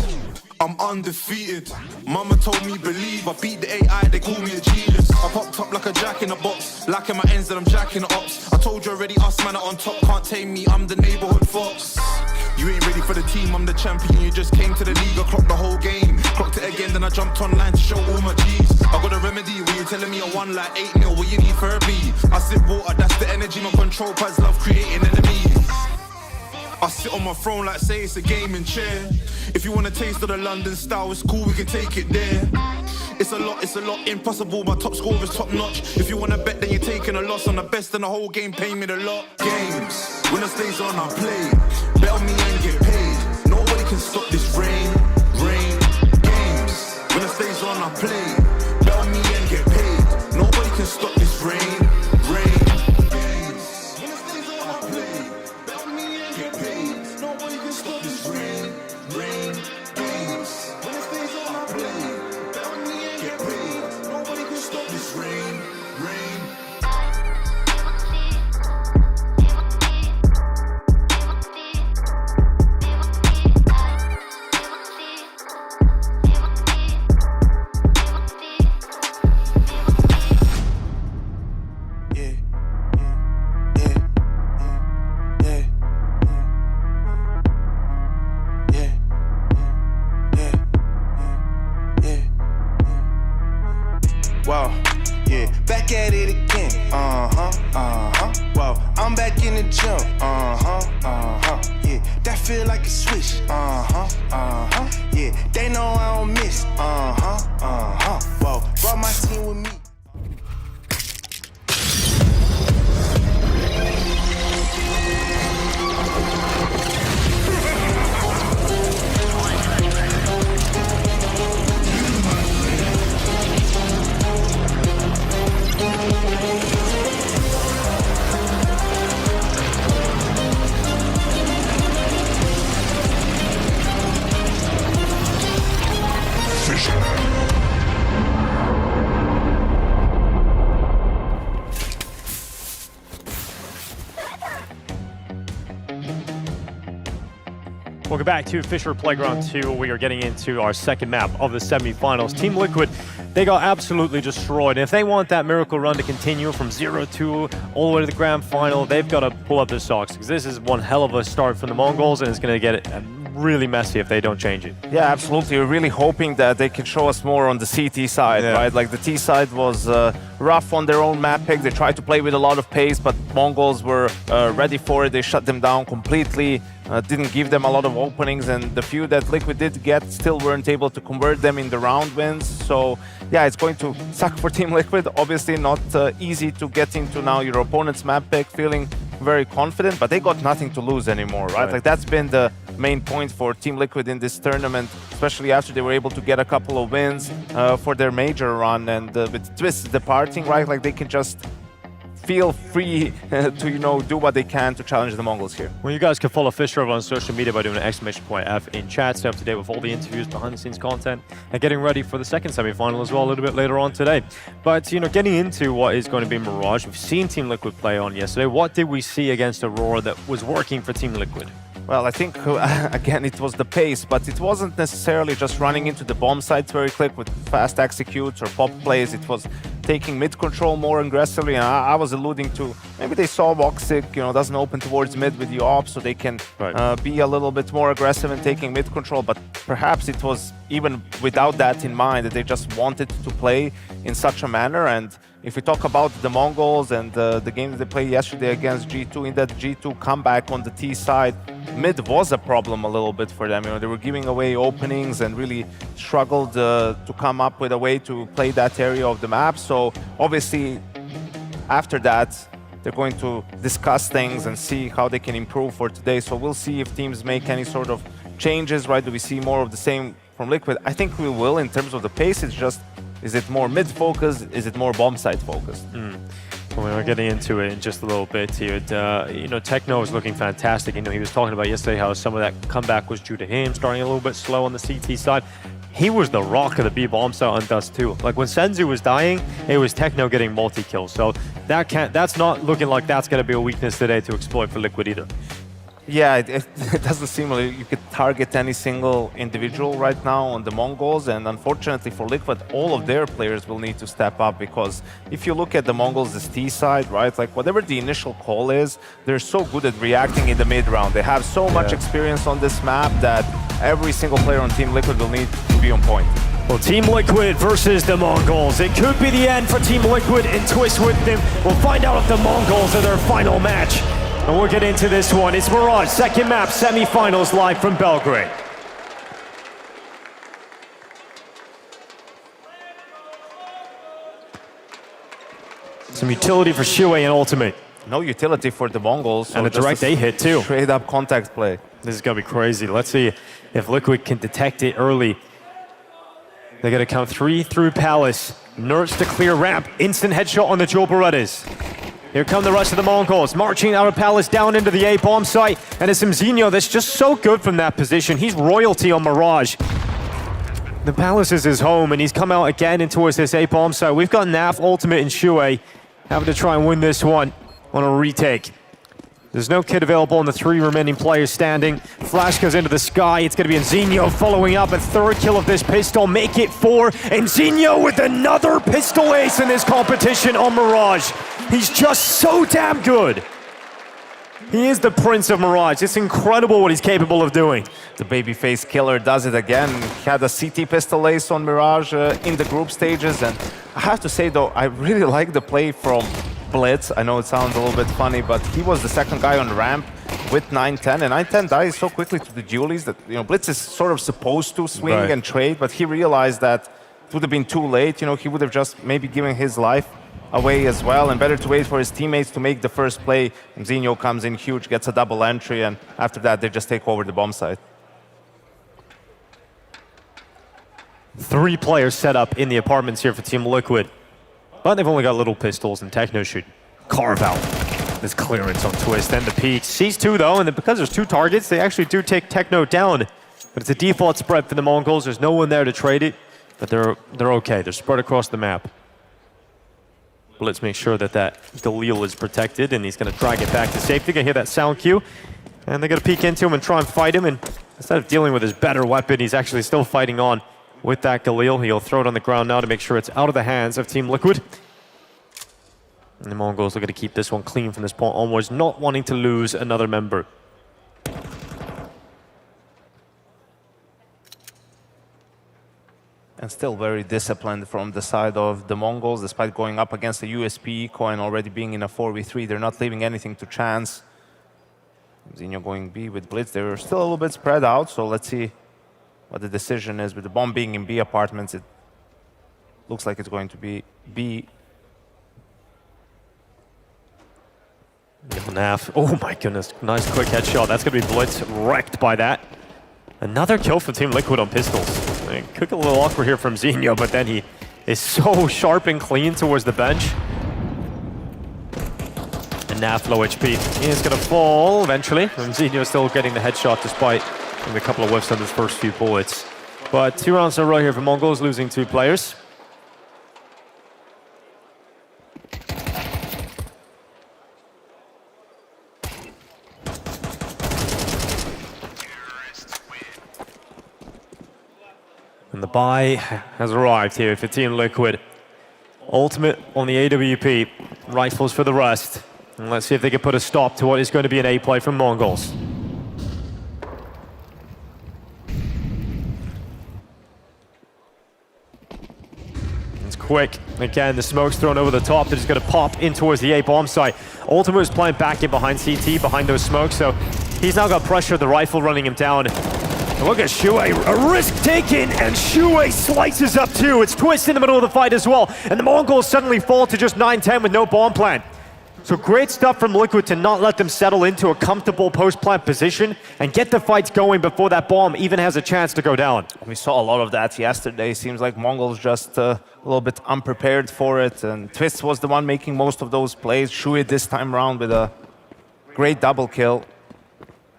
I'm undefeated. Mama told me believe, I beat the AI, they call me a genius. I popped up like a jack in a box, lacking my ends and I'm jacking the ops. I told you already, us man are on top, can't tame me, I'm the neighborhood fox. You ain't ready for the team, I'm the champion, you just came to the league, I clocked the whole game. Clocked it again, then I jumped online to show all my G's. I got a remedy, when you telling me I won like 8-0, what you need for a B? I sip water, that's the energy, my control pads love creating enemies. I sit on my throne like say it's a gaming chair. If you want a taste of the London style, it's cool, we can take it there. It's a lot, impossible, my top score is top notch. If you wanna bet, then you're taking a loss. On the best in the whole game, pay me the lot. Games, when it stays on, I play. Bet on me and get paid. Nobody can stop this rain. Games, when it stays on, I play. Bet on me and get paid. Nobody can stop this rain. Wow, yeah, back at it again. Wow, I'm back in the gym. Yeah, that feel like a switch. Yeah, they know I don't miss. Wow, brought my team with me. Welcome back to FISSURE Playground 2. We are getting into our second map of the semifinals. Team Liquid, they got absolutely destroyed. And if they want that miracle run to continue from 0-2 all the way to the grand final, they've got to pull up their socks, because this is one hell of a start from the Mongols, and it's going to get really messy if they don't change it. Yeah, absolutely. We're really hoping that they can show us more on the CT side, right? Like the T side was rough on their own map pick. They tried to play with a lot of pace, but Mongols were ready for it. They shut them down completely. Didn't give them a lot of openings, and the few that Liquid did get still weren't able to convert them in the round wins. So yeah, it's going to suck for Team Liquid. Obviously not easy to get into now your opponent's map pick feeling very confident, but they got nothing to lose anymore, right? Like that's been the main point for Team Liquid in this tournament, especially after they were able to get a couple of wins for their major run, and with Twist departing, right? Like they can just feel free to, you know, do what they can to challenge the Mongols here. Well, you guys can follow FISSURE on social media by doing an !F in chat. Stay up to date with all the interviews, behind-the-scenes content, and getting ready for the second semi-final as well a little bit later on today. But, you know, getting into what is going to be Mirage, we've seen Team Liquid play on yesterday. What did we see against Aurora that was working for Team Liquid? Well, I think, again, it was the pace, but it wasn't necessarily just running into the bomb sites very quick with fast executes or pop plays. It was taking mid control more aggressively, and I was alluding to maybe they saw Voxic, you know, doesn't open towards mid with the op, so they can be a little bit more aggressive in taking mid control, but perhaps it was even without that in mind that they just wanted to play in such a manner. And if we talk about the Mongols and the game that they played yesterday against G2, in that G2 comeback on the T side, mid was a problem a little bit for them. You know, they were giving away openings and really struggled to come up with a way to play that area of the map. So obviously, after that, they're going to discuss things and see how they can improve for today. So we'll see if teams make any sort of changes, right? Do we see more of the same from Liquid? I think we will in terms of the pace. It's just, is it more mid-focused? Is it more bomb site focused? Well, we're getting into it in just a little bit here. You know, Techno is looking fantastic. You know, he was talking about yesterday how some of that comeback was due to him starting a little bit slow on the CT side. He was the rock of the B bomb site on Dust 2. Like when Senzu was dying, it was Techno getting multi-kills. So that's not looking like that's going to be a weakness today to exploit for Liquid either. Yeah, it doesn't seem like you could target any single individual right now on the Mongols, and unfortunately for Liquid, all of their players will need to step up, because if you look at the Mongols' T side, right, like whatever the initial call is, they're so good at reacting in the mid-round. They have so much experience on this map that every single player on Team Liquid will need to be on point. Well, Team Liquid versus the Mongols. It could be the end for Team Liquid and Twist with them. We'll find out if the Mongols are their final match. And we'll get into this one. It's Mirage, second map, semifinals live from Belgrade. Some utility for Shuei and Ultimate. No utility for the Mongols. So and a direct A hit too. Straight up contact play. This is gonna be crazy. Let's see if Liquid can detect it early. They're gonna count 3 through Palace. Nerds to clear ramp. Instant headshot on the Joe Berettas. Here come the rest of the Mongols, marching out of Palace down into the A-bomb site. And it's Mzinho that's just so good from that position. He's royalty on Mirage. The Palace is his home, and he's come out again and towards this A-bomb site. We've got Naf, Ultimate, and Shuei having to try and win this one on a retake. There's no kid available on the 3 remaining players standing. Flash goes into the sky. It's going to be Mzinho following up a 3rd kill of this pistol. Make it 4. Mzinho with another pistol ace in this competition on Mirage. He's just so damn good. He is the Prince of Mirage. It's incredible what he's capable of doing. The babyface killer does it again. He had a CT pistol ace on Mirage in the group stages, and I have to say though, I really like the play from Blitz. I know it sounds a little bit funny, but he was the second guy on ramp with 910, and 910 dies so quickly to the dualies that, you know, Blitz is sort of supposed to swing and trade, but he realized that it would have been too late. You know, he would have just maybe given his life away as well, and better to wait for his teammates to make the first play. And Zinho comes in huge, gets a double entry, and after that they just take over the bomb site. 3 players set up in the apartments here for Team Liquid, but they've only got little pistols, and Techno should carve out this clearance on Twist and the peak. Sees 2 though, and because there's 2 targets, they actually do take Techno down. But it's a default spread for the Mongols. There's no one there to trade it, but they're okay. They're spread across the map. Let's make sure that Galil is protected, and he's going to drag it back to safety. Going to hear that sound cue, and they're going to peek into him and try and fight him. And instead of dealing with his better weapon, he's actually still fighting on with that Galil. He'll throw it on the ground now to make sure it's out of the hands of Team Liquid. And the Mongols are going to keep this one clean from this point onwards, not wanting to lose another member. And still very disciplined from the side of the Mongols, despite going up against the USP Eco and already being in a 4v3. They're not leaving anything to chance. Zinho going B with Blitz. They're still a little bit spread out, so let's see what the decision is. With the bomb being in B apartments, it looks like it's going to be B. Naf. Oh my goodness, nice quick headshot. That's going to be Blitz wrecked by that. Another kill for Team Liquid on pistols. I mean, could get a little awkward here from Zinho, but then he is so sharp and clean towards the bench. And Naf low HP. He is going to fall eventually. And Zinho still getting the headshot despite a couple of whiffs on his first few bullets. But 2 rounds in a row here for Mongols, losing 2 players. And the buy has arrived here for Team Liquid. Ultimate on the AWP, rifles for the rest. And let's see if they can put a stop to what is going to be an A play from Mongols. It's quick. Again, the smoke's thrown over the top that is going to pop in towards the A bomb site. Ultimate is playing back in behind CT, behind those smokes, so he's now got pressure of the rifle running him down. And look at Shue, a risk taken, and Shue slices up 2. It's Twist in the middle of the fight as well, and the Mongols suddenly fall to just 9-10 with no bomb plant. So great stuff from Liquid to not let them settle into a comfortable post-plant position and get the fights going before that bomb even has a chance to go down. We saw a lot of that yesterday. Seems like Mongols just a little bit unprepared for it, and Twist was the one making most of those plays. Shue this time around with a great double kill.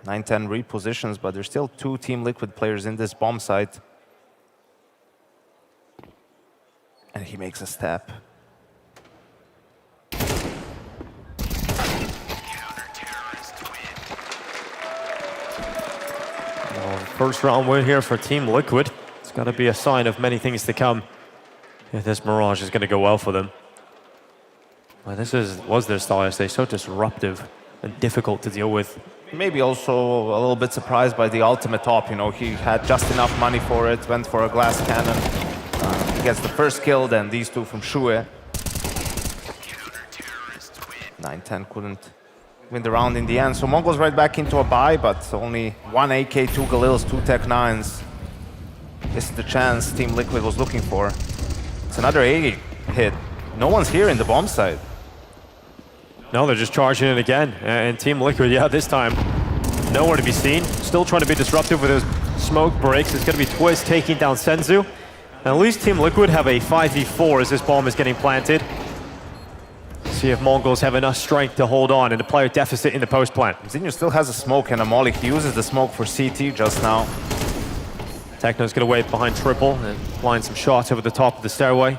9-10 repositions, but there's still 2 Team Liquid players in this bomb site. And he makes a step. First round win here for Team Liquid. It's got to be a sign of many things to come if this Mirage is going to go well for them. Well, this was their style yesterday, so disruptive and difficult to deal with. Maybe also a little bit surprised by the ultimate top. You know, he had just enough money for it, went for a glass cannon. He gets the first kill, then these 2 from Shue. 9-10 couldn't win the round in the end. So Mongols right back into a bye, but only 1 AK, 2 Galils, 2 Tech 9s. This is the chance Team Liquid was looking for. It's another A hit. No one's here in the bomb site. No, they're just charging it again. And Team Liquid, yeah, this time, nowhere to be seen. Still trying to be disruptive with those smoke breaks. It's going to be Twist taking down Senzu. And at least Team Liquid have a 5v4 as this bomb is getting planted. See if Mongols have enough strength to hold on in a player deficit in the post plant. Zinho still has a smoke and a molly. He uses the smoke for CT just now. Techno's going to wait behind triple and line some shots over the top of the stairway.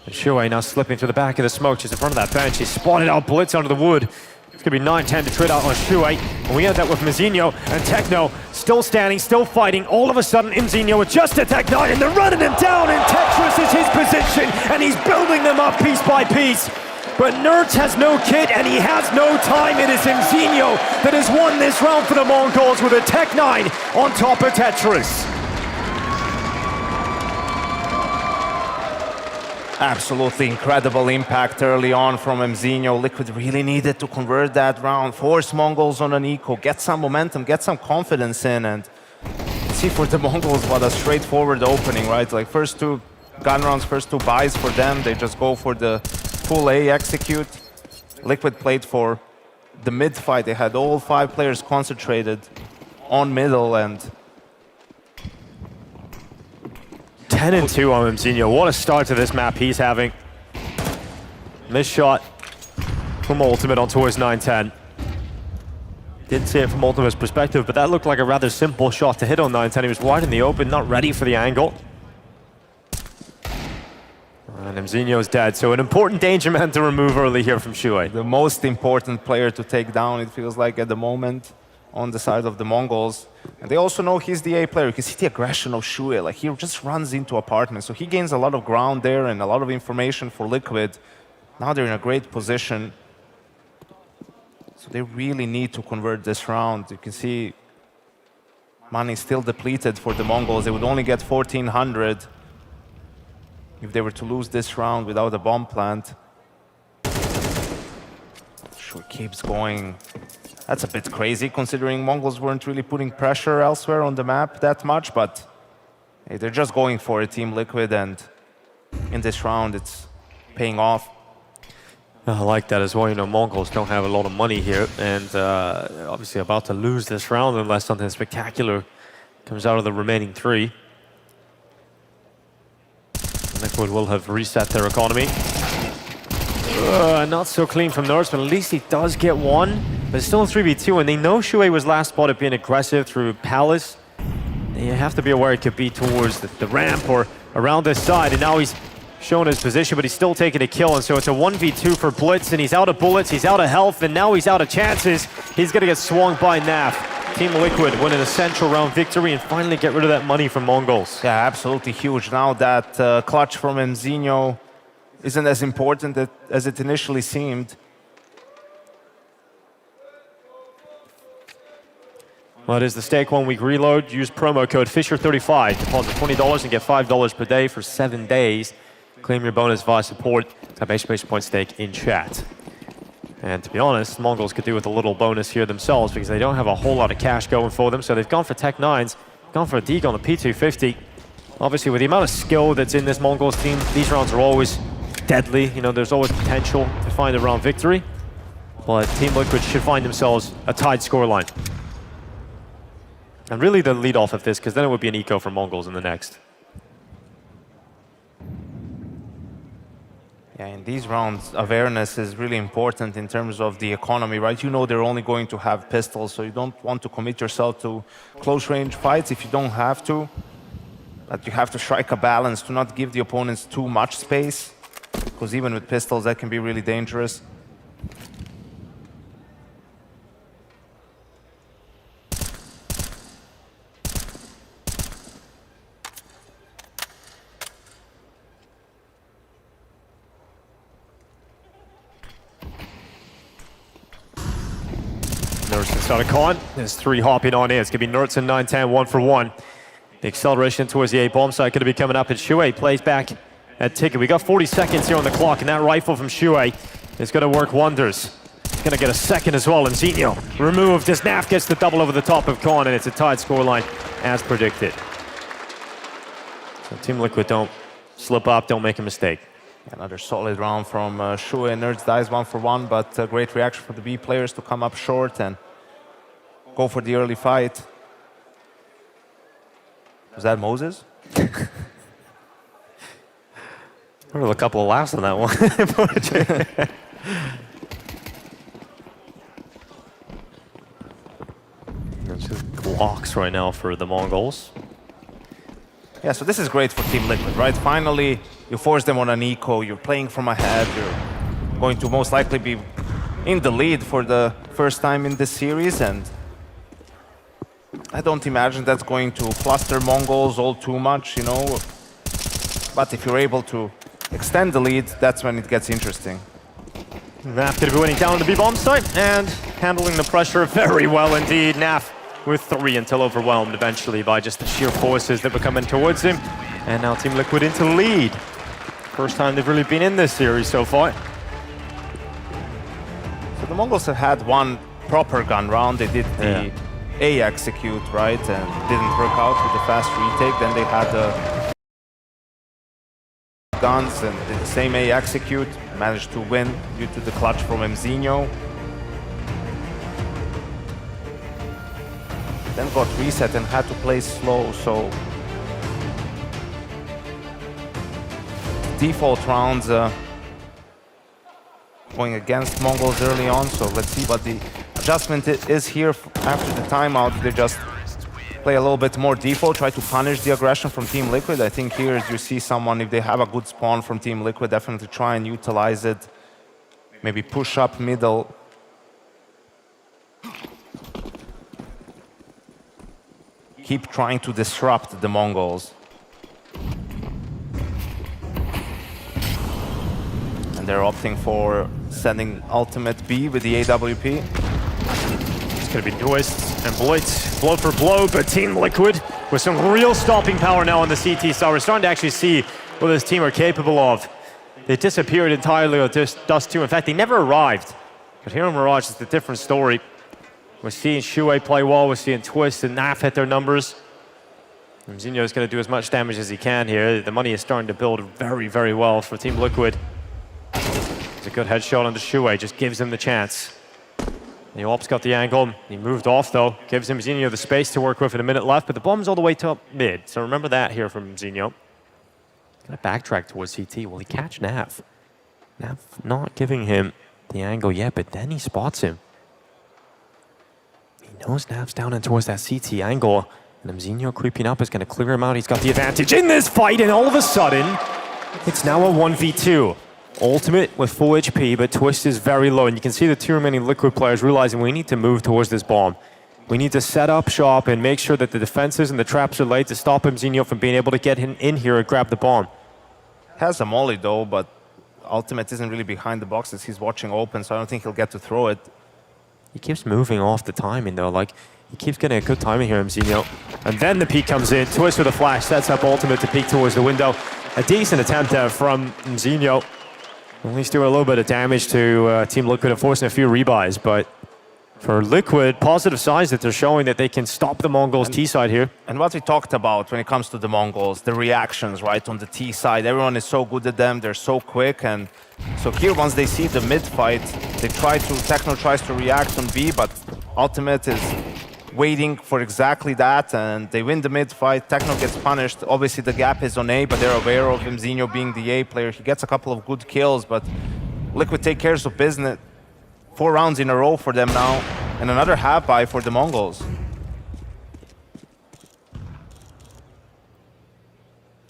And Shue now slipping through the back of the smoke, just in front of that bench. He's spotted out Blitz under the wood. It's going to be 9-10 to trade out on Shue. And we end that with Zinho and Techno still standing, still fighting. All of a sudden, Zinho with just a Tech 9, and they're running him down, and Tetris is his position, and he's building them up piece by piece. but Nerds has no kit and he has no time. It is Mzinho that has won this round for the Mongols with a Tech-9 on top of Tetris. Absolutely incredible impact early on from Mzinho. Liquid really needed to convert that round, force Mongols on an eco, get some momentum, get some confidence in, and see for the Mongols what a straightforward opening, right? Like first two gun rounds, first two buys for them, they just go for the full A execute. Liquid played for the mid fight. They had all 5 players concentrated on middle, and 10-2 on Mzinho. What a start to this map he's having. Missed shot from Ultimate on towards 9-10. Didn't see it from Ultimate's perspective, but that looked like a rather simple shot to hit on 9-10. He was wide in the open, not ready for the angle. And Mzinho's dead, so an important danger man to remove early here from Shuai. The most important player to take down, it feels like, at the moment on the side of the Mongols. And they also know he's the A player. You can see the aggression of Shuai. Like, he just runs into apartments. So he gains a lot of ground there and a lot of information for Liquid. Now they're in a great position. So they really need to convert this round. You can see money still depleted for the Mongols. They would only get 1,400 if they were to lose this round without a bomb plant. Sure, keeps going. That's a bit crazy, considering Mongols weren't really putting pressure elsewhere on the map that much, but hey, they're just going for it, Team Liquid, and in this round, it's paying off. I like that as well. You know, Mongols don't have a lot of money here, and obviously about to lose this round unless something spectacular comes out of the remaining 3. Liquid will have reset their economy. Not so clean from Nerds, but at least he does get one. But it's still a 3v2, and they know Shuai was last spotted being aggressive through Palace. You have to be aware it could be towards the ramp or around this side, and now he's shown his position, but he's still taking a kill, and so it's a 1v2 for Blitz, and he's out of bullets, he's out of health, and now he's out of chances. He's gonna get swung by Naf. Team Liquid win an essential round victory and finally get rid of that money from Mongols. Yeah, absolutely huge. Now that clutch from Mzinho isn't as important as it initially seemed. Well, it is the stake 1 week reload. Use promo code FISSURE35. Deposit $20 and get $5 per day for 7 days. Claim your bonus via support. Type exclamation point stake in chat. And to be honest, Mongols could do with a little bonus here themselves because they don't have a whole lot of cash going for them. So they've gone for Tech-9s, gone for a Deke on the P250. Obviously, with the amount of skill that's in this Mongols team, these rounds are always deadly. You know, there's always potential to find a round victory. But Team Liquid should find themselves a tied scoreline. And really the lead off of this, because then it would be an eco for Mongols in the next. Yeah, in these rounds, awareness is really important in terms of the economy, right? You know they're only going to have pistols, so you don't want to commit yourself to close-range fights if you don't have to. But you have to strike a balance to not give the opponents too much space, because even with pistols, that can be really dangerous. Nerds can start a con. There's 3 hopping on in. It's going to be Nerds and 9-10, 1 for 1. The acceleration towards the A bomb site going to be coming up, and Shuai plays back at Ticket. We got 40 seconds here on the clock, and that rifle from Shuai is going to work wonders. He's going to get a second as well, and Mzinho removed as Naf gets the double over the top of Con, and it's a tied scoreline as predicted. So Team Liquid don't slip up, don't make a mistake. Another solid round from Shuai. Nerds dies 1 for 1, but a great reaction for the B players to come up short and go for the early fight. Was that Moses? There were a couple of laughs on that one. Just blocks right now for the Mongols. Yeah, so this is great for Team Liquid, right? Finally, you force them on an eco, you're playing from ahead, you're going to most likely be in the lead for the first time in this series, and I don't imagine that's going to fluster Mongols all too much, you know. But if you're able to extend the lead, that's when it gets interesting. Naf going to be winning down on the B-bomb site and handling the pressure very well indeed. Naf with 3 until overwhelmed eventually by just the sheer forces that were coming towards him. And now Team Liquid into the lead. First time they've really been in this series so far. So the Mongols have had one proper gun round. They did the A execute, right, and didn't work out with the fast retake. Then they had the guns and did the same A execute, managed to win due to the clutch from MongolZ. Then got reset and had to play slow, so default rounds going against Mongols early on, so let's see what the adjustment is here after the timeout. They just play a little bit more default, try to punish the aggression from Team Liquid. I think here you see someone, if they have a good spawn from Team Liquid, definitely try and utilize it. Maybe push up middle. Keep trying to disrupt the Mongols. And they're opting for sending ultimate B with the AWP. It's going to be twists and blitz, blow for blow, but Team Liquid with some real stopping power now on the CT side. We're starting to actually see what this team are capable of. They disappeared entirely with Dust 2. In fact, they never arrived. But here in Mirage, it's a different story. We're seeing Shuei play well, we're seeing Twist and Naf hit their numbers. MongolZ is going to do as much damage as he can here. The money is starting to build very, very well for Team Liquid. It's a good headshot on the Shuei, just gives him the chance. The Ops got the angle, he moved off though, gives MongolZ the space to work with in a minute left, but the bomb's all the way to mid, so remember that here from MongolZ. Gonna backtrack towards CT, will he catch Nav? Nav not giving him the angle yet, but then he spots him. He knows Nav's down and towards that CT angle, and MongolZ creeping up is gonna clear him out. He's got the advantage in this fight, and all of a sudden, it's now a 1v2. Ultimate with full HP, but Twist is very low, and you can see the 2 remaining Liquid players realizing we need to move towards this bomb. We need to set up shop and make sure that the defenses and the traps are laid to stop MongolZ from being able to get him in here and grab the bomb. Has a molly though, but Ultimate isn't really behind the boxes. He's watching open, so I don't think he'll get to throw it. He keeps moving off the timing though, like he keeps getting a good timing here, MongolZ. And then the peek comes in, Twist with a flash, sets up Ultimate to peek towards the window. A decent attempt there from MongolZ. At least doing a little bit of damage to Team Liquid and forcing a few rebuys, but for Liquid, positive signs that they're showing that they can stop the Mongols T side here. And what we talked about when it comes to the Mongols, the reactions, right, on the T side. Everyone is so good at them, they're so quick, and so here once they see the mid fight, they try to, Techno tries to react on B, but Ultimate is waiting for exactly that, and they win the mid fight. Techno gets punished. Obviously the gap is on A, but they're aware of MongolZ being the A player. He gets a couple of good kills, but Liquid take care of business. 4 rounds in a row for them now, and another half buy for the Mongols.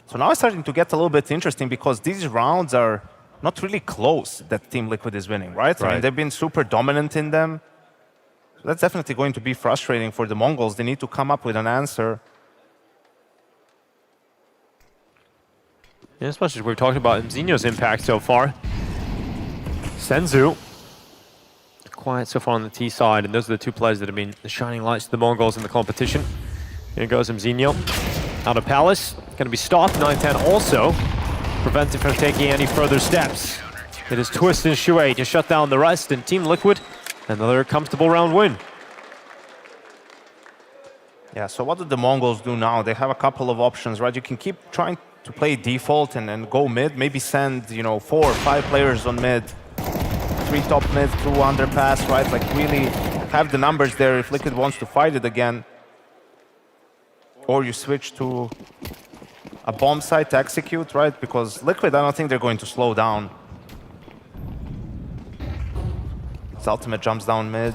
So now it's starting to get a little bit interesting because these rounds are not really close that Team Liquid is winning, right? I mean, they've been super dominant in them. So that's definitely going to be frustrating for the Mongols. They need to come up with an answer. Yeah, especially as we've talked about MongolZ's impact so far. Senzu, quiet so far on the T side, and those are the 2 players that have been the shining lights to the Mongols in the competition. Here goes MongolZ out of Palace. Going to be stopped. 9-10 also prevented from taking any further steps. It is Twist and Shuei to shut down the rest, and Team Liquid, another comfortable round win. Yeah, so what do the Mongols do now? They have a couple of options, right? You can keep trying to play default and go mid, maybe send, 4 or 5 players on mid. 3 top mid through underpass, right? Like really have the numbers there if Liquid wants to fight it again. Or you switch to a bomb site to execute, right? Because Liquid, I don't think they're going to slow down. His Ultimate jumps down mid.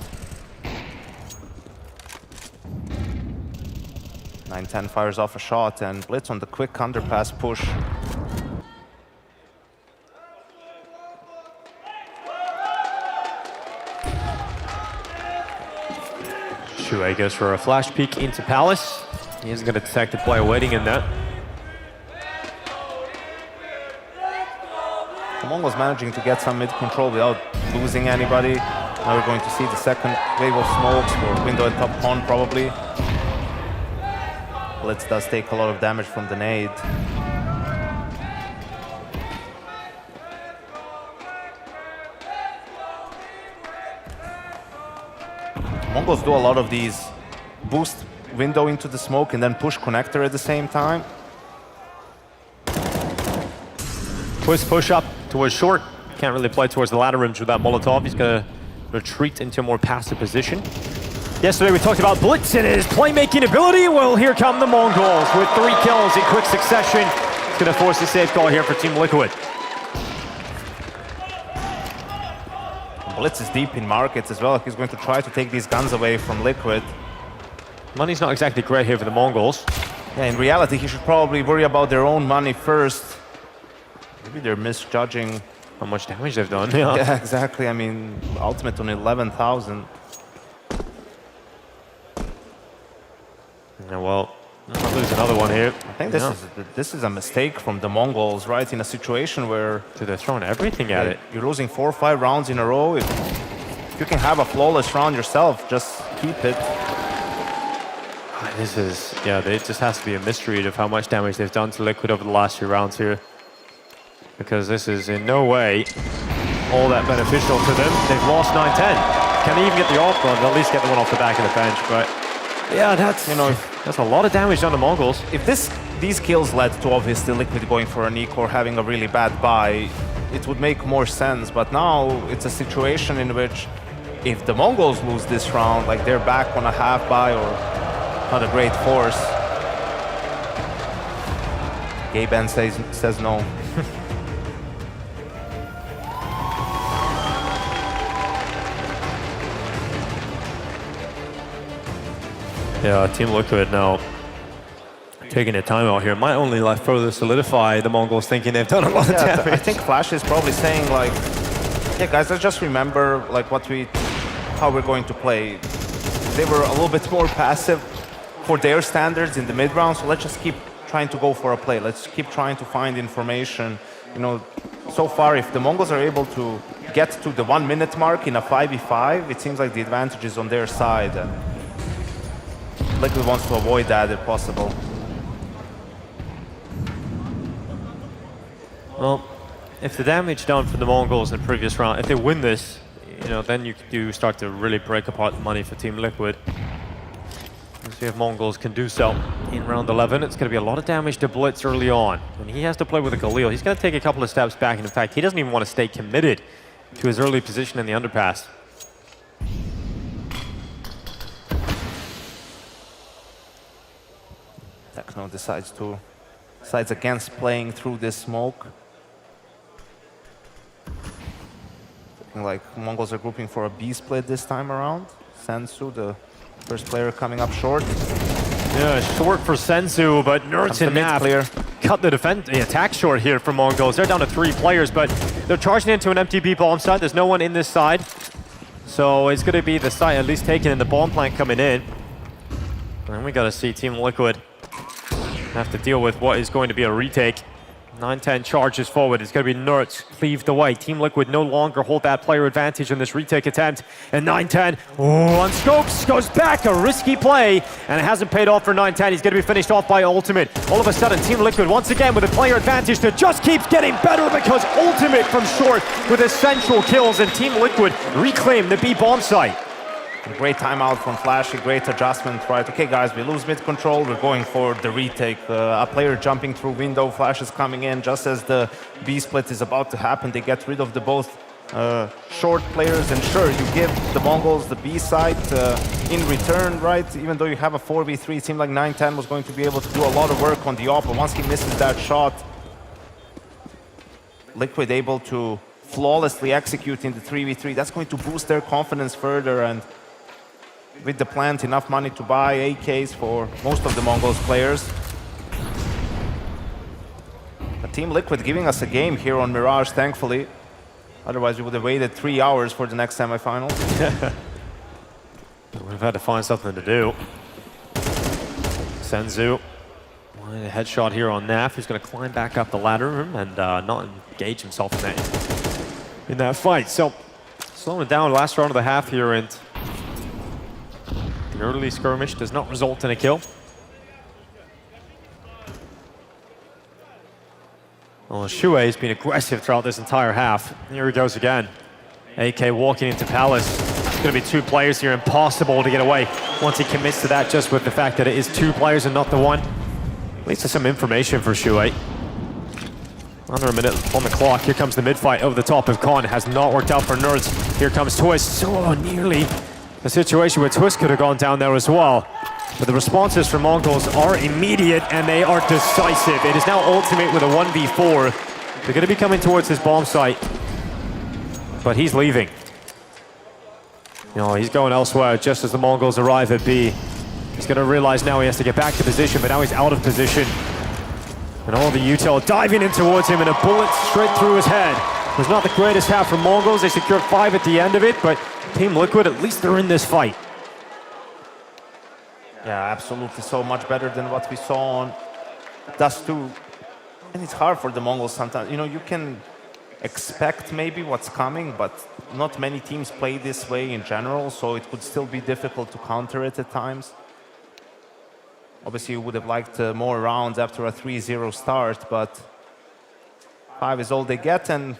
9-10 fires off a shot, and Blitz on the quick underpass push. Shuei goes for a flash peek into Palace. He isn't going to detect the player waiting in that. The Mongols managing to get some mid-control without losing anybody. Now we're going to see the second wave of smokes for window and top pawn, probably. Blitz does take a lot of damage from the nade. Mongols do a lot of these boost window into the smoke and then push connector at the same time. Twist push up towards short. Can't really play towards the ladder rim with that Molotov. He's going to retreat into a more passive position. Yesterday we talked about Blitz and his playmaking ability. Well, here come the Mongols with 3 kills in quick succession. It's going to force a safe call here for Team Liquid. Blitz is deep in markets as well. He's going to try to take these guns away from Liquid. Money's not exactly great here for the Mongols. Yeah, in reality, he should probably worry about their own money first. Maybe they're misjudging how much damage they've done. Yeah, exactly. I mean, ultimate on 11,000. Yeah, well, I'll lose another one here. I think this is a mistake from the Mongols, right? In a situation where they're throwing everything at it. You're losing 4 or 5 rounds in a row. If you can have a flawless round yourself, just keep it. This is, yeah, it just has to be a mystery of how much damage they've done to Liquid over the last few rounds here. Because this is in no way all that beneficial to them. They've lost 9-10. Can they even get the off run? At least get the one off the back of the bench, but yeah, that's, you know, that's a lot of damage on the Mongols. If these kills led to obviously Liquid going for a Nick or having a really bad buy, it would make more sense. But now it's a situation in which if the Mongols lose this round, like they're back on a half buy or not a great force. Gaben says no. Yeah, Team Liquid now taking a timeout here. Might only like further solidify the Mongols thinking they've done a lot of damage. I think Flash is probably saying like, yeah guys, let's just remember like how we're going to play. They were a little bit more passive for their standards in the mid round, so let's just keep trying to go for a play. Let's keep trying to find information. You know, so far if the Mongols are able to get to the 1 minute mark in a 5v5, it seems like the advantage is on their side. And Liquid wants to avoid that if possible. Well, if the damage done for the Mongols in the previous round, if they win this, you know, then you do start to really break apart the money for Team Liquid. Let's see if Mongols can do so in round 11. It's going to be a lot of damage to Blitz early on. And he has to play with a Khalil. He's going to take a couple of steps back. And in fact, he doesn't even want to stay committed to his early position in the underpass. Techno decides against playing through this smoke. Looking like Mongols are grouping for a B split this time around. Sensu, the first player coming up short. Yeah, short for Sensu, but Nerds and Nap cut the attack short here for Mongols. They're down to 3 players, but they're charging into an empty B bomb site. There's no one in this side. So it's going to be the site at least taken and the bomb plant coming in. And we got to see Team Liquid have to deal with what is going to be a retake. 9-10 charges forward. It's going to be Nerds cleaved away. Team Liquid no longer hold that player advantage in this retake attempt. And 9-10 on Scopes goes back. A risky play. And it hasn't paid off for 9-10. He's going to be finished off by Ultimate. All of a sudden, Team Liquid once again with a player advantage that just keeps getting better because Ultimate from short with essential kills. And Team Liquid reclaim the B bomb site. Great timeout from Flashy, great adjustment, right? Okay, guys, we lose mid-control, we're going for the retake. A player jumping through window, Flash is coming in just as the B-split is about to happen. They get rid of the both short players, and sure, you give the Mongols the B site in return, right? Even though you have a 4v3, it seemed like 9-10 was going to be able to do a lot of work on the op, but once he misses that shot, Liquid able to flawlessly execute in the 3v3. That's going to boost their confidence further, and with the plant, enough money to buy AKs for most of the Mongols players. But Team Liquid giving us a game here on Mirage, thankfully. Otherwise, we would have waited 3 hours for the next semifinals. We've had to find something to do. Senzu A headshot here on Naf, who's going to climb back up the ladder and not engage himself in that fight. So, slowing it down, last round of the half here, and the early skirmish does not result in a kill. Well, Shue has been aggressive throughout this entire half. Here he goes again. AK walking into Palace. It's going to be two players here, impossible to get away once he commits to that, just with the fact that it is two players and not the one. At least there's some information for Shue. Under a minute on the clock. Here comes the mid-fight over the top of Khan. Has not worked out for Nerds. Here comes Twist. So nearly a situation where Twist could have gone down there as well. But the responses from MongolZ are immediate and they are decisive. It is now Ultimate with a 1v4. They're going to be coming towards his bomb site. But he's leaving. You know, he's going elsewhere just as the MongolZ arrive at B. He's going to realize now he has to get back to position, but now he's out of position. And all the util diving in towards him, and a bullet straight through his head. It was not the greatest half for MongolZ. They secured 5 at the end of it, but Team Liquid, at least they're in this fight. Yeah, absolutely. So much better than what we saw on Dust 2. And it's hard for the Mongols sometimes. You know, you can expect maybe what's coming, but not many teams play this way in general, so it could still be difficult to counter it at times. Obviously, you would have liked more rounds after a 3-0 start, but 5 is all they get. And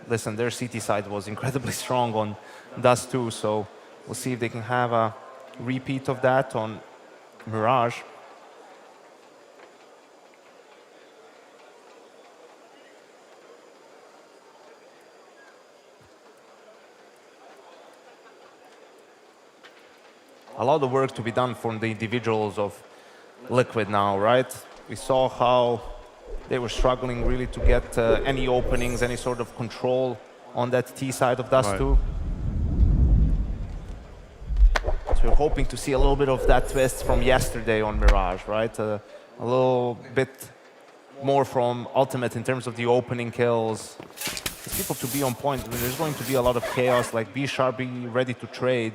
listen, their CT side was incredibly strong on Dust 2, so we'll see if they can have a repeat of that on Mirage. A lot of work to be done from the individuals of Liquid now, right? We saw how they were struggling really to get any openings, any sort of control on that T side of Dust 2. So we're hoping to see a little bit of that twist from yesterday on Mirage, right? A little bit more from Ultimate in terms of the opening kills. For people to be on point, there's going to be a lot of chaos, like B Sharp be ready to trade.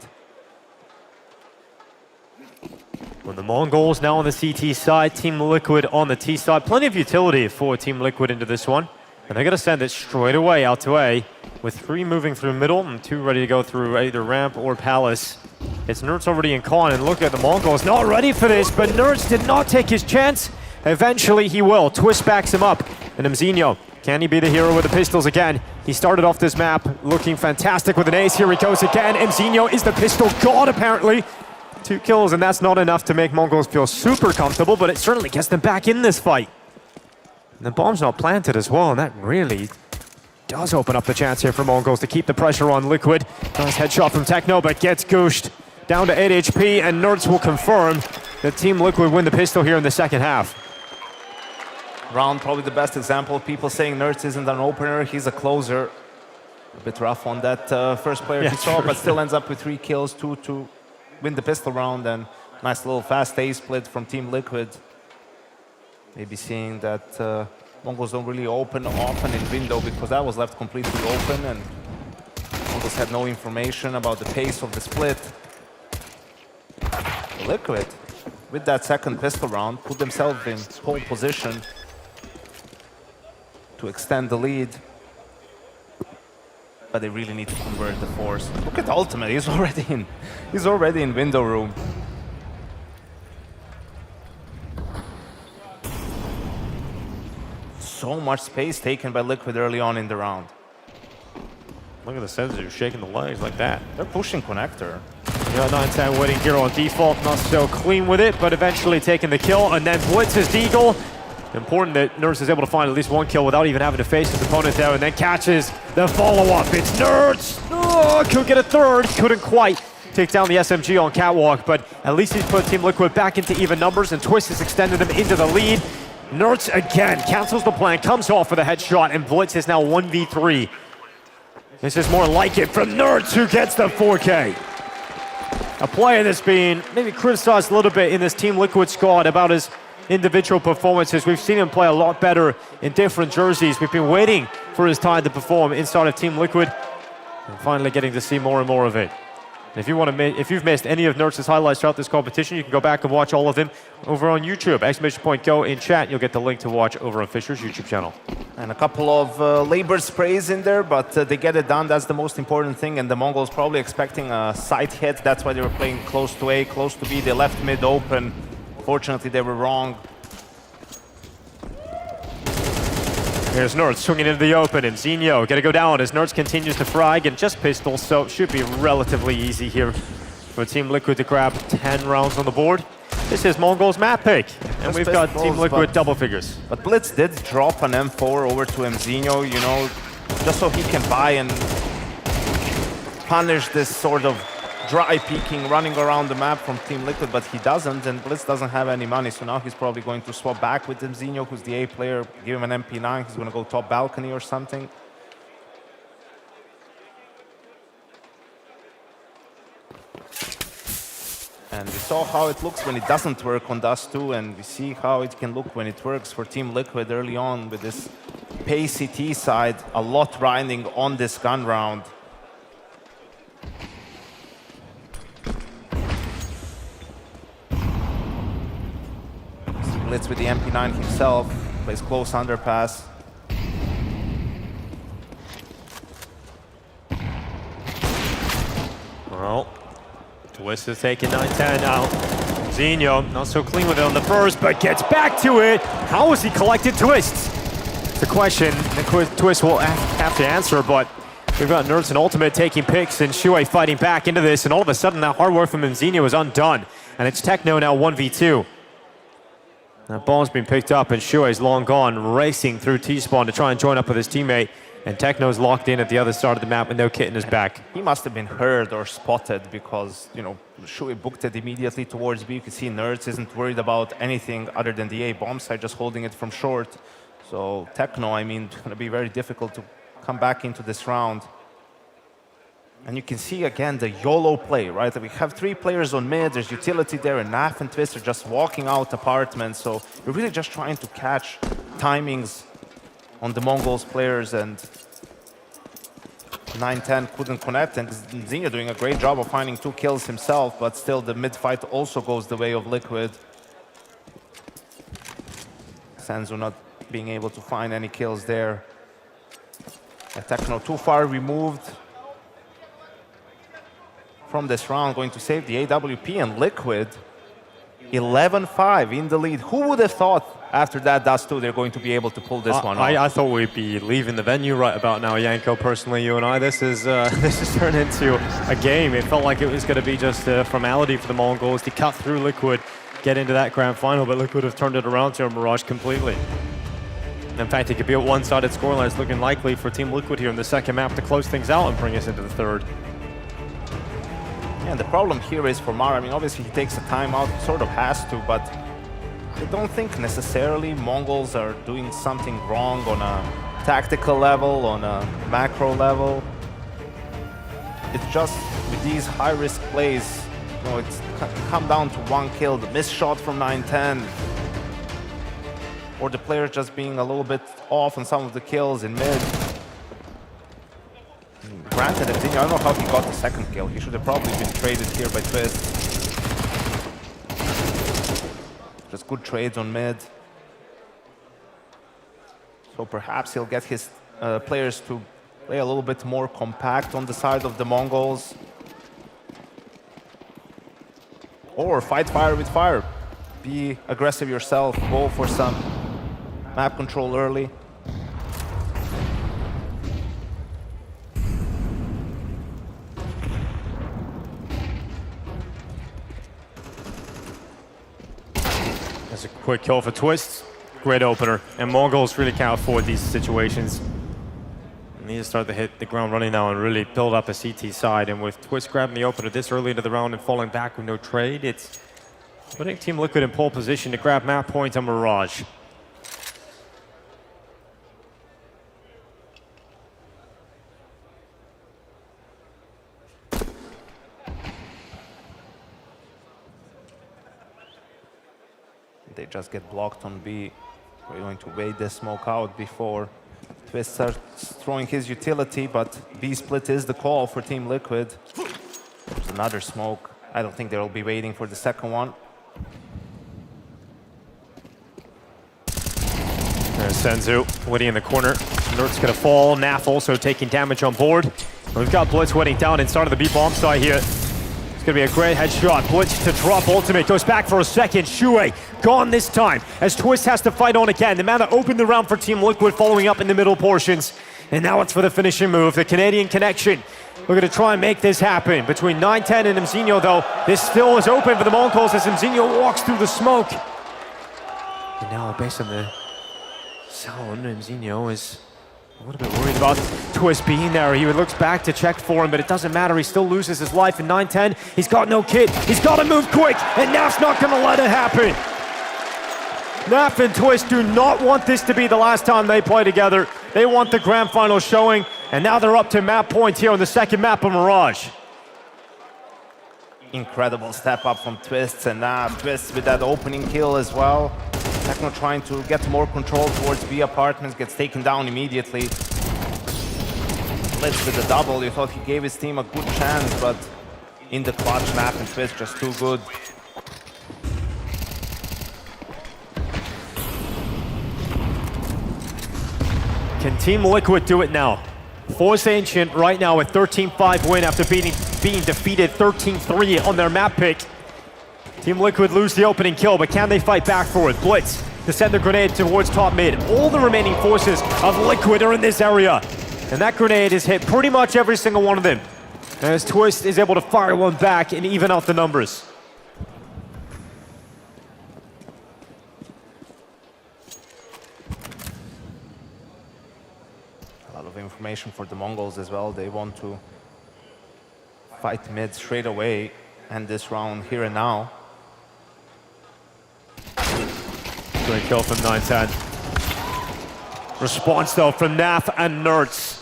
Well, the MongolZ now on the CT side, Team Liquid on the T side. Plenty of utility for Team Liquid into this one. And they're going to send it straight away out to A, with 3 moving through middle and 2 ready to go through either ramp or Palace. It's Nerds already in con, and look at the MongolZ, not ready for this, but Nerds did not take his chance. Eventually he will. Twist backs him up. And Mzinho, can he be the hero with the pistols again? He started off this map looking fantastic with an ace. Here he goes again. Mzinho is the pistol god, apparently. 2 kills, and that's not enough to make MongolZ feel super comfortable, but it certainly gets them back in this fight. And the bomb's not planted as well, and that really does open up the chance here for MongolZ to keep the pressure on Liquid. Nice headshot from Techno, but gets gooshed down to 8 HP, and Nerds will confirm that Team Liquid win the pistol here in the second half. Round, probably the best example of people saying Nerds isn't an opener, he's a closer. A bit rough on that first player he saw, but still ends up with 3 kills, 2 to win the pistol round, and nice little fast A split from Team Liquid. Maybe seeing that MongolZ don't really open often in window because that was left completely open, and MongolZ had no information about the pace of the split. Liquid, with that second pistol round, put themselves in pole position to extend the lead. But they really need to convert the force. Look at Ultimate, he's already in window room. So much space taken by Liquid early on in the round. Look at the Senzu shaking the legs like that. They're pushing connector. Yeah, 9-10 waiting here on default, not so clean with it, but eventually taking the kill, and then blitzes Deagle. Important that Nerds is able to find at least 1 kill without even having to face his opponent there, and then catches the follow-up. It's Nerds! Oh, could get a third, couldn't quite take down the SMG on Catwalk, but at least he's put Team Liquid back into even numbers, and Twist has extended them into the lead. Nerds again cancels the plan, comes off for the headshot, and Blitz is now 1v3. This is more like it from Nerds, who gets the 4K. A player that's been maybe criticized a little bit in this Team Liquid squad about his individual performances. We've seen him play a lot better in different jerseys. We've been waiting for his time to perform inside of Team Liquid, and finally getting to see more and more of it. And if you've missed any of Nerds' highlights throughout this competition, you can go back and watch all of them over on YouTube. !Go in chat. You'll get the link to watch over on FISSURE's YouTube channel. And a couple of labor sprays in there, but they get it done. That's the most important thing. And the Mongols probably expecting a side hit. That's why they were playing close to A, close to B. They left mid open. Fortunately, they were wrong. Here's Nerds swinging into the open, and Zinho gonna go down as Nerds continues to frag and just pistols, so it should be relatively easy here for Team Liquid to grab 10 rounds on the board. This is MongolZ map pick, and we've got Team Liquid double figures. But Blitz did drop an M4 over to Zinho, you know, just so he can buy and punish this sort of dry peeking running around the map from Team Liquid, but he doesn't, and Blitz doesn't have any money, so now he's probably going to swap back with Zinho, who's the A player, give him an MP9, he's going to go top balcony or something. And we saw how it looks when it doesn't work on Dust 2, and we see how it can look when it works for Team Liquid early on with this pacey T side, a lot riding on this gun round. Blitz with the MP9 himself, plays close underpass. Well, Twist is taking 9-10 now. Zinho, not so clean with it on the first, but gets back to it. How has he collected Twist? It's a question that Twist will have to answer, but we've got Nerds and Ultimate taking picks and Shuei fighting back into this, and all of a sudden that hard work from Zinho is undone. And it's Techno now 1v2. That ball's been picked up, and Shuei's long gone, racing through T-spawn to try and join up with his teammate. And Techno's locked in at the other side of the map with no kit in his back. He must have been heard or spotted because, you know, Shuei booked it immediately towards B. You can see Nerds isn't worried about anything other than the A bomb side, just holding it from short. So Techno, I mean, it's going to be very difficult to come back into this round. And you can see again the YOLO play, right? We have 3 players on mid, there's utility there, and Naf and Twist are just walking out apartments. So you're really just trying to catch timings on the MongolZ players, and 9-10 couldn't connect, and Zinho doing a great job of finding 2 kills himself, but still the mid fight also goes the way of Liquid. Senzu not being able to find any kills there. Techno too far removed from this round, going to save the AWP, and Liquid 11-5 in the lead. Who would have thought after that Dust 2 they're going to be able to pull this one off? I thought we'd be leaving the venue right about now, Yanko, personally, you and I. This has turned into a game. It felt like it was going to be just a formality for the Mongols to cut through Liquid, get into that grand final, but Liquid have turned it around to a Mirage completely. In fact, it could be a one-sided scoreline. It's looking likely for Team Liquid here in the second map to close things out and bring us into the third. And the problem here is for Mara, I mean, obviously he takes a timeout, he sort of has to, but I don't think necessarily Mongols are doing something wrong on a tactical level, on a macro level. It's just with these high-risk plays, you know, it's come down to 1 kill, the missed shot from 9-10, or the players just being a little bit off on some of the kills in mid. Granted, I don't know how he got the second kill. He should have probably been traded here by Twist. Just good trades on mid. So perhaps he'll get his players to play a little bit more compact on the side of the Mongols. Or fight fire with fire. Be aggressive yourself. Go for some map control early. That's a quick kill for Twist. Great opener. And Mongols really can't afford these situations. They need to start to hit the ground running now and really build up a CT side. And with Twist grabbing the opener this early into the round and falling back with no trade, it's putting Team Liquid in pole position to grab map points on Mirage. They just get blocked on B. We're going to wait this smoke out before Twist starts throwing his utility, but B split is the call for Team Liquid. There's another smoke. I don't think they'll be waiting for the second one. There's Senzu waiting in the corner. Nert's gonna fall. Naf also taking damage on board. And we've got Blitz waiting down inside of the B-bomb site here. It's gonna be a great headshot. Blitz to drop ultimate. Goes back for a second. Shuei gone this time as Twist has to fight on again. The man that opened the round for Team Liquid following up in the middle portions. And now it's for the finishing move. The Canadian connection. We're gonna try and make this happen. Between 9-10 and Mzinho though, this still is open for the Mongols as Mzinho walks through the smoke. And now based on the sound, Mzinho is a little bit worried about Twist being there. He looks back to check for him, but it doesn't matter. He still loses his life in 9-10. He's got no kit. He's got to move quick, and Naf's not going to let it happen. Naf and Twist do not want this to be the last time they play together. They want the grand final showing, and now they're up to map point here on the second map of Mirage. Incredible step up from Twist, and Twist with that opening kill as well. Techno trying to get more control towards B apartments, gets taken down immediately. Blitz with the double, you thought he gave his team a good chance, but in the clutch, Naf and Twist just too good. Can Team Liquid do it now? Force Ancient right now with 13-5 win after being defeated 13-3 on their map pick. Team Liquid lose the opening kill, but can they fight back for it? Blitz to send the grenade towards top mid. All the remaining forces of Liquid are in this area. And that grenade has hit pretty much every single one of them. As Twist is able to fire one back and even out the numbers. A lot of information for the Mongols as well. They want to fight mid straight away, and this round here and now. Great kill from 9-10. Response though from Naf and Nertz.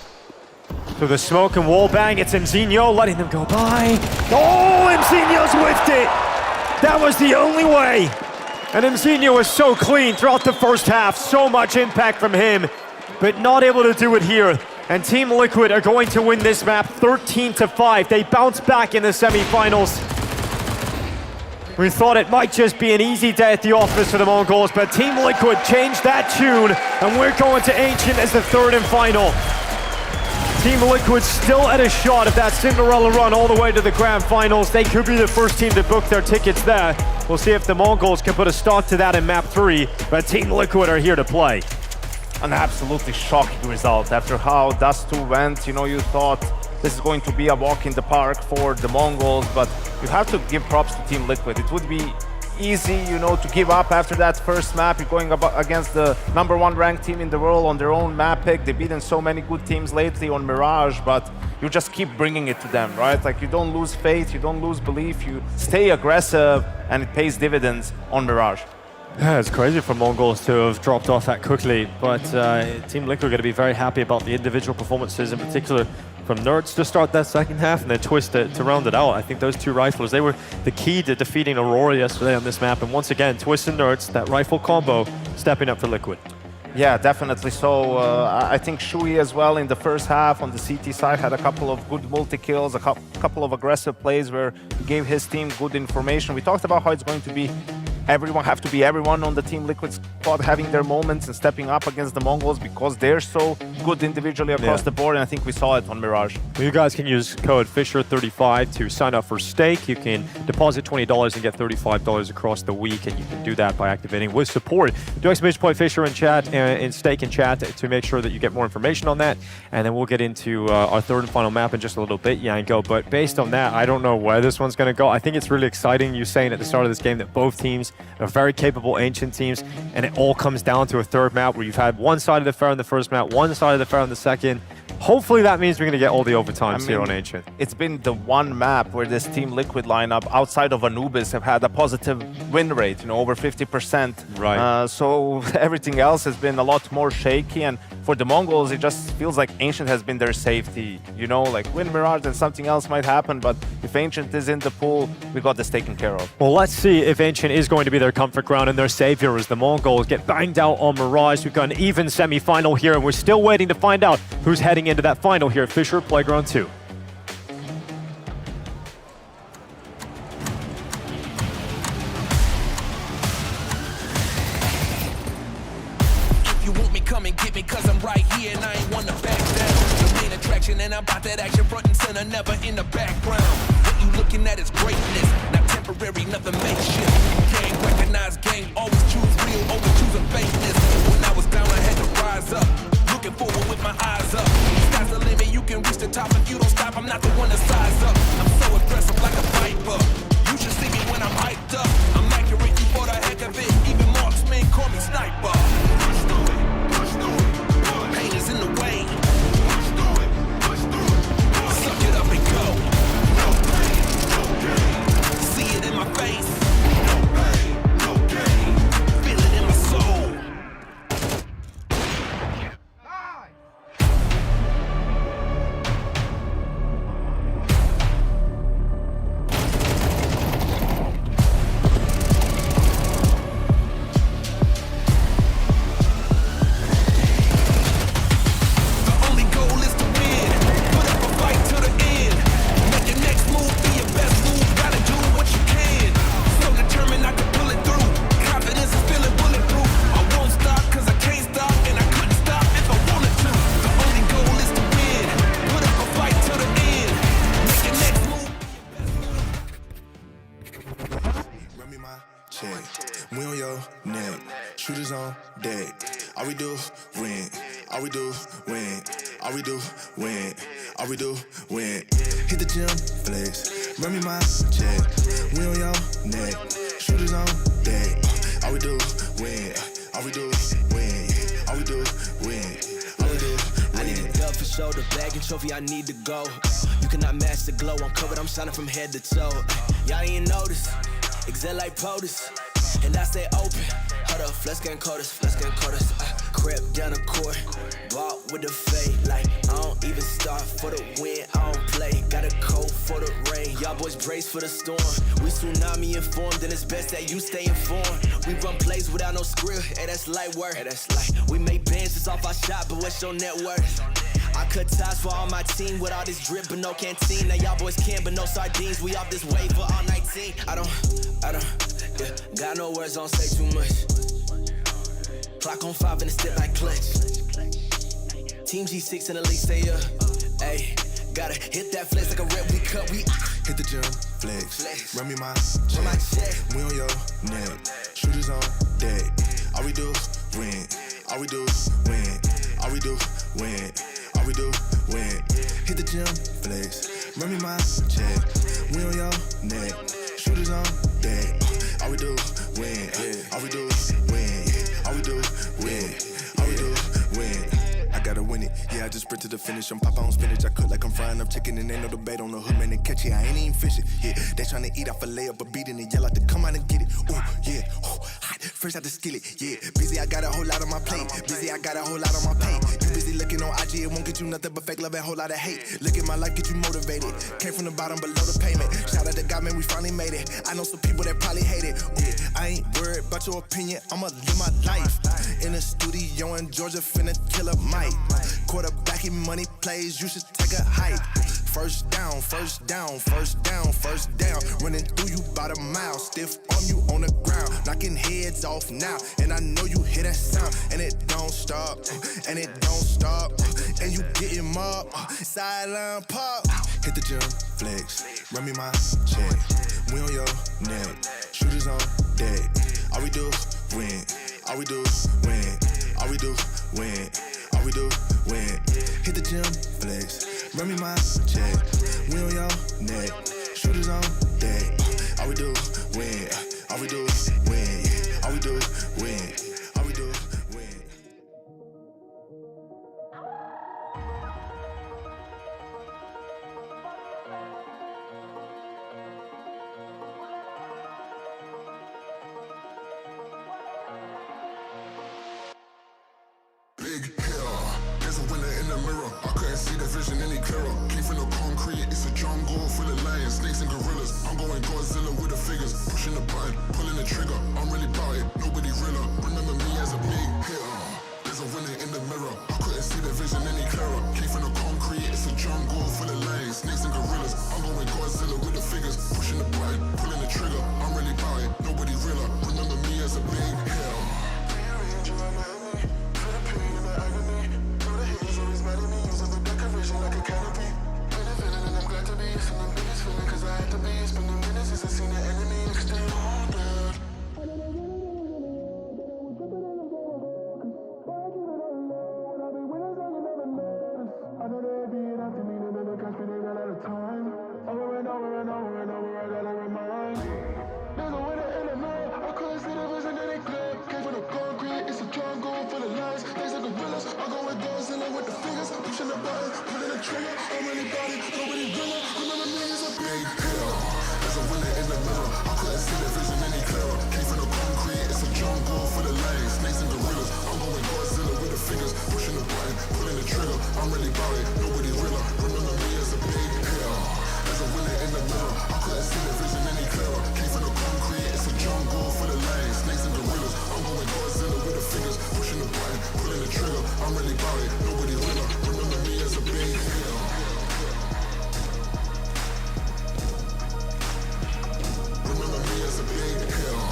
To the smoke and wall bang, it's Mzinho letting them go by. Oh, Mzinho's whiffed it! That was the only way! And Mzinho was so clean throughout the first half. So much impact from him, but not able to do it here. And Team Liquid are going to win this map 13-5. They bounce back in the semifinals. We thought it might just be an easy day at the office for the Mongols, but Team Liquid changed that tune, and we're going to Ancient as the third and final. Team Liquid still at a shot of that Cinderella run all the way to the grand finals. They could be the first team to book their tickets there. We'll see if the Mongols can put a stop to that in map 3, but Team Liquid are here to play. An absolutely shocking result after how Dust 2 went. You know, you thought this is going to be a walk in the park for the Mongols, but you have to give props to Team Liquid. It would be easy, you know, to give up after that first map. You're going against the #1 ranked team in the world on their own map pick. They've beaten so many good teams lately on Mirage, but you just keep bringing it to them, right? Like, you don't lose faith, you don't lose belief, you stay aggressive, and it pays dividends on Mirage. Yeah, it's crazy for Mongols to have dropped off that quickly, but Team Liquid are going to be very happy about the individual performances, in particular from Nertz to start that second half, and then Twist to round it out. I think those two rifles, they were the key to defeating Aurora yesterday on this map, and once again, Twist and Nertz, that rifle combo, stepping up for Liquid. Yeah, definitely. So I think Shui as well in the first half on the CT side had a couple of good multi-kills, a couple of aggressive plays where he gave his team good information. We talked about how it's going to be everyone on the Team Liquid squad having their moments and stepping up against the Mongols because they're so good individually across the board, and I think we saw it on Mirage. You guys can use code FISSURE35 to sign up for Stake. You can deposit $20 and get $35 across the week, and you can do that by activating with support. Do exclamation point FISSURE in chat, in Stake in chat to make sure that you get more information on that, and then we'll get into our third and final map in just a little bit, Yanko. But based on that, I don't know where this one's going to go. I think it's really exciting, you saying at the start of this game that both teams are very capable Ancient teams, and it all comes down to a third map where you've had one side of the fair in the first map, one side of the fair in the second. Hopefully that means we're going to get all the overtimes here on Ancient. It's been the one map where this Team Liquid lineup, outside of Anubis, have had a positive win rate, you know, over 50%. Right. So everything else has been a lot more shaky, and for the Mongols, it just feels like Ancient has been their safety. You know, like win Mirage and something else might happen, but if Ancient is in the pool, we got this taken care of. Well, let's see if Ancient is going to be their comfort ground and their savior as the Mongols get banged out on Mirage. We've got an even semi-final here, and we're still waiting to find out who's heading into that final here at FISSURE Playground 2. traction and I'm about that action front and center, never in the background. What you looking at is greatness, not temporary, nothing makeshift. Gang recognize gang, always choose real over choosing fakeness. When I was down, I had to rise up, looking forward with my eyes up. Sky's the limit, you can reach the top if you don't stop. I'm not the one to size up. I'm so aggressive like a viper. You should see me when I'm hyped up. I'm accurate, you for the heck of it. Even marksmen call me sniper. Push through it, push through it. Pain is in the way. Push through it, push through it. Suck it up and go. No pain, no gain. See it in my face. No pain, no gain. Feel it in my soul. We on your neck, shooters on deck. All we do, win. All we do, win. All we do, win. All we do, win. Hit the gym, flex. Run me my check. We on your neck, shooters on deck. All we do, win. All we do, win. All we do, win. All we do, win. I need a dub for shoulder, bag and trophy, I need to go. You cannot match the glow, I'm covered, I'm shining from head to toe. Y'all ain't notice, excel like POTUS. And I stay open. Hold up, flex getting coders, flex getting coders. Crept down the court, bought with the fade. Like, I don't even start for the win, I don't play. Got a coat for the rain, y'all boys brace for the storm. We tsunami informed, and it's best that you stay informed. We run plays without no script, hey, that's light work. Hey, that's light. We make bands just off our shot, but what's your net worth? I cut ties for all my team with all this drip, but no canteen. Now y'all boys can, but no sardines. We off this wave for all 19. I don't, yeah, got no words, don't say too much. Clock on 5 and it step like clutch. Team G6 and the league stay up. Ayy, gotta hit that flex like a rep, we cut, we hit the gym, flex. Run me my check. We on your neck, shooters on deck. All we do, win. All we do, win. All we do, win. All we do, win. Hit the gym, flex. Run me my check. We on your neck, shooters on deck. All we do, win. All we do, win. All we do, win. All we do, win. I gotta win it. Yeah, I just sprint to the finish. I'm pop on spinach. I cook like I'm frying up chicken and ain't no debate on the hood, man. They catch it. I ain't even fishing. Yeah, they tryna eat off a layup, but beating it. Yell out to come out and get it. Ooh, yeah. Ooh, hot. Fresh out the skillet. Yeah, busy. I got a whole lot on my plate. Busy. I got a whole lot on my plate. You busy looking on IG. It won't get you nothing but fake love and a whole lot of hate. Look at my life, get you motivated. Came from the bottom below the payment. Shout out to God, man. We finally made it. I know some people that probably hate it. Ooh, I ain't worried about your opinion. I'ma live my life. In the studio in Georgia, finna kill a mic. Quarterbacking money plays, you should take a hike. First down, first down, first down, first down. Running through you about a mile, stiff arm you on the ground. Knocking heads off now, and I know you hear that sound. And it don't stop, and it don't stop. And you getting mobbed, sideline pop. Hit the gym, flex, run me my check. We on your neck, shooters on deck. All we do, win. All we do, win. All we do, win. All we do, win. Hit the gym, flex. Run me my check. We on your neck. Shooters on deck. All we do, win. All we do, win. All we do, win. All we do, win. Big hitter, there's a winner in the mirror. I couldn't see the vision any clearer. Came from the concrete, it's a jungle full of lions, snakes and gorillas. I'm going Godzilla with the figures, pushing the button, pulling the trigger. I'm really about it, nobody realer. Remember me as a big hitter. There's a winner in the mirror. I couldn't see the vision any clearer. Came from the concrete, it's a jungle full of lions, snakes and gorillas. I'm going Godzilla with the figures, pushing the button, pulling the trigger. I'm really about it, nobody realer. Remember me as a big hitter. Like a know they'll be after me, they never catch me, they ran out of time. Over and over and over and over, I gotta remind. There's a winner in the night, I couldn't see the vision that they clear. Came from the concrete, it's a jungle full of lies. They say gorillas, I go with Godzilla with the fingers, pushing the button, pulling the trigger. I'm really body, nobody realer. Remember me as a big hill. There's a winner in the middle, I couldn't see the vision any clearer. Came from the concrete, it's a jungle full of lions. Snakes and gorillas, I'm going Godzilla with the fingers, pushing the button, pulling the trigger. I'm really body, nobody realer. Remember me as a big hill. There's a winner in the middle, I couldn't see the vision any clearer. Came from the concrete, it's a jungle full of lions. Snakes and gorillas, I'm going Godzilla with the fingers, pushing the button, pulling the trigger. I'm really body, nobody realer. Remember me as a big hill. Remember me as a big hill.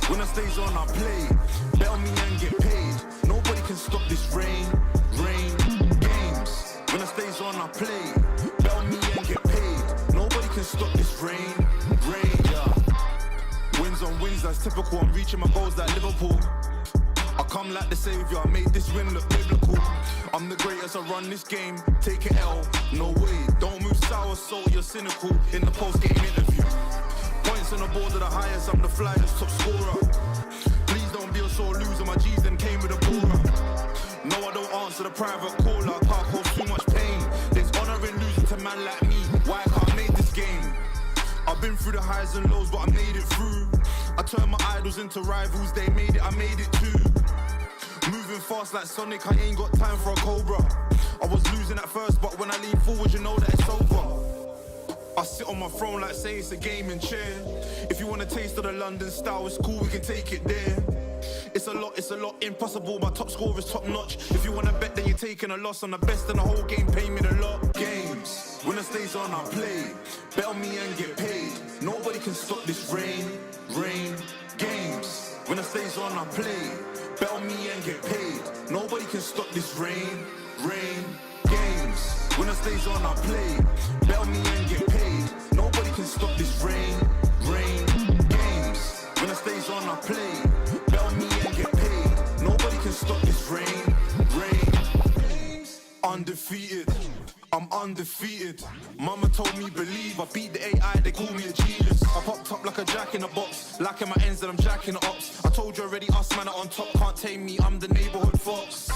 When I stays on, I play. Bet on me and get paid. Nobody can stop this rain. Games. When I stays on, I play. Bet on me and get paid. Nobody can stop this rain. Yeah. Wins on wins, that's typical. I'm reaching my goals like Liverpool. I come like the savior, I made this win look biblical. I'm the greatest, I run this game. Take an L, no way. Don't move sour, so you're cynical. In the post-game interview. Points on the board are the highest, I'm the flyest top scorer. Please don't be a sore loser, my G's them came with a baller. No, I don't answer the private caller, I can't cause too much pain. There's honor in losing to man like me, why I can't make this game. I've been through the highs and lows, but I made it through. I turned my idols into rivals, they made it, I made it too. Moving fast like Sonic, I ain't got time for a Cobra. I was losing at first, but when I lean forward, you know that it's over. I sit on my throne like say it's a gaming chair. If you want a taste of the London style, it's cool, we can take it there. It's a lot, impossible, my top score is top notch. If you want to bet, then you're taking a loss. On the best in the whole game, pay me the lot. Games, when the stays on, I play. Bet on me and get paid. Nobody can stop this rain. Games, when the stays on, I play. Bet on me and get paid. Nobody can stop this rain. Games, when the stays on, I play. Bet on me and get paid. Nobody can stop this rain. Games, when the stays on, I play. Bet on me and get paid. Nobody can stop this rain. Undefeated, I'm undefeated. Mama told me believe, I beat the AI, they call me a genius. I popped up like a jack in a box, lacking my ends and I'm jacking the ops. I told you already, us man are on top, can't tame me, I'm the neighborhood fox.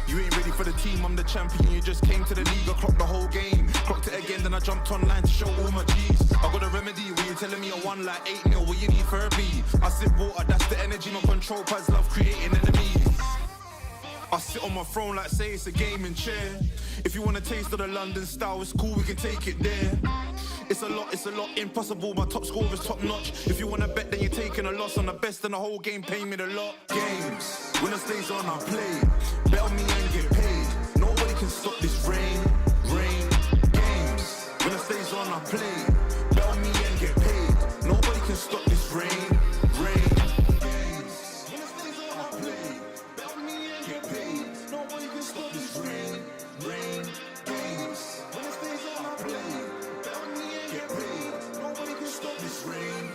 You ain't ready for the team, I'm the champion, you just came to the league, I clocked the whole game. Clocked it again, then I jumped online to show all my G's. I got a remedy, when you telling me I won like 8 mil, what you need for a B? I sip water, that's the energy, my control pads love creating enemies. I sit on my throne like say it's a gaming chair. If you want a taste of the London style, it's cool, we can take it there. It's a lot, impossible, my top score is top notch. If you want to bet, then you're taking a loss. On the best in the whole game, pay me the lot. Games, when the stays on, I play. Bet on me and get paid. Nobody can stop this rain. Games, when the stays on, I play. Bet on me and get paid. Nobody can stop this rain. Games, when the stays on, I play. Bet on me and get paid. Nobody can stop this rain. Games, when the stays on, I play. Bet on me and get paid. Nobody can stop this rain.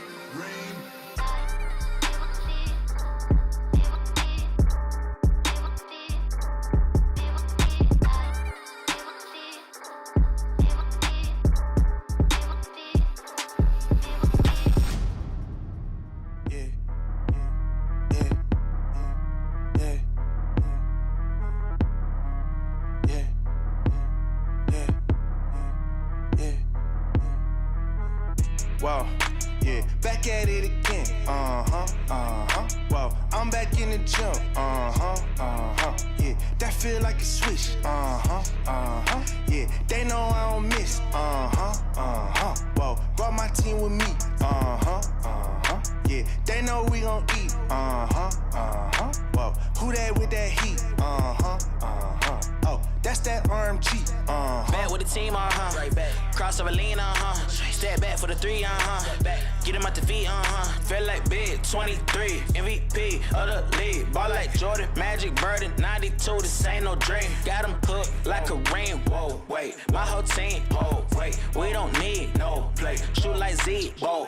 Wow, yeah, back at it again. Wow, I'm back in the gym. Yeah, that feel like a switch. Yeah, they know I don't miss. Whoa, brought my team with me. Yeah, they know we gon' eat. Whoa, who that with that heat? Oh, that's that arm cheat. Back with the team, right back. Crossover lean, Step back for the 3, Get him out the feet, Feel like big 23, MVP of the league. Ball like Jordan. Jordan, Magic Burden, 92, this ain't no dream. Got him hooked like a ring. Whoa, wait, my whole team. Whoa, wait, we don't need no play. Shoot like Z. Whoa.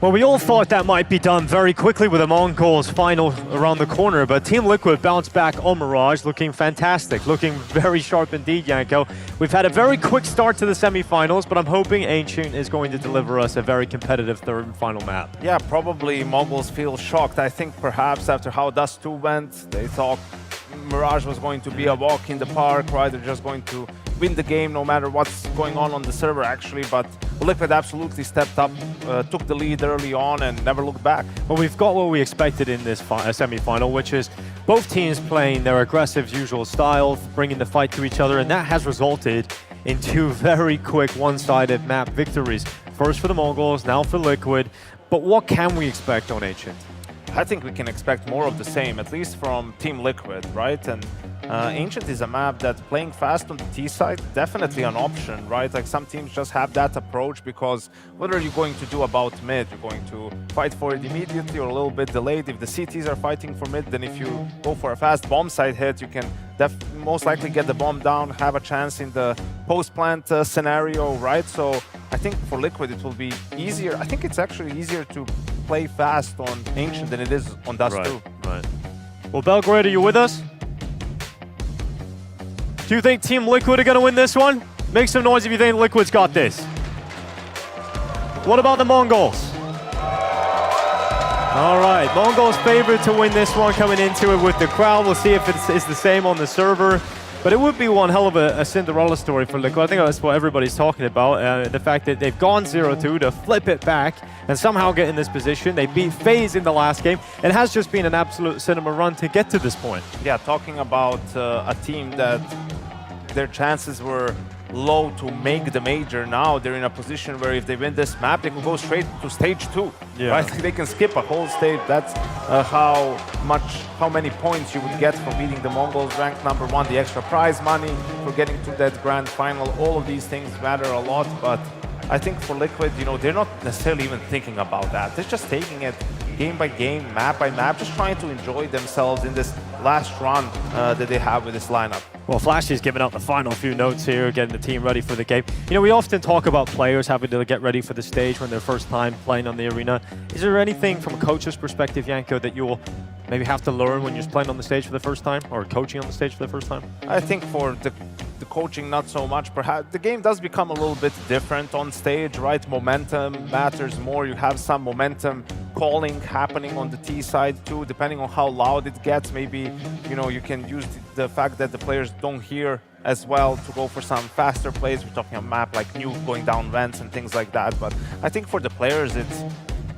Well, we all thought that might be done very quickly with the MongolZ final around the corner, but Team Liquid bounced back on Mirage, looking fantastic, looking very sharp indeed, Yanko. We've had a very quick start to the semifinals, but I'm hoping Ancient is going to deliver us a very competitive third and final map. Yeah, probably MongolZ feel shocked. I think perhaps after how Dust 2 went, they thought Mirage was going to be a walk in the park, right? They're just going to win the game no matter what's going on the server, actually. But Liquid absolutely stepped up, took the lead early on and never looked back. Well, we've got what we expected in this semi-final, which is both teams playing their aggressive usual style, bringing the fight to each other, and that has resulted in two very quick one-sided map victories. First for the MongolZ, now for Liquid. But what can we expect on Ancient? I think we can expect more of the same, at least from Team Liquid, right? And Ancient is a map that playing fast on the T side, definitely an option, right? Like some teams just have that approach because what are you going to do about mid? You're going to fight for it immediately or a little bit delayed. If the CTs are fighting for mid, then if you go for a fast bomb side hit, you can most likely get the bomb down, have a chance in the post-plant scenario, right? So I think for Liquid it will be easier. I think it's actually easier to play fast on Ancient than it is on Dust 2. Right. Well, Belgrade, are you with us? Do you think Team Liquid are going to win this one? Make some noise if you think Liquid's got this. What about the MongolZ? All right, MongolZ favored to win this one coming into it with the crowd. We'll see if it's the same on the server. But it would be one hell of a Cinderella story for Liquid. I think that's what everybody's talking about. The fact that they've gone 0-2 to flip it back and somehow get in this position. They beat FaZe in the last game. It has just been an absolute cinema run to get to this point. Yeah, talking about a team that their chances were low to make the major. Now they're in a position where if they win this map, they can go straight to stage 2. Yeah. Right? They can skip a whole stage. That's how many points you would get for beating the MongolZ ranked #1, the extra prize money for getting to that grand final. All of these things matter a lot, but I think for Liquid, you know, they're not necessarily even thinking about that. They're just taking it game by game, map by map, just trying to enjoy themselves in this last run that they have with this lineup. Well, Flashy's giving out the final few notes here, getting the team ready for the game. You know, we often talk about players having to get ready for the stage when they're first time playing on the arena. Is there anything from a coach's perspective, Yanko, that you'll maybe have to learn when you're playing on the stage for the first time or coaching on the stage for the first time? I think for the coaching, not so much. Perhaps the game does become a little bit different on stage, right? Momentum matters more. You have some momentum calling happening on the T side too, depending on how loud it gets. Maybe, you know, you can use the fact that the players don't hear as well to go for some faster plays. We're talking a map like Nuke going down vents and things like that. But I think for the players, it's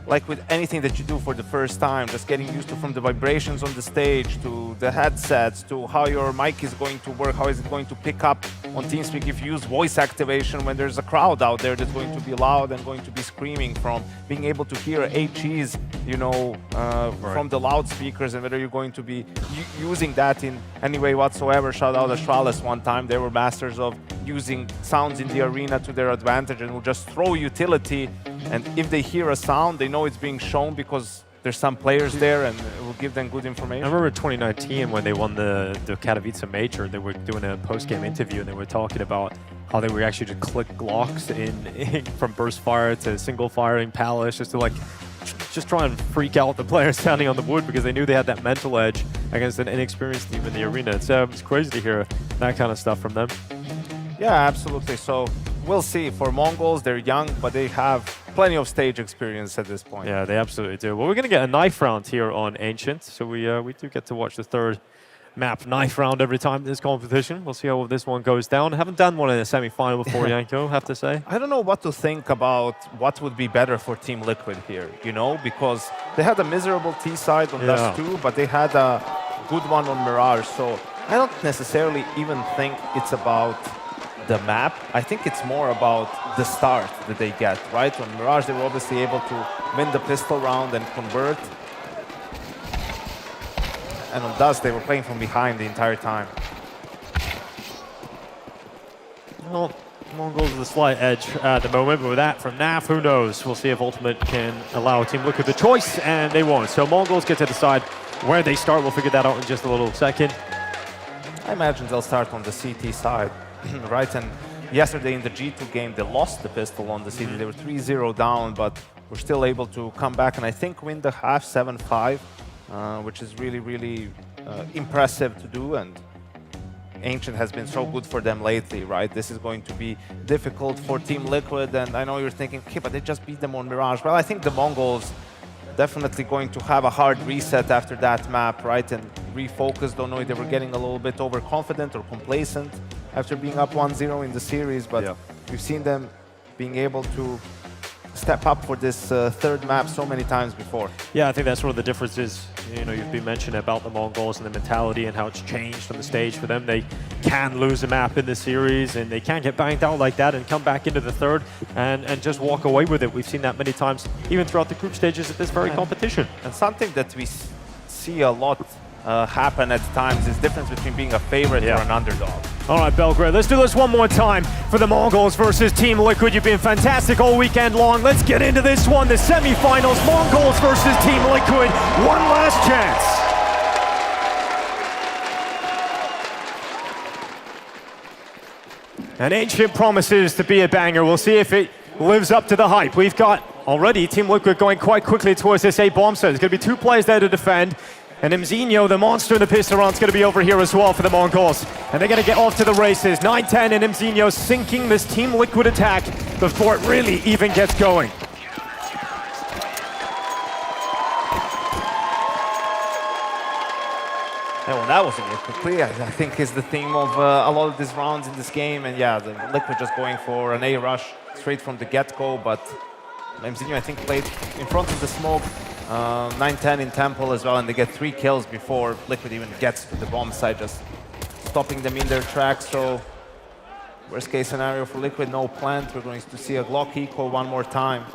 like with anything that you do for the first time, just getting used to from the vibrations on the stage to the headsets to how your mic is going to work, how is it going to pick up on TeamSpeak if you use voice activation when there's a crowd out there that's going to be loud and going to be screaming, from being able to hear HEs, you know, from the loudspeakers, and whether you're going to be using that in any way whatsoever. Shout out Astralis one time. They were masters of using sounds in the arena to their advantage and will just throw utility, and if they hear a sound, they know it's being shown because there's some players there and it will give them good information. I remember 2019 when they won the Katowice Major, they were doing a post-game interview and they were talking about how they were actually just click Glocks in from burst fire to single firing Palace, just to like just try and freak out the players standing on the wood because they knew they had that mental edge against an inexperienced team in the arena. It's crazy to hear that kind of stuff from them. Yeah, absolutely. So we'll see. For MongolZ, they're young, but they have plenty of stage experience at this point. Yeah, they absolutely do. Well, we're going to get a knife round here on Ancient, so we do get to watch the third map knife round every time in this competition. We'll see how this one goes down. I haven't done one in a semi-final before, Janko, have to say. I don't know what to think about what would be better for Team Liquid here, you know, because they had a miserable T side on Dust 2, but they had a good one on Mirage. So I don't necessarily even think it's about the map. I think it's more about the start that they get, right? On Mirage, they were obviously able to win the pistol round and convert. And on Dust, they were playing from behind the entire time. Well, MongolZ with a slight edge at the moment, but with that from NAF, who knows? We'll see if Ultimate can allow Team Liquid the choice, and they won't. So MongolZ get to decide where they start. We'll figure that out in just a little second. I imagine they'll start on the CT side, right? And yesterday in the G2 game, they lost the pistol on the CT. They were 3-0 down, but were still able to come back and I think win the half 7-5, which is really, really impressive to do. And Ancient has been so good for them lately, right? This is going to be difficult for Team Liquid, and I know you're thinking, okay, but they just beat them on Mirage. Well, I think the MongolZ definitely going to have a hard reset after that map, right? And refocus. Don't know if they were getting a little bit overconfident or complacent after being up 1-0 in the series, but we've seen them being able to step up for this third map so many times before. Yeah, I think that's one of the differences, you know, you've been mentioning about the MongolZ and the mentality and how it's changed on the stage for them. They can lose a map in the series and they can get banged out like that and come back into the third and just walk away with it. We've seen that many times, even throughout the group stages at this very competition. And something that we see a lot happen at times is difference between being a favorite or an underdog. All right, Belgrade, let's do this one more time for the MongolZ versus Team Liquid. You've been fantastic all weekend long. Let's get into this one, the semifinals, MongolZ versus Team Liquid. One last chance. And Ancient promises to be a banger. We'll see if it lives up to the hype. We've got already Team Liquid going quite quickly towards this A bomb site. There's going to be two players there to defend. And MongolZ, the monster in the pistol round, is going to be over here as well for the MongolZ. And they're going to get off to the races. 9-10 and MongolZ sinking this Team Liquid attack before it really even gets going. Yeah, well, that was over quickly. I think is the theme of a lot of these rounds in this game. And yeah, the Liquid just going for an A rush straight from the get-go. But MongolZ, I think, played in front of the smoke. 9-10 in Temple as well, and they get 3 kills before Liquid even gets to the bomb site, just stopping them in their tracks. So worst case scenario for Liquid, no plant. We're going to see a Glock eco one more time.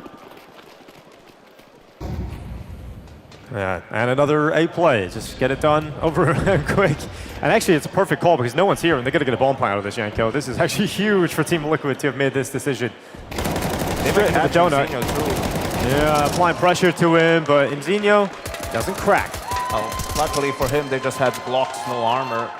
Yeah, and another A play. Just get it done over quick. And actually, it's a perfect call because no one's here, and they're going to get a bomb plant out of this, Janko. This is actually huge for Team Liquid to have made this decision. They might catch MongolZ too. Yeah, applying pressure to him, but MongolZ doesn't crack. Oh, luckily for him, they just had Glocks, no armor.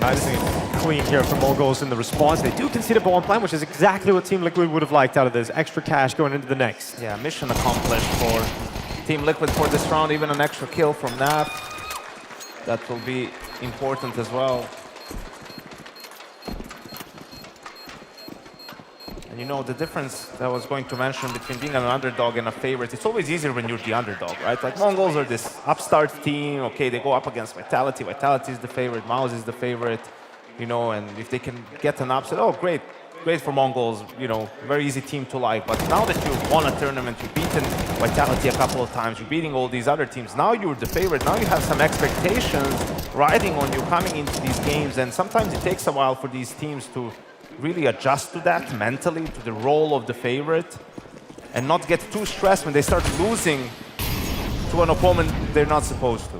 Nice and clean here from MongolZ in the response. They do concede a bomb plant, which is exactly what Team Liquid would have liked out of this. Extra cash going into the next. Yeah, mission accomplished for Team Liquid for this round. Even an extra kill from NAF. That will be important as well. And you know, the difference that I was going to mention between being an underdog and a favorite, it's always easier when you're the underdog, right? Like MongolZ are this upstart team. Okay, they go up against Vitality. Vitality is the favorite. MongolZ is the favorite. You know, and if they can get an upset, oh, great. Great for MongolZ, you know, very easy team to like. But now that you've won a tournament, you've beaten Vitality a couple of times, you're beating all these other teams, now you're the favorite. Now you have some expectations riding on you coming into these games. And sometimes it takes a while for these teams to really adjust to that mentally, to the role of the favorite, and not get too stressed when they start losing to an opponent they're not supposed to.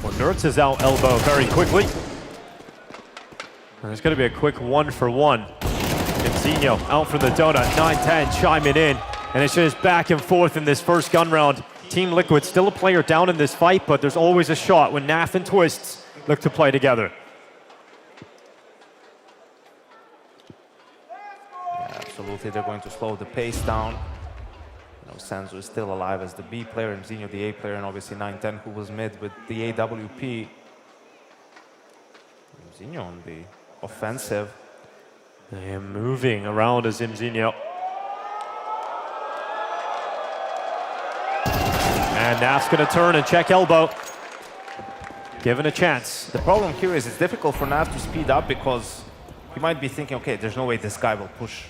Well, Nertz is out elbow very quickly. And there's going to be a quick 1-for-1. MongolZ out for the donut, 9-10 chiming in. And it's just back and forth in this first gun round. Team Liquid still a player down in this fight, but there's always a shot when NAF and Twists look to play together. Yeah, absolutely, they're going to slow the pace down. You know, Senzu is still alive as the B player, and MongolZ the A player, and obviously 9-10 who was mid with the AWP. MongolZ on the offensive. They are moving around as MongolZ. And Naf's going to turn and check elbow. Given a chance. The problem here is it's difficult for Naf to speed up because he might be thinking, okay, there's no way this guy will push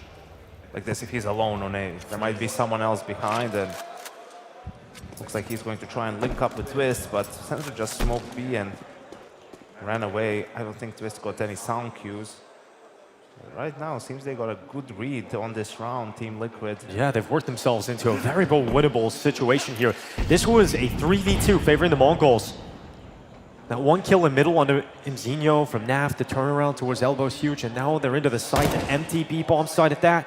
like this if he's alone on A. There might be someone else behind, and looks like he's going to try and link up with Twist, but Senzu just smoked B and ran away. I don't think Twist got any sound cues. Right now, seems they got a good read on this round, Team Liquid. Yeah, they've worked themselves into a very winnable situation here. This was a 3v2 favoring the Mongols. That one kill in middle under Inzinho from Naf, the turnaround towards elbow is huge, and now they're into the site, an empty B bomb site at that.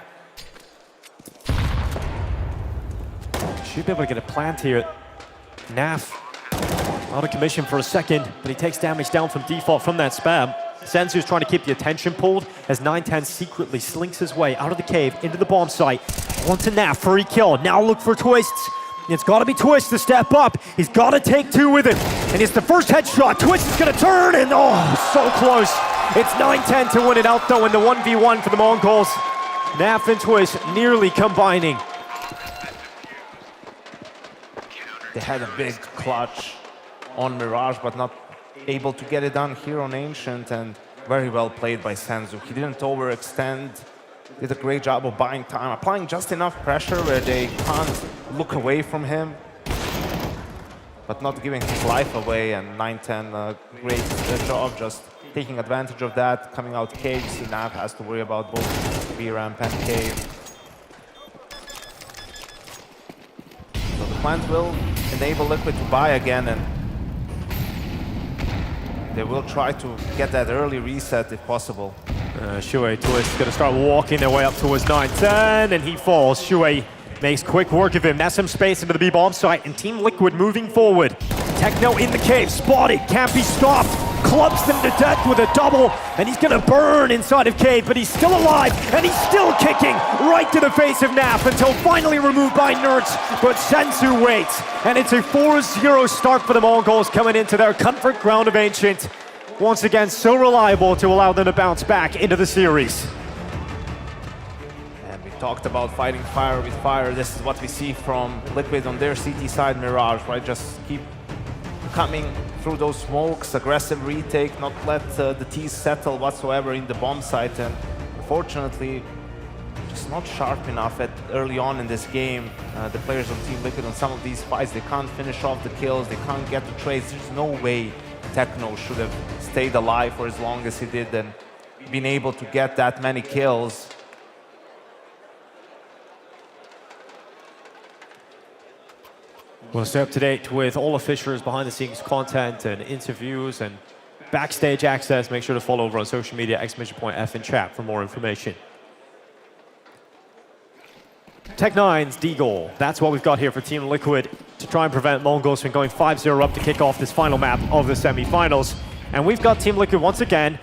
Should be able to get a plant here. Naf out of commission for a second, but he takes damage down from default from that spam. Senzu's trying to keep the attention pulled as 910 secretly slinks his way out of the cave into the bomb site. Onto Naf for a kill. Now look for Twists. It's got to be Twist to step up. He's got to take two with it. And it's the first headshot. Twist is going to turn, and oh, so close. It's 910 to win it out, though, in the 1v1 for the Mongols. Naf and Twist nearly combining. They had a big clutch on Mirage, but not able to get it done here on Ancient, and very well played by Senzu. He didn't overextend. Did a great job of buying time, applying just enough pressure where they can't look away from him, but not giving his life away. And 910, great job just taking advantage of that, coming out cave. See, Nav has to worry about both B ramp and cave. So the plant will enable Liquid to buy again, and they will try to get that early reset if possible. Shui Twist going to start walking their way up towards 910, and he falls. Shui makes quick work of him. That's some space into the B-bomb site, and Team Liquid moving forward. Techno in the cave, spotted, can't be stopped. Clubs them to death with a double, and he's going to burn inside of cave, but he's still alive, and he's still kicking right to the face of Naf until finally removed by Nerds, but Senzu waits, and it's a 4-0 start for the Mongols coming into their comfort ground of Ancient. Once again, so reliable to allow them to bounce back into the series. And we talked about fighting fire with fire. This is what we see from Liquid on their CT side Mirage, right? Just keep coming through those smokes, aggressive retake, not let the T's settle whatsoever in the bomb site. And unfortunately, just not sharp enough early on in this game. The players on Team Liquid on some of these fights, they can't finish off the kills, they can't get the trades. There's no way Techno should have stayed alive for as long as he did and been able to get that many kills. We'll stay up to date with all of FISSURE's behind-the-scenes content and interviews and backstage access. Make sure to follow over on social media, !F in chat for more information. Tech9's D-Goal. That's what we've got here for Team Liquid to try and prevent Mongols from going 5-0 up to kick off this final map of the semi-finals. And we've got Team Liquid once again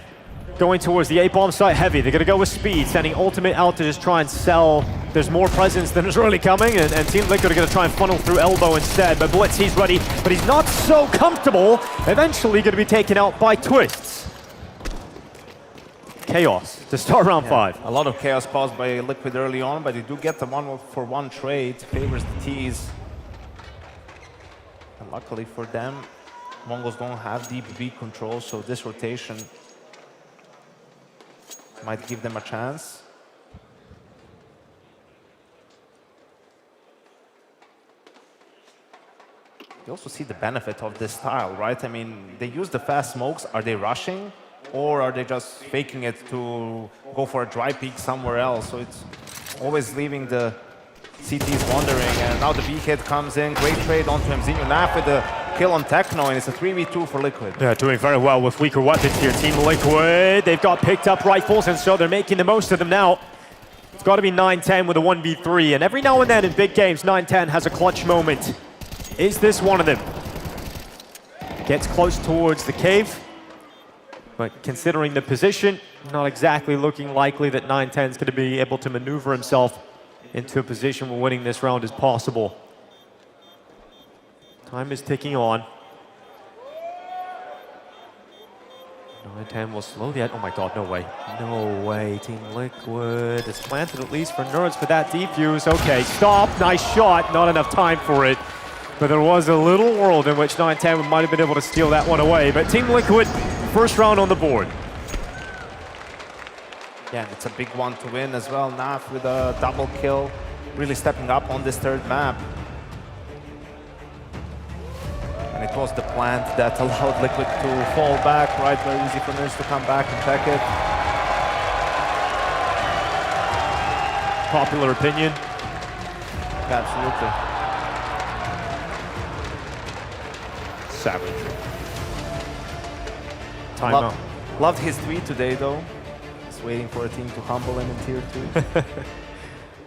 going towards the A-bomb site heavy. They're going to go with speed, sending Ultimate out to just try and sell. There's more presence than is really coming, and Team Liquid are going to try and funnel through elbow instead. But Blitz, he's ready, but he's not so comfortable. Eventually going to be taken out by Twists. Chaos to start round 5. A lot of chaos caused by Liquid early on, but they do get the 1-for-1 trade, favors the T's. And luckily for them, Mongols don't have deep B control, so this rotation might give them a chance. You also see the benefit of this style, right? I mean, they use the fast smokes. Are they rushing? Or are they just faking it to go for a dry peek somewhere else? So it's always leaving the CTs wondering. And now the B hit comes in. Great trade onto Mzinho. Naf with the kill on Techno, and it's a 3v2 for Liquid. Yeah, doing very well with weaker weapons here. Team Liquid, they've got picked up rifles, and so they're making the most of them now. It's got to be 910 with a 1v3, and every now and then in big games, 910 has a clutch moment. Is this one of them? Gets close towards the cave. But considering the position, not exactly looking likely that 910 is going to be able to maneuver himself into a position where winning this round is possible. Time is ticking on. 910 will slowly... Oh my god, no way. No way. Team Liquid is planted at least for Nerds for that defuse. Okay, stop. Nice shot. Not enough time for it. But there was a little world in which 9-10 might have been able to steal that one away. But Team Liquid, first round on the board. Yeah, it's a big one to win as well. Naf with a double kill, really stepping up on this third map. And it was the plant that allowed Liquid to fall back, right? Very easy for Nurse to come back and check it. Popular opinion. Absolutely. Savage. Timeout. Loved his tweet today, though. Just waiting for a team to humble him in tier 2.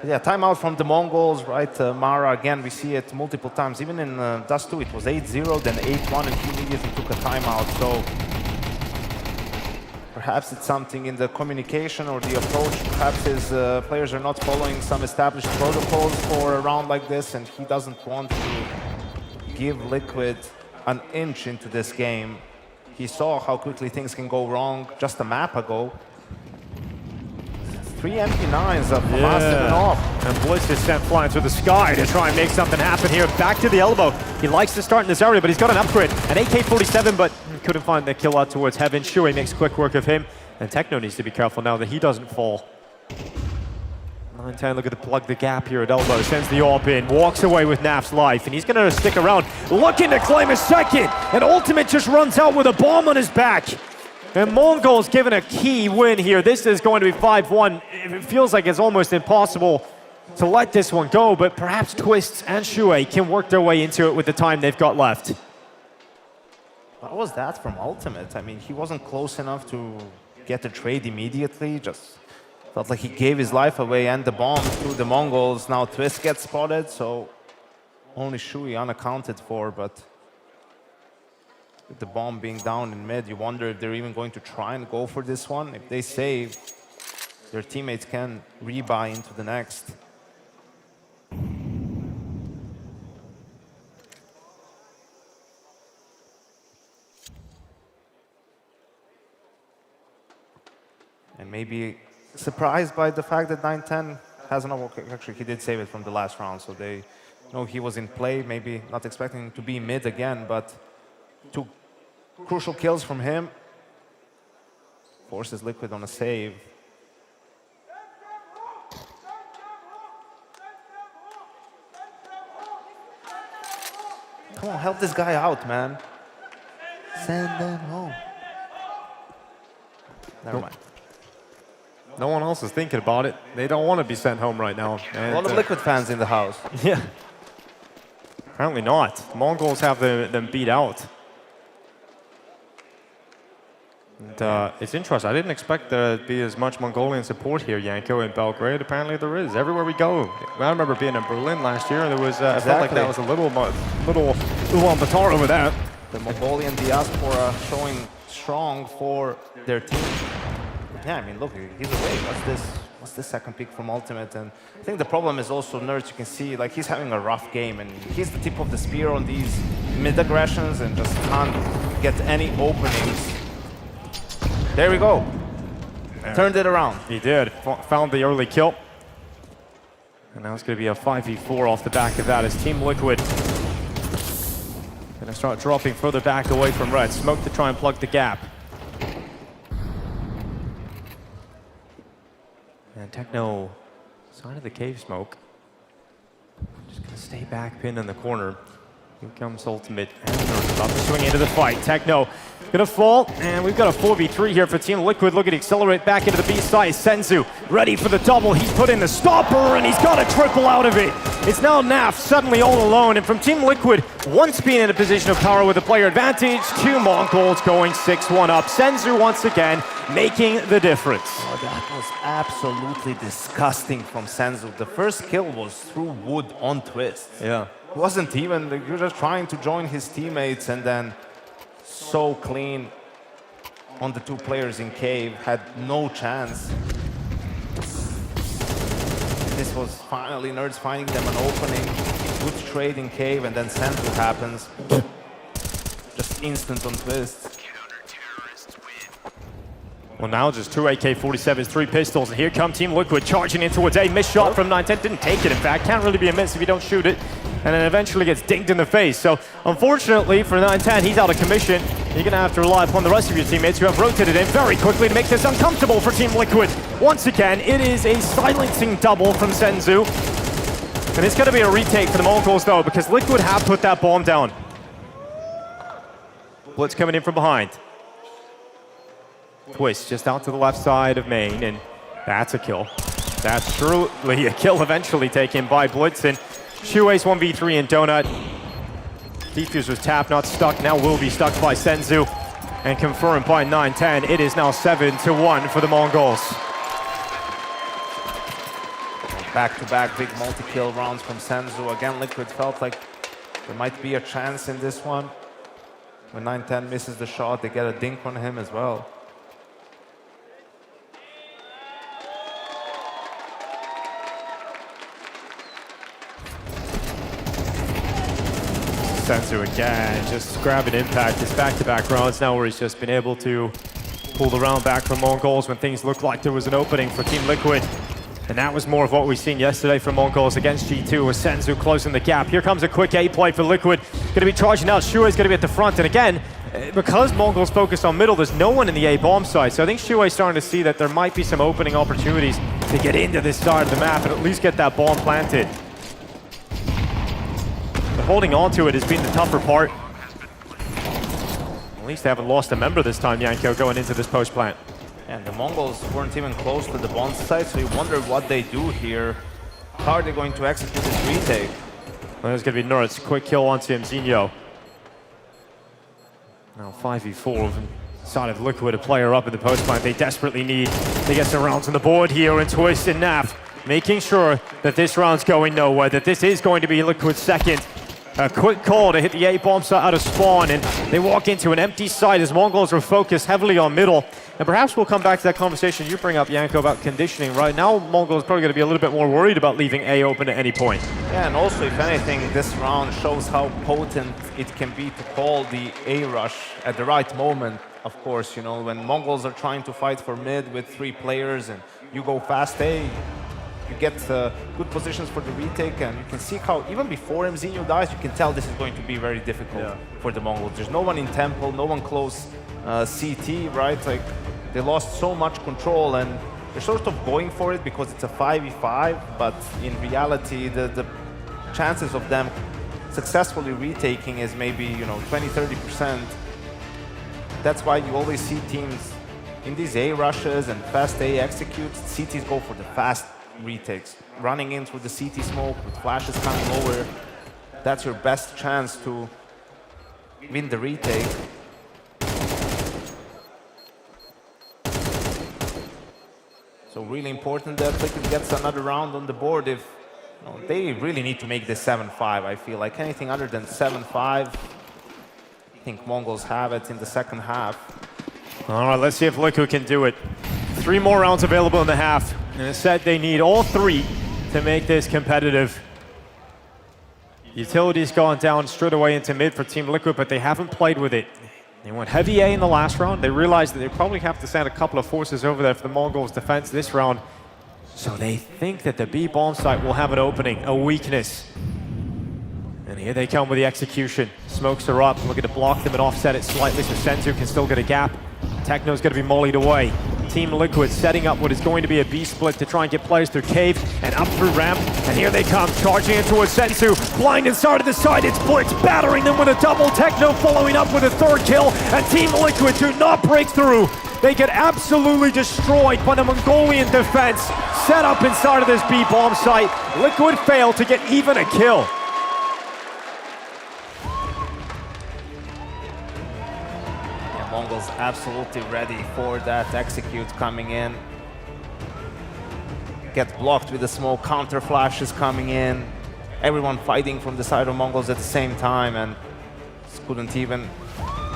Yeah, timeout from the Mongols, right? Mara, again, we see it multiple times. Even in Dust 2, it was 8-0, then 8-1, and he immediately took a timeout. So perhaps it's something in the communication or the approach. Perhaps his players are not following some established protocols for a round like this, and he doesn't want to give Liquid an inch into this game. He saw how quickly things can go wrong just a map ago. 3 MP9s of Massive and off. And Blitz is sent flying through the sky to try and make something happen here. Back to the elbow. He likes to start in this area, but he's got an upgrade. An AK-47, but couldn't find the kill out towards Heaven. Shui makes quick work of him. And Techno needs to be careful now that he doesn't fall. 9-10 looking to plug the gap here at elbow. Sends the AWP in, walks away with Naf's life, and he's going to stick around, looking to claim a second. And Ultimate just runs out with a bomb on his back. And MongolZ given a key win here. This is going to be 5-1. It feels like it's almost impossible to let this one go, but perhaps Twists and Shui can work their way into it with the time they've got left. What was that from Ultimate? I mean, he wasn't close enough to get the trade immediately. Just felt like he gave his life away and the bomb to the Mongols. Now Twist gets spotted, so only Shui unaccounted for, but with the bomb being down in mid, you wonder if they're even going to try and go for this one. If they save, their teammates can rebuy into the next. And maybe surprised by the fact that 9-10 has an overkill. Actually, he did save it from the last round, so they know he was in play. Maybe not expecting him to be mid again, but two crucial kills from him. Forces Liquid on a save. Come on, help this guy out, man. Send them home. Never mind. No one else is thinking about it. They don't want to be sent home right now. And a lot of Liquid fans in the house. Yeah. Apparently not. The Mongols have them beat out. And it's interesting. I didn't expect there to be as much Mongolian support here, Yanko, in Belgrade. Apparently there is. Everywhere we go. I remember being in Berlin last year, and there was, I felt like that was a little Ulaanbaatar over that. The Mongolian diaspora showing strong for their team. Yeah, I mean, look, he's away. What's this second pick from Ultimate? And I think the problem is also Nerds. You can see, like, he's having a rough game, and he's the tip of the spear on these mid aggressions and just can't get any openings. There we go. Turned it around. He did. Found the early kill. And now it's going to be a 5v4 off the back of that as Team Liquid going to start dropping further back away from Red. Smoke to try and plug the gap. And Techno, side of the cave smoke. Just going to stay back pinned in the corner. Here comes Ultimate and Nerds about to swing into the fight. Techno gonna fall, and we've got a 4v3 here for Team Liquid. Looking to accelerate back into the B side. Senzu ready for the double. He's put in the stopper, and he's got a triple out of it. It's now Naf suddenly all alone, and from Team Liquid, once being in a position of power with a player advantage, to MongolZ going 6-1 up. Senzu once again making the difference. Oh, that was absolutely disgusting from Senzu. The first kill was through wood on Twist. Yeah. Wasn't even, you're just trying to join his teammates, and then so clean on the two players in cave, had no chance. This was finally Nerds finding them an opening, good trade in cave, and then Senzu happens. Just instant on Twist. Well, now just two AK-47s, 3 pistols, and here come Team Liquid charging in towards A. Missed shot from 9-10, didn't take it, in fact. Can't really be a miss if you don't shoot it. and then eventually gets dinged in the face. So unfortunately for 910, he's out of commission. You're gonna have to rely upon the rest of your teammates who have rotated in very quickly to make this uncomfortable for Team Liquid. Once again, it is a silencing double from Senzu. And it's gonna be a retake for the MongolZ though, because Liquid have put that bomb down. Blitz coming in from behind. Twist just out to the left side of main, and that's a kill. That's truly a kill eventually taken by Blitz, and Shuei's 1v3 in Donut. Defuse was tapped, not stuck, now will be stuck by Senzu, and confirmed by 910. It is now 7-1 for the MongolZ. Back-to-back big multi-kill rounds from Senzu. Again, Liquid felt like there might be a chance in this one. When 910 misses the shot, they get a dink on him as well. Senzu again, just grabbing impact. His back-to-back rounds now where he's just been able to pull the round back from MongolZ when things looked like there was an opening for Team Liquid. And that was more of what we've seen yesterday from MongolZ against G2 with Senzu closing the gap. Here comes a quick A play for Liquid. Going to be charging out. Shuei's going to be at the front. And again, because MongolZ focused on middle, there's no one in the A bomb side. So I think Shuei's starting to see that there might be some opening opportunities to get into this side of the map and at least get that bomb planted. But holding on to it has been the tougher part. At least they haven't lost a member this time, Yanko, going into this post plant. And the MongolZ weren't even close to the bomb site, so you wonder what they do here. How are they going to execute this retake? Well, there's going to be Nurit's quick kill onto Mzinho. Now 5v4 side of Liquid, a player up in the post plant. They desperately need to get some rounds on the board here, and Twist and Naf making sure that this round's going nowhere, that this is going to be Liquid's second. A quick call to hit the A bomb site out of spawn, and they walk into an empty site as MongolZ are focused heavily on middle. And perhaps we'll come back to that conversation you bring up, Yanko, about conditioning. Right now, MongolZ is probably going to be a little bit more worried about leaving A open at any point. Yeah, and also, if anything, this round shows how potent it can be to call the A rush at the right moment. Of course, you know, when MongolZ are trying to fight for mid with 3 players and you go fast A, you get good positions for the retake, and you can see how even before Mzinho dies, you can tell this is going to be very difficult for the MongolZ. There's no one in Temple, no one close CT, right? Like, they lost so much control, and they're sort of going for it because it's a 5v5, but in reality, the chances of them successfully retaking is maybe, you know, 20-30%. That's why you always see teams in these A rushes and fast A executes, CTs go for the fast retakes, running in through the CT smoke with flashes coming over. That's your best chance to win the retake. So really important that Liquid gets another round on the board. If you know, they really need to make this 7-5. I feel like anything other than 7-5, I think MongolZ have it in the second half. All right, let's see if Liquid can do it. 3 more rounds available in the half. And it said they need all 3 to make this competitive. Utility's gone down straight away into mid for Team Liquid, but they haven't played with it. They went heavy A in the last round. They realized that they probably have to send a couple of forces over there for the MongolZ defense this round. So they think that the B bomb site will have an opening, a weakness. And here they come with the execution. Smokes are up, looking to block them and offset it slightly so Senzu can still get a gap. Techno's going to be mollied away. Team Liquid setting up what is going to be a B split to try and get players through cave and up through ramp. And here they come, charging in towards Senzu. Blind inside of the side, it's Blitz battering them with a double. Techno following up with a 3rd kill. And Team Liquid do not break through. They get absolutely destroyed by the Mongolian defense set up inside of this B bomb site. Liquid failed to get even a kill. MongolZ absolutely ready for that execute coming in. Get blocked with the smoke, counter flashes coming in. Everyone fighting from the side of MongolZ at the same time, and couldn't even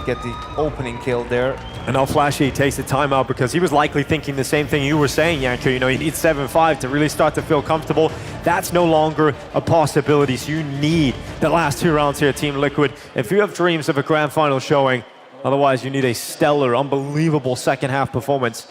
get the opening kill there. And now Flashy takes the timeout because he was likely thinking the same thing you were saying, Yanko. You know, you need 7-5 to really start to feel comfortable. That's no longer a possibility, so you need the last 2 rounds here, Team Liquid. If you have dreams of a grand final showing, otherwise, you need a stellar, unbelievable second half performance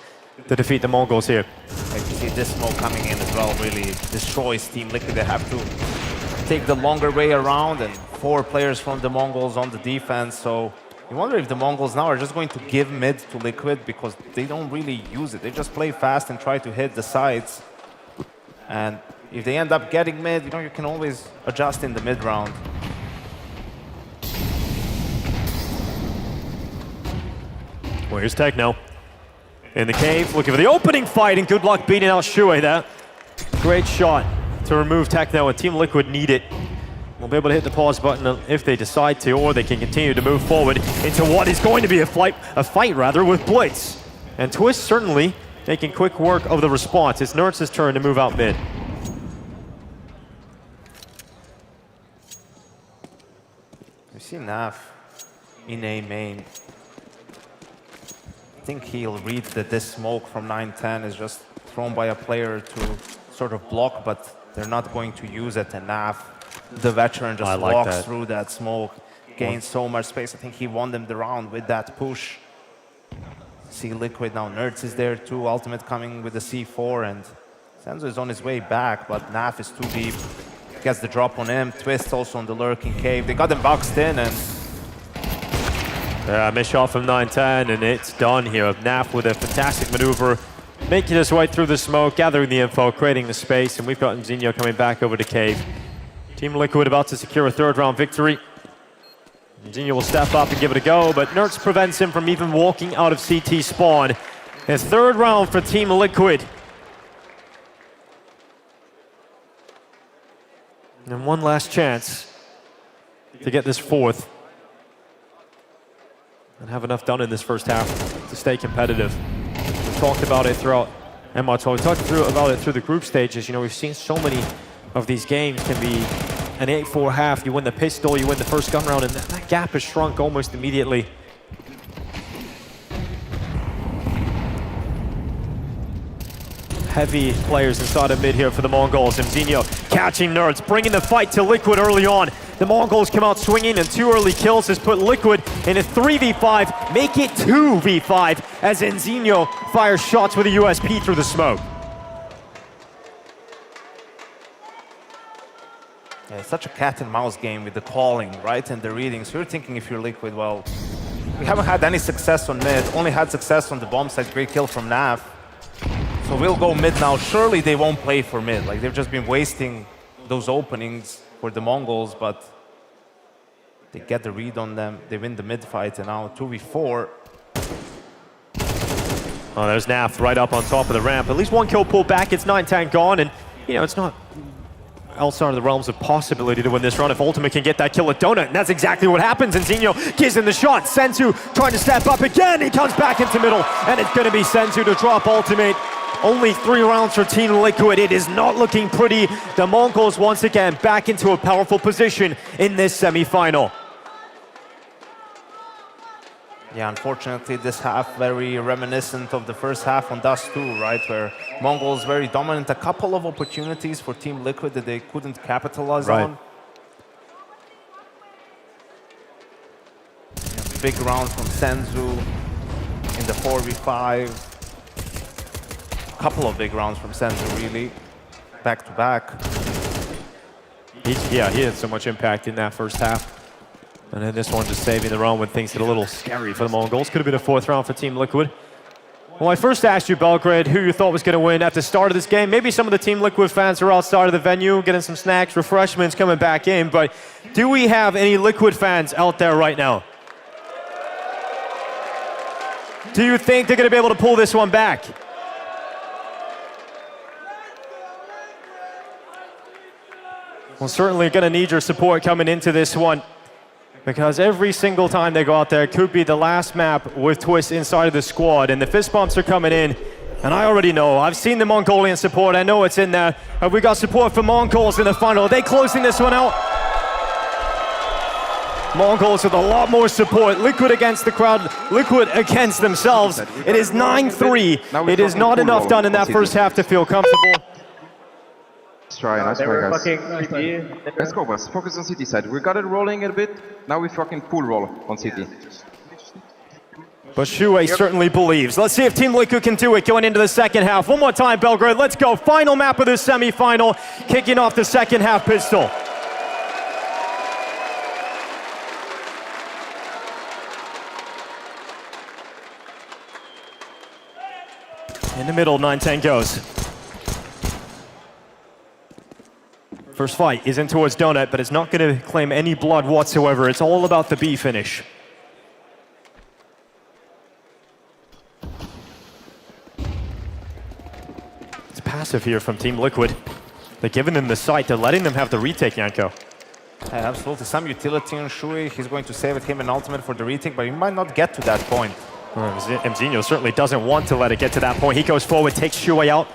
to defeat the MongolZ here. Like you see this smoke coming in as well really destroys Team Liquid. They have to take the longer way around, and 4 players from the Mongols on the defense. So you wonder if the Mongols now are just going to give mid to Liquid because they don't really use it. They just play fast and try to hit the sides. And if they end up getting mid, you know, you can always adjust in the mid round. Well, here's Techno in the cave, looking for the opening fight, and good luck beating out Shuey there. Great shot to remove Techno, and Team Liquid need it. We'll be able to hit the pause button if they decide to, or they can continue to move forward into what is going to be a fight with Blitz. And Twist certainly making quick work of the response. It's Nertz's turn to move out mid. We see Naf in A main. I think he'll read that this smoke from 9-10 is just thrown by a player to sort of block, but they're not going to use it. And Naf, the veteran, just walks through that smoke, gains so much space. I think he won them the round with that push. See Liquid now, Nerds is there too, Ultimate coming with the C4, and Senzo is on his way back, but Naf is too deep. Gets the drop on him, Twist also on the lurking cave. They got them boxed in, and miss shot from 9-10, and it's done here. Naf with a fantastic maneuver, making his way through the smoke, gathering the info, creating the space, and we've got Zinho coming back over to cave. Team Liquid about to secure a 3rd round victory. Zinho will step up and give it a go, but Nertz prevents him from even walking out of CT spawn. His 3rd round for Team Liquid. And one last chance to get this 4th. And have enough done in this first half to stay competitive. We talked about it throughout MR12. We talked about it through the group stages. You know, we've seen so many of these games can be an 8-4 half. You win the pistol, you win the first gun round, and that gap has shrunk almost immediately. Heavy players inside of mid here for the Mongols. And Zinho catching Nerds, bringing the fight to Liquid early on. The Mongols come out swinging, and 2 early kills has put Liquid in a 3v5, make it 2v5 as Zinho fires shots with a USP through the smoke. Yeah, it's such a cat and mouse game with the calling, right, and the reading. So you're thinking, if you're Liquid, well, we haven't had any success on mid, only had success on the bomb side. Great kill from Nav. So we'll go mid now. Surely they won't play for mid. Like, they've just been wasting those openings for the Mongols, but they get the read on them. They win the mid fight, and now 2v4. Oh, there's Nath right up on top of the ramp. At least 1 kill pulled back. It's 9-10 gone, and you know, it's not outside of the realms of possibility to win this run if Ultimate can get that kill at Donut, and that's exactly what happens. And Zinho gives him the shot. Senzu trying to step up again. He comes back into middle, and it's going to be Senzu to drop Ultimate. Only 3 rounds for Team Liquid. It is not looking pretty. The Mongols once again back into a powerful position in this semi-final. Yeah, unfortunately, this half very reminiscent of the first half on Dust 2, right? Where Mongols very dominant. A couple of opportunities for Team Liquid that they couldn't capitalize on. Yeah, big round from Senzu in the 4v5. Couple of big rounds from Senzu, really, back to back. He had so much impact in that first half. And then this one just saving the round when things get a little scary for the Mongols. Could have been a 4th round for Team Liquid. Well, I first asked you, Belgrade, who you thought was going to win at the start of this game. Maybe some of the Team Liquid fans are outside of the venue, getting some snacks, refreshments, coming back in. But do we have any Liquid fans out there right now? Do you think they're going to be able to pull this one back? Well, certainly going to need your support coming into this one, because every single time they go out there, it could be the last map with Twist inside of the squad, and the fist bumps are coming in, and I already know. I've seen the Mongolian support. I know it's in there. Have we got support for Mongols in the final? Are they closing this one out? Mongols with a lot more support. Liquid against the crowd, Liquid against themselves. It is 9-3. It is not enough done in that first half to feel comfortable. Let's try, nice try, guys. Let's go, boys. Focus on City side. We got it rolling a bit. Now we fucking full roll on City. But Shuey certainly believes. Let's see if Team Liquid can do it going into the second half. One more time, Belgrade. Let's go. Final map of this semi-final. Kicking off the second half pistol. In the middle, 9-10 goes. First fight is in towards Donut, but it's not going to claim any blood whatsoever. It's all about the B finish. It's passive here from Team Liquid. They're giving them the sight. They're letting them have the retake, Yanko. Yeah, absolutely. Some utility on Shui. He's going to save him an ultimate for the retake, but he might not get to that point. Mzinho certainly doesn't want to let it get to that point. He goes forward, takes Shui out.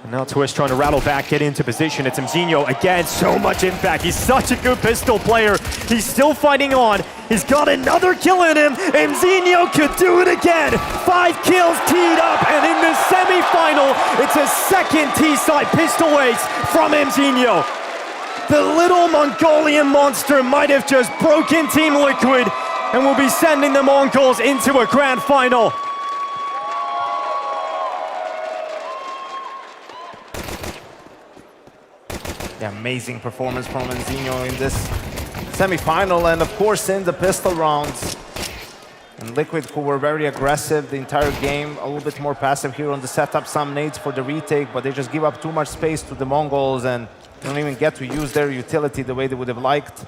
And now Twist trying to rattle back, get into position. It's Mzinho again, so much impact. He's such a good pistol player. He's still fighting on. He's got another kill in him. Mzinho could do it again. 5 kills teed up, and in the semi-final, it's a second T-side pistol ace from Mzinho. The little Mongolian monster might have just broken Team Liquid and will be sending the Mongols into a grand final. Yeah, amazing performance from Mzinho in this semi-final, and of course in the pistol rounds. And Liquid, who were very aggressive the entire game, a little bit more passive here on the setup, some nades for the retake, but they just give up too much space to the Mongols and don't even get to use their utility the way they would have liked.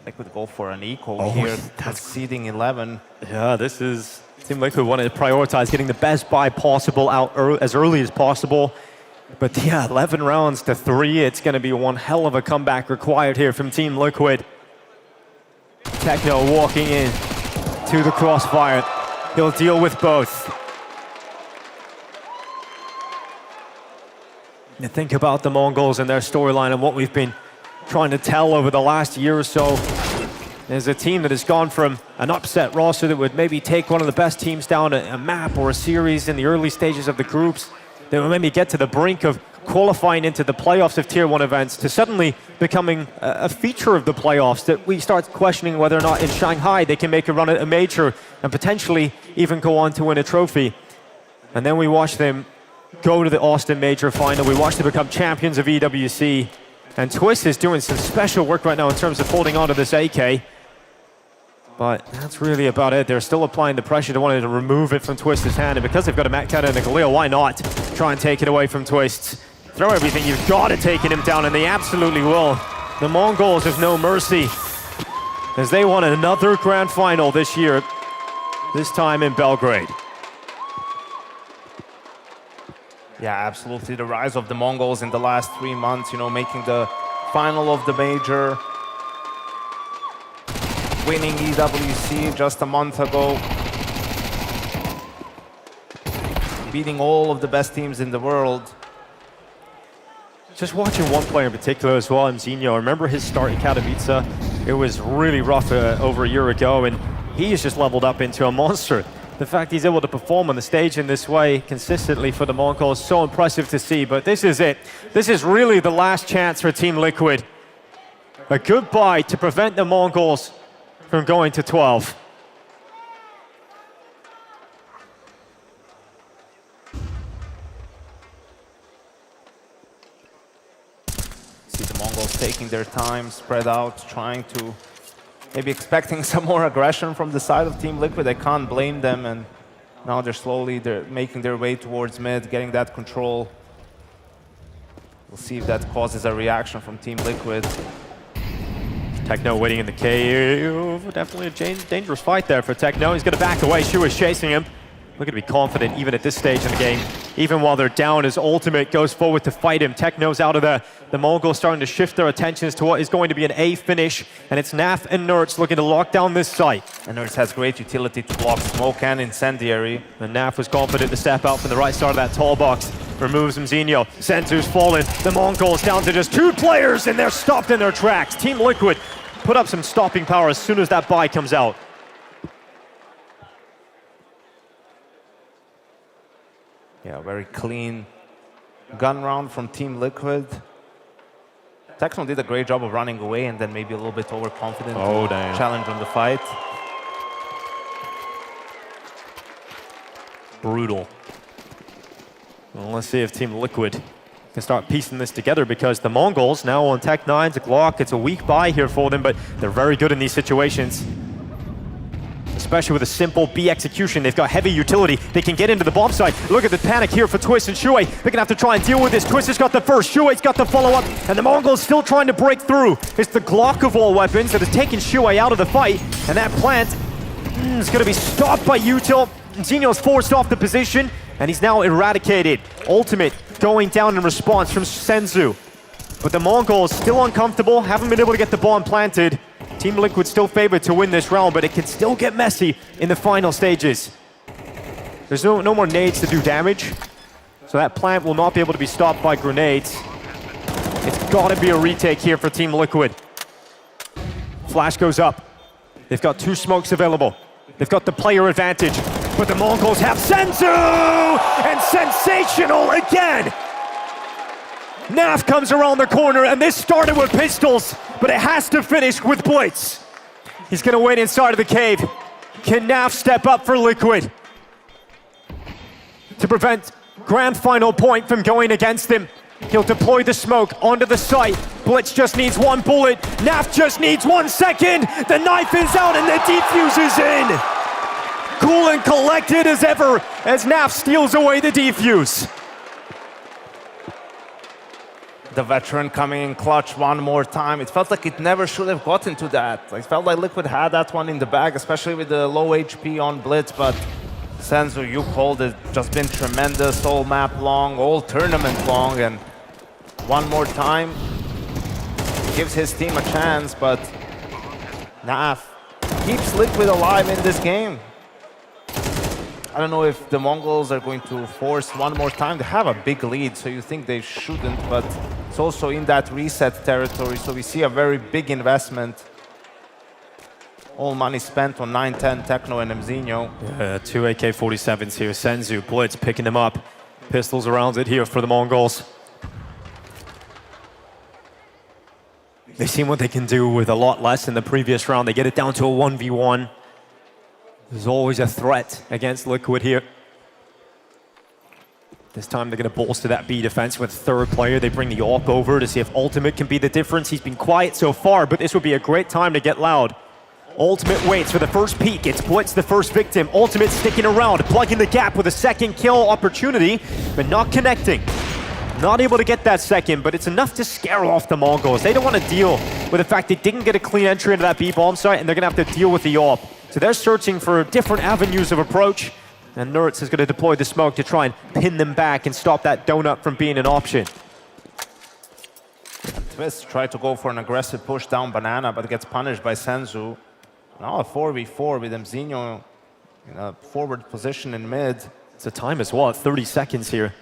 Liquid go for an eco here, conceding 11. Yeah, this is Team Liquid wanted to prioritize getting the best buy possible out as early as possible. But yeah, 11 rounds to 3. It's going to be one hell of a comeback required here from Team Liquid. Techno walking in to the crossfire. He'll deal with both. You think about the Mongols and their storyline and what we've been trying to tell over the last year or so. There's a team that has gone from an upset roster that would maybe take one of the best teams down a map or a series in the early stages of the groups. They will maybe get to the brink of qualifying into the playoffs of Tier 1 events to suddenly becoming a feature of the playoffs that we start questioning whether or not in Shanghai they can make a run at a major and potentially even go on to win a trophy. And then we watch them go to the Austin Major final. We watch them become champions of EWC. And Twist is doing some special work right now in terms of holding on to this AK. But that's really about it. They're still applying the pressure to want to remove it from Twist's hand. And because they've got a Mac 10 and a Galil, why not try and take it away from Twist? Throw everything you've got at taking him down, and they absolutely will. The Mongols have no mercy as they won another grand final this year, this time in Belgrade. Yeah, absolutely. The rise of the Mongols in the last 3 months, you know, making the final of the major, winning EWC just a month ago, beating all of the best teams in the world. Just watching one player in particular as well, Mzinho. I remember his start in Katowice. It was really rough over a year ago, and he has just leveled up into a monster. The fact he's able to perform on the stage in this way consistently for the Mongols is so impressive to see. But this is it. This is really the last chance for Team Liquid. A goodbye to prevent the Mongols from going to 12. See the Mongols taking their time, spread out, trying to, maybe expecting some more aggression from the side of Team Liquid. I can't blame them, and now they're making their way towards mid, getting that control. We'll see if that causes a reaction from Team Liquid. Techno waiting in the cave. Definitely a dangerous fight there for Techno. He's going to back away. Shu is chasing him. Looking to be confident even at this stage in the game. Even while they're down, his ultimate goes forward to fight him. Techno's out of there. The Mongols starting to shift their attentions to what is going to be an A finish. And it's Naf and Nerds looking to lock down this site. And Nerds has great utility to block smoke and incendiary. And Naf was confident to step out from the right side of that tall box. Removes Mzinho. Senzu's fallen. The Mongols down to just 2 players, and they're stopped in their tracks. Team Liquid put up some stopping power as soon as that buy comes out. Yeah, very clean gun round from Team Liquid. Techno did a great job of running away and then maybe a little bit overconfident. Oh, damn. Challenge on the fight. Brutal. Well, let's see if Team Liquid can start piecing this together, because the Mongols now on Tech 9's a Glock. It's a weak buy here for them, but they're very good in these situations. especially with a simple B execution. They've got heavy utility. They can get into the bomb site. Look at the panic here for Twist and Shuey. They're gonna have to try and deal with this. Twist has got the first, Shuey's got the follow-up, and the Mongols still trying to break through. It's the Glock of all weapons that has taken Shuey out of the fight, and that plant is gonna be stopped by Util. Zinho's forced off the position, and he's now eradicated. Ultimate going down in response from Senzu. But the Mongols still uncomfortable, haven't been able to get the bomb planted. Team Liquid still favored to win this round, but it can still get messy in the final stages. There's no more nades to do damage, so that plant will not be able to be stopped by grenades. It's gotta be a retake here for Team Liquid. Flash goes up. They've got 2 smokes available. They've got the player advantage, but the Mongols have Senzu! And sensational again! Naf comes around the corner, and this started with pistols, but it has to finish with Blitz. He's gonna wait inside of the cave. Can Naf step up for Liquid to prevent grand final point from going against him? He'll deploy the smoke onto the site. Blitz just needs 1 bullet. Naf just needs 1 second. The knife is out and the defuse is in. Cool and collected as ever as Naf steals away the defuse. The veteran coming in clutch one more time. It felt like it never should have gotten to that. It felt like Liquid had that one in the bag, especially with the low HP on Blitz, but Senzu, you called it, just been tremendous all map long, all tournament long, and one more time gives his team a chance, but Naf keeps Liquid alive in this game. I don't know if the Mongols are going to force one more time. They have a big lead, so you think they shouldn't, but it's also in that reset territory, so we see a very big investment. All money spent on 9-10, Techno and Mzinho. Yeah, 2 AK-47s here. Senzu, Blitz picking them up. Pistols around it here for the Mongols. They've seen what they can do with a lot less in the previous round. They get it down to a 1v1. There's always a threat against Liquid here. This time they're going to bolster that B defense with a 3rd player. They bring the AWP over to see if Ultimate can be the difference. He's been quiet so far, but this would be a great time to get loud. Ultimate waits for the first peek. It's Blitz, the first victim. Ultimate sticking around, plugging the gap with a 2nd kill opportunity, but not connecting. Not able to get that 2nd, but it's enough to scare off the Mongols. They don't want to deal with the fact they didn't get a clean entry into that B bomb site, and they're going to have to deal with the AWP. So they're searching for different avenues of approach, and Nertz is going to deploy the smoke to try and pin them back and stop that donut from being an option. Twist tried to go for an aggressive push down Banana, but gets punished by Senzu. Now a 4v4 with Mzinho in a forward position in mid. It's a time as well, 30 seconds here.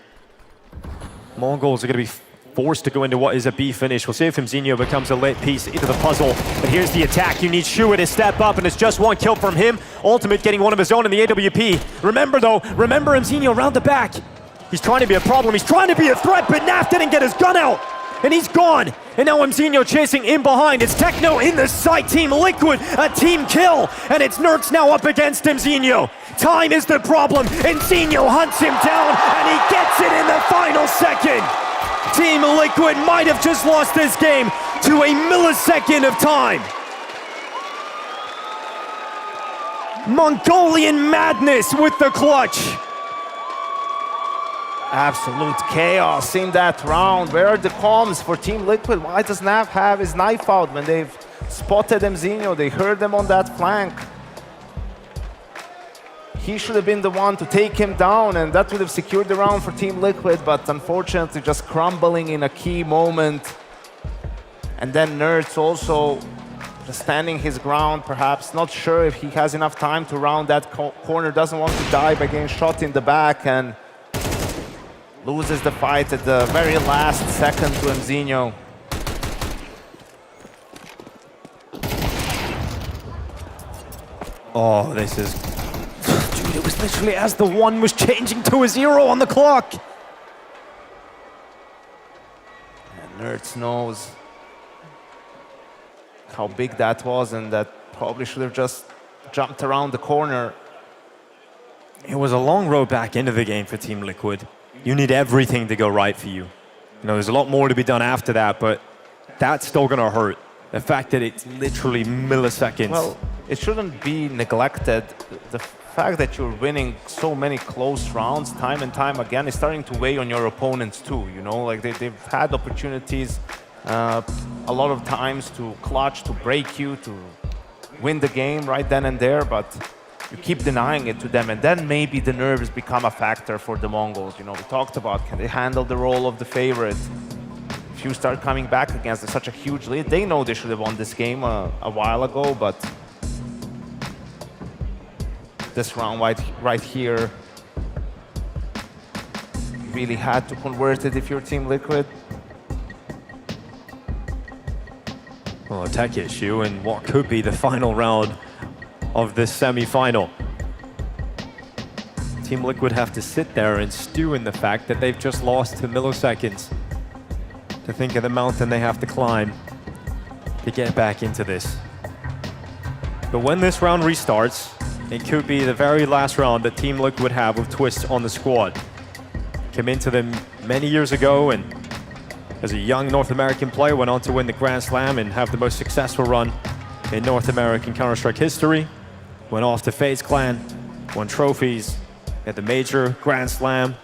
Mongols are going to be forced to go into what is a B finish. We'll see if Mzinho becomes a late piece into the puzzle. But here's the attack. You need Shuey to step up, and it's just 1 kill from him. Ultimate getting one of his own in the AWP. Remember Mzinho around the back. He's trying to be a problem. He's trying to be a threat, but Naf didn't get his gun out. And he's gone. And now Mzinho chasing in behind. It's Techno in the site. Team Liquid, a team kill. And it's Nertz now up against Mzinho. Time is the problem. Mzinho hunts him down, and he gets it in the final second. Team Liquid might have just lost this game to a millisecond of time. Mongolian madness with the clutch. Absolute chaos in that round. Where are the comms for Team Liquid? Why does Naf have his knife out when they've spotted Mzinho? They heard them on that flank. He should have been the one to take him down, and that would have secured the round for Team Liquid, but unfortunately just crumbling in a key moment. And then Nertz also just standing his ground, perhaps not sure if he has enough time to round that corner, doesn't want to die by getting shot in the back, and loses the fight at the very last second to Mzinho. Oh, this is... Dude, it was literally as the 1 was changing to a 0 on the clock. And Nertz knows how big that was, and that probably should have just jumped around the corner. It was a long road back into the game for Team Liquid. You need everything to go right for you. You know, there's a lot more to be done after that, but that's still going to hurt. The fact that it's literally milliseconds. Well, it shouldn't be neglected. The fact that you're winning so many close rounds time and time again is starting to weigh on your opponents too, you know? Like they've had opportunities a lot of times to clutch, to break you, to win the game right then and there, but you keep denying it to them, and then maybe the nerves become a factor for the Mongols. You know, we talked about, can they handle the role of the favorite? If you start coming back against such a huge lead, they know they should have won this game a while ago, but this round right here, you really had to convert it if you're Team Liquid. Well, a tech issue in what could be the final round of this semi-final. Team Liquid have to sit there and stew in the fact that they've just lost to milliseconds. To think of the mountain they have to climb to get back into this. But when this round restarts, it could be the very last round that Team Liquid have with Twist on the squad. Came into them many years ago, and as a young North American player went on to win the Grand Slam and have the most successful run in North American Counter-Strike history. Went off to FaZe Clan, won trophies at the major Grand Slam,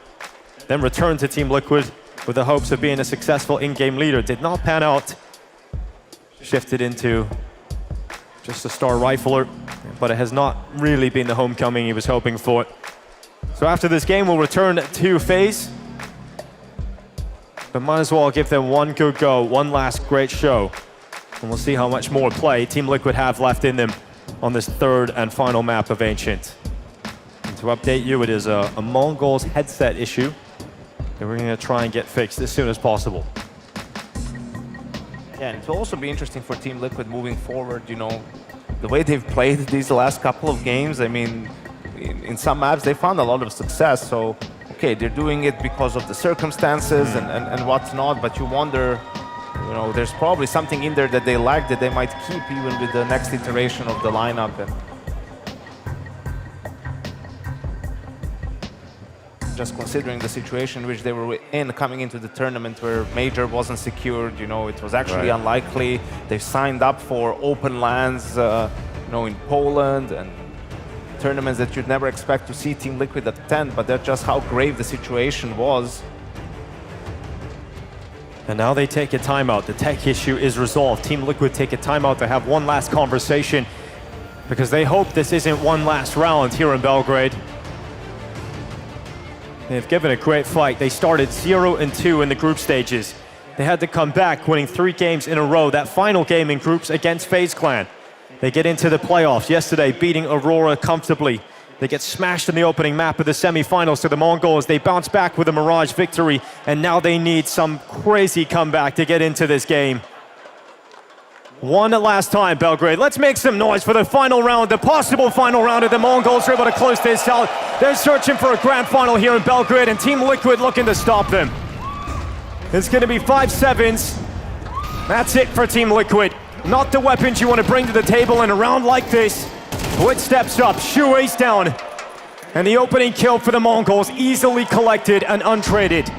then returned to Team Liquid with the hopes of being a successful in-game leader. Did not pan out, shifted into just a star rifler, but it has not really been the homecoming he was hoping for. So after this game, we'll return to FaZe, but might as well give them one good go, one last great show, and we'll see how much more play Team Liquid have left in them on this third and final map of Ancient. And to update you, it is a MongolZ headset issue that we're going to try and get fixed as soon as possible. Yeah, and it will also be interesting for Team Liquid moving forward, you know, the way they've played these last couple of games. I mean, in some maps, they found a lot of success, so okay, they're doing it because of the circumstances and whatnot, but you wonder, you know, there's probably something in there that they like that they might keep even with the next iteration of the lineup. And just considering the situation which they were in coming into the tournament where Major wasn't secured, you know, it was actually unlikely. They've signed up for open lands, you know, in Poland and tournaments that you'd never expect to see Team Liquid attend, but that's just how grave the situation was. And now they take a timeout. The tech issue is resolved. Team Liquid take a timeout to have one last conversation because they hope this isn't one last round here in Belgrade. They've given a great fight. They started 0-2 in the group stages. They had to come back, winning 3 games in a row. That final game in groups against FaZe Clan. They get into the playoffs yesterday, beating Aurora comfortably. They get smashed in the opening map of the semifinals to the Mongols. They bounce back with a Mirage victory, and now they need some crazy comeback to get into this game. One last time, Belgrade. Let's make some noise for the final round, the possible final round of the Mongols are able to close this out. They're searching for a grand final here in Belgrade, and Team Liquid looking to stop them. It's going to be 5-7s. That's it for Team Liquid. Not the weapons you want to bring to the table in a round like this. Twist steps up, shoe ace down. And the opening kill for the Mongols, easily collected and untraded.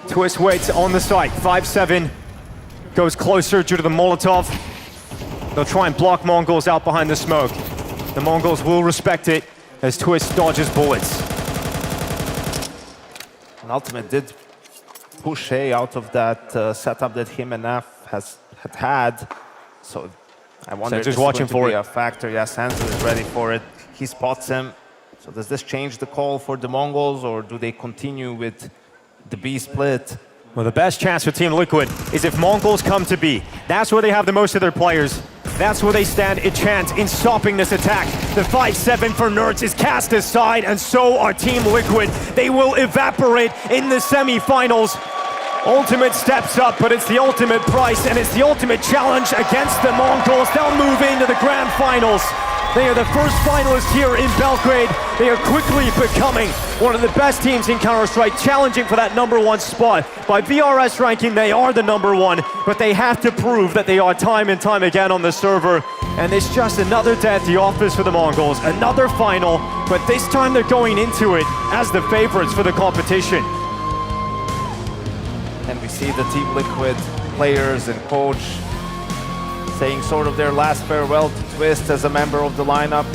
Twist waits on the site, 5-7. Goes closer due to the Molotov. They'll try and block MongolZ out behind the smoke. The Mongols will respect it as Twist dodges bullets. And Ultimate did push A out of that setup that him and Naf had. So I wonder if this is going to be a factor. Yeah, Sansa is ready for it. He spots him. So does this change the call for the Mongols, or do they continue with the B split? Well, the best chance for Team Liquid is if Mongols come to B. That's where they have the most of their players. That's where they stand a chance in stopping this attack. The 5-7 for Nerds is cast aside, and so are Team Liquid. They will evaporate in the semifinals. Ultimate steps up, but it's the ultimate price, and it's the ultimate challenge against the Mongols. They'll move into the grand finals. They are the first finalists here in Belgrade. They are quickly becoming one of the best teams in Counter-Strike, challenging for that #1 spot. By VRS ranking, they are the #1, but they have to prove that they are time and time again on the server. And it's just another day at the office for the Mongols, another final, but this time they're going into it as the favorites for the competition. And we see the Team Liquid players and coach saying sort of their last farewell to Twist as a member of the lineup.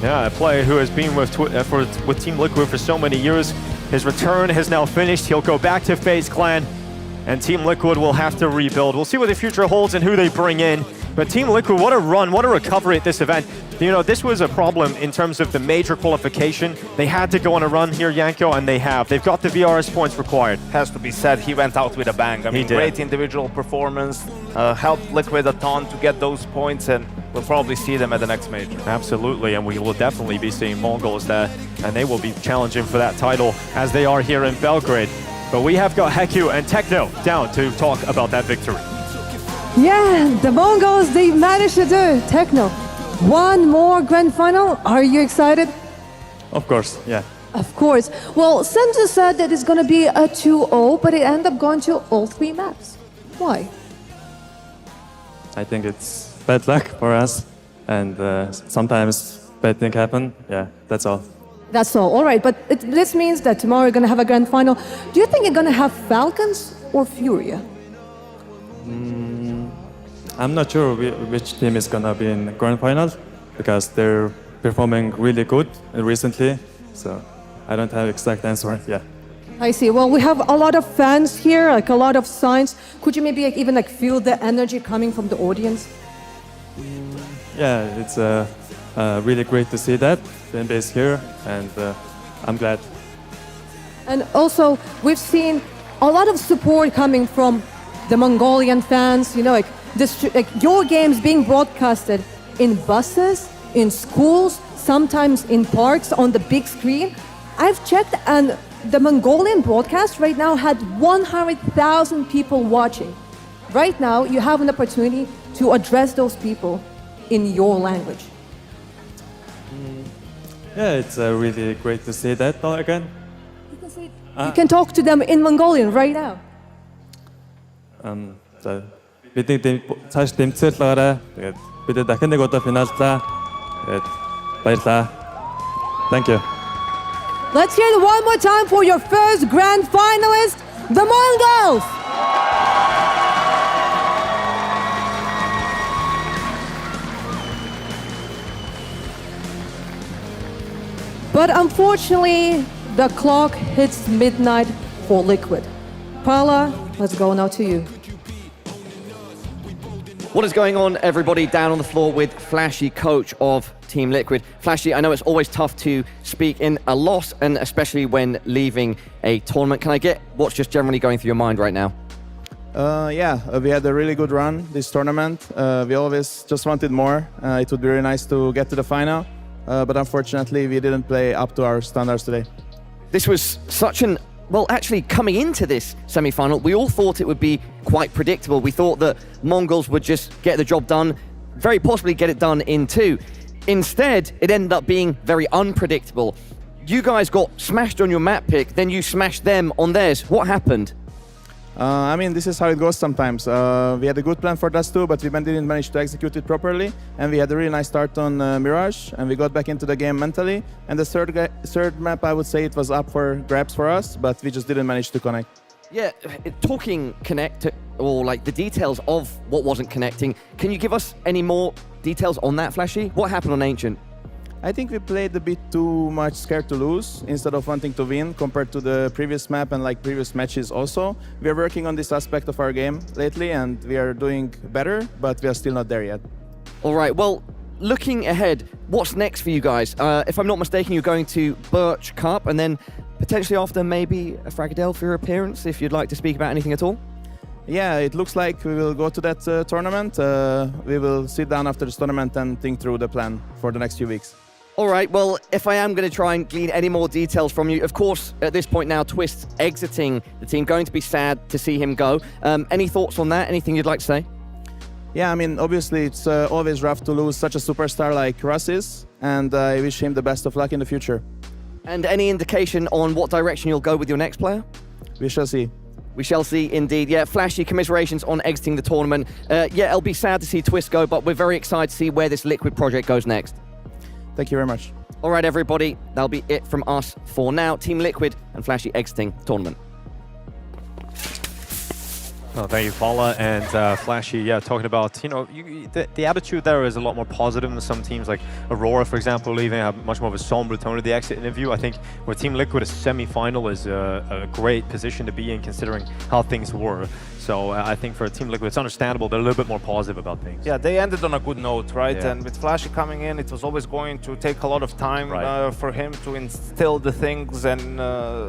Yeah, a player who has been with Team Liquid for so many years. His return has now finished. He'll go back to FaZe Clan, and Team Liquid will have to rebuild. We'll see what the future holds and who they bring in. But Team Liquid, what a run, what a recovery at this event. You know, this was a problem in terms of the major qualification. They had to go on a run here, Yanko, and they have. They've got the VRS points required. Has to be said, he went out with a bang. I mean, great individual performance, helped Liquid a ton to get those points, and we'll probably see them at the next major. Absolutely, and we will definitely be seeing MongolZ there, and they will be challenging for that title as they are here in Belgrade. But we have got Heku and Techno down to talk about that victory. Yeah, the MongolZ, they managed to do it. Techno, one more grand final. Are you excited? Of course, yeah. Of course. Well, Senza said that it's going to be a 2-0, but it ended up going to all 3 maps. Why? I think it's bad luck for us, and sometimes bad things happen. Yeah, that's all. That's all right, but this means that tomorrow you're going to have a grand final. Do you think you're going to have Falcons or Furia? I'm not sure which team is going to be in the grand final, because they're performing really good recently, so I don't have exact answer, yeah. I see. Well, we have a lot of fans here, like a lot of signs. Could you maybe even feel the energy coming from the audience? Yeah, it's really great to see that fan base here, and I'm glad. And also, we've seen a lot of support coming from the Mongolian fans. You know, like your games being broadcasted in buses, in schools, sometimes in parks on the big screen. I've checked, and the Mongolian broadcast right now had 100,000 people watching. Right now, you have an opportunity to address those people in your language. Yeah, it's really great to see that again. You can talk to them in Mongolian right now. бидний цааш дэмцэл байгаарай. Тэгээд бид дахин нэг удаа финаллаа. Тэгээд баярлалаа. Thank you. Let's hear it one more time for your first grand finalist, the MongolZ! But unfortunately, the clock hits midnight for Liquid. Paula, let's go now to you. What is going on, everybody? Down on the floor with Flashy, coach of Team Liquid. Flashy, I know it's always tough to speak in a loss, and especially when leaving a tournament. Can I get what's just generally going through your mind right now? We had a really good run this tournament. We always just wanted more. It would be really nice to get to the final, but unfortunately we didn't play up to our standards today. This was such an... Well, actually, coming into this semi-final, we all thought it would be quite predictable. We thought that MongolZ would just get the job done, very possibly get it done in 2. Instead, it ended up being very unpredictable. You guys got smashed on your map pick, then you smashed them on theirs. What happened? This is how it goes sometimes. We had a good plan for Dust 2, but we didn't manage to execute it properly. And we had a really nice start on Mirage, and we got back into the game mentally. And the third map, I would say it was up for grabs for us, but we just didn't manage to connect. Yeah, talking connect, or like the details of what wasn't connecting, can you give us any more details on that, Flashy? What happened on Ancient? I think we played a bit too much scared to lose instead of wanting to win compared to the previous map and previous matches also. We are working on this aspect of our game lately, and we are doing better, but we are still not there yet. All right, well, looking ahead, what's next for you guys? If I'm not mistaken, you're going to Birch Cup, and then potentially after maybe a Fragdale for your appearance, if you'd like to speak about anything at all? Yeah, it looks like we will go to that tournament. We will sit down after this tournament and think through the plan for the next few weeks. All right, well, if I am going to try and glean any more details from you, of course, at this point now, Twist exiting the team, going to be sad to see him go. Any thoughts on that? Anything you'd like to say? Yeah, obviously, it's always rough to lose such a superstar like Russ is, and I wish him the best of luck in the future. And any indication on what direction you'll go with your next player? We shall see. We shall see, indeed. Yeah, Flashy, commiserations on exiting the tournament. It'll be sad to see Twist go, but we're very excited to see where this Liquid project goes next. Thank you very much. All right, everybody, that'll be it from us for now. Team Liquid and Flashy exiting the tournament. Oh, thank you, Paula and Flashy. Yeah, talking about, you know, the attitude there is a lot more positive than some teams like Aurora, for example, leaving have much more of a somber tone to the exit interview. I think where Team Liquid is semi-final is a great position to be in, considering how things were. So I think for Team Liquid, it's understandable they're a little bit more positive about things. Yeah, they ended on a good note, right? Yeah. And with Flashy coming in, it was always going to take a lot of time for him to instill the things and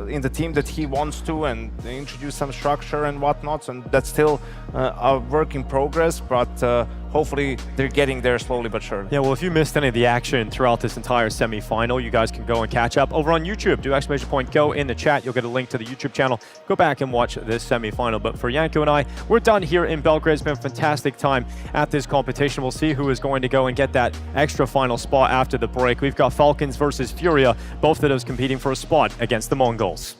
in the team that he wants to, and introduce some structure and whatnot. And that's still a work in progress, but hopefully they're getting there slowly but surely. Yeah, well, if you missed any of the action throughout this entire semi-final, you guys can go and catch up over on YouTube. Do !go in the chat. You'll get a link to the YouTube channel. Go back and watch this semi-final. But for Janko and I, we're done here in Belgrade. It's been a fantastic time at this competition. We'll see who is going to go and get that extra final spot after the break. We've got Falcons versus Furia, both of those competing for a spot against the MongolZ.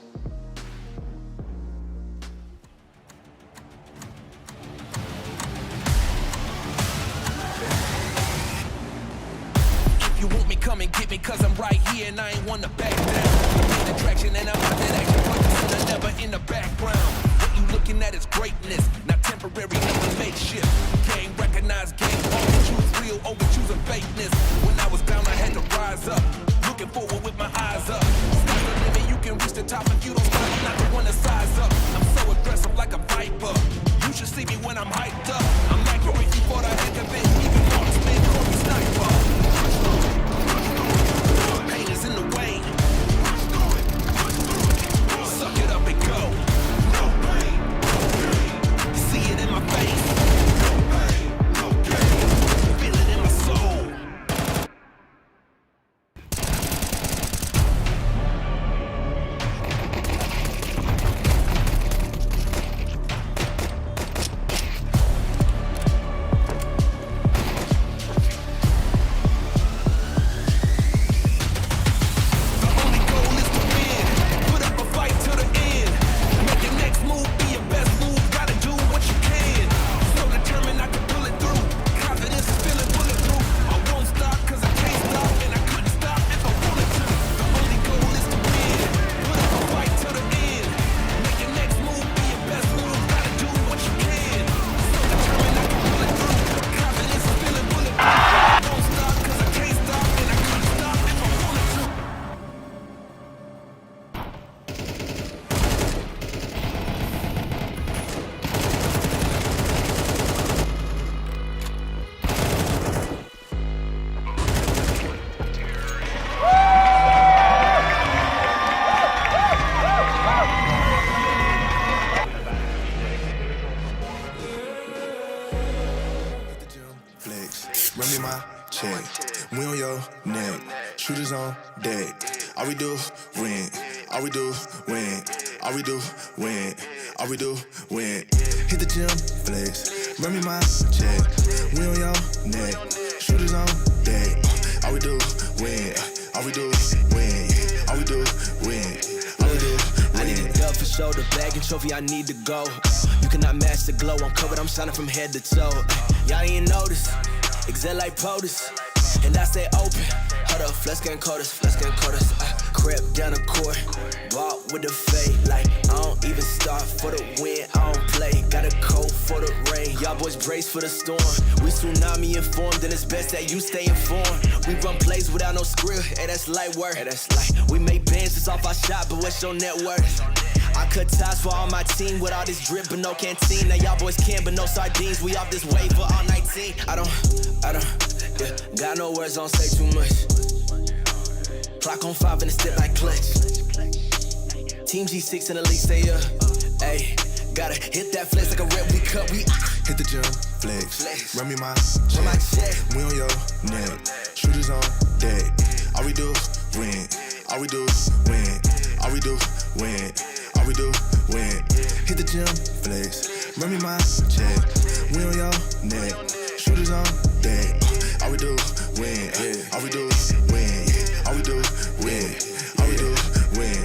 If you want me, come and get me, cause I'm right here and I ain't one to back down. The attraction and I'm out that action, front and center, never in the background. What you looking at is greatness, not temporary, never makeshift. Game recognized, game on, choose real over choosing fakeness. When I was down, I had to rise up, looking forward with my eyes up. Sky's the limit, you can reach the top if you don't stop, I'm not the one to size up. I'm so aggressive like a viper, you should see me when I'm hyped up. I'm like you if you thought I had the bit, even marksman, call me sniper. Pain is in the way. Suck it up and go. No pain, see it in my face. No pain, no gain. Feel it in my soul. Run me my check. We on your neck. Shooters on deck. All we do, win. All we do, win. All we do, win. All we do, win. Hit the gym, flex. Run me my check. We on your neck. Shooters on deck. All we do, win. All we do, win. All we do, win. All we do, win. I need a dub for shoulder, bag and trophy, I need to go. You cannot match the glow, I'm covered, I'm shining from head to toe. Y'all ain't notice, exit like POTUS, and I stay open. Hold up, flex getting coders, flex getting coders. Crept down the court, walk with the fade. Like, I don't even start for the win, I don't play. Got a coat for the rain, y'all boys brace for the storm. We tsunami informed, and it's best that you stay informed. We run plays without no script, hey, that's light work. Hey, that's light. We make bands just off our shot, but what's your net worth? I cut ties for all my team with all this drip, but no canteen. Now y'all boys can, but no sardines. We off this wave for all 19. I don't, yeah, got no words, don't say too much. Clock on 5 and it step like clutch. Team G6 in the league stay up. Ayy, gotta hit that flex like a rep, we cut, we hit the gym, flex. Run me my check. We on your neck. Shooters on deck. All we do, win. All we do, win. All we do, win. All we do, win. Hit the gym, flex. Run me my check. We on your neck. Shooters on deck. All we do, win. All we do, win. All we do, win. All we do, win.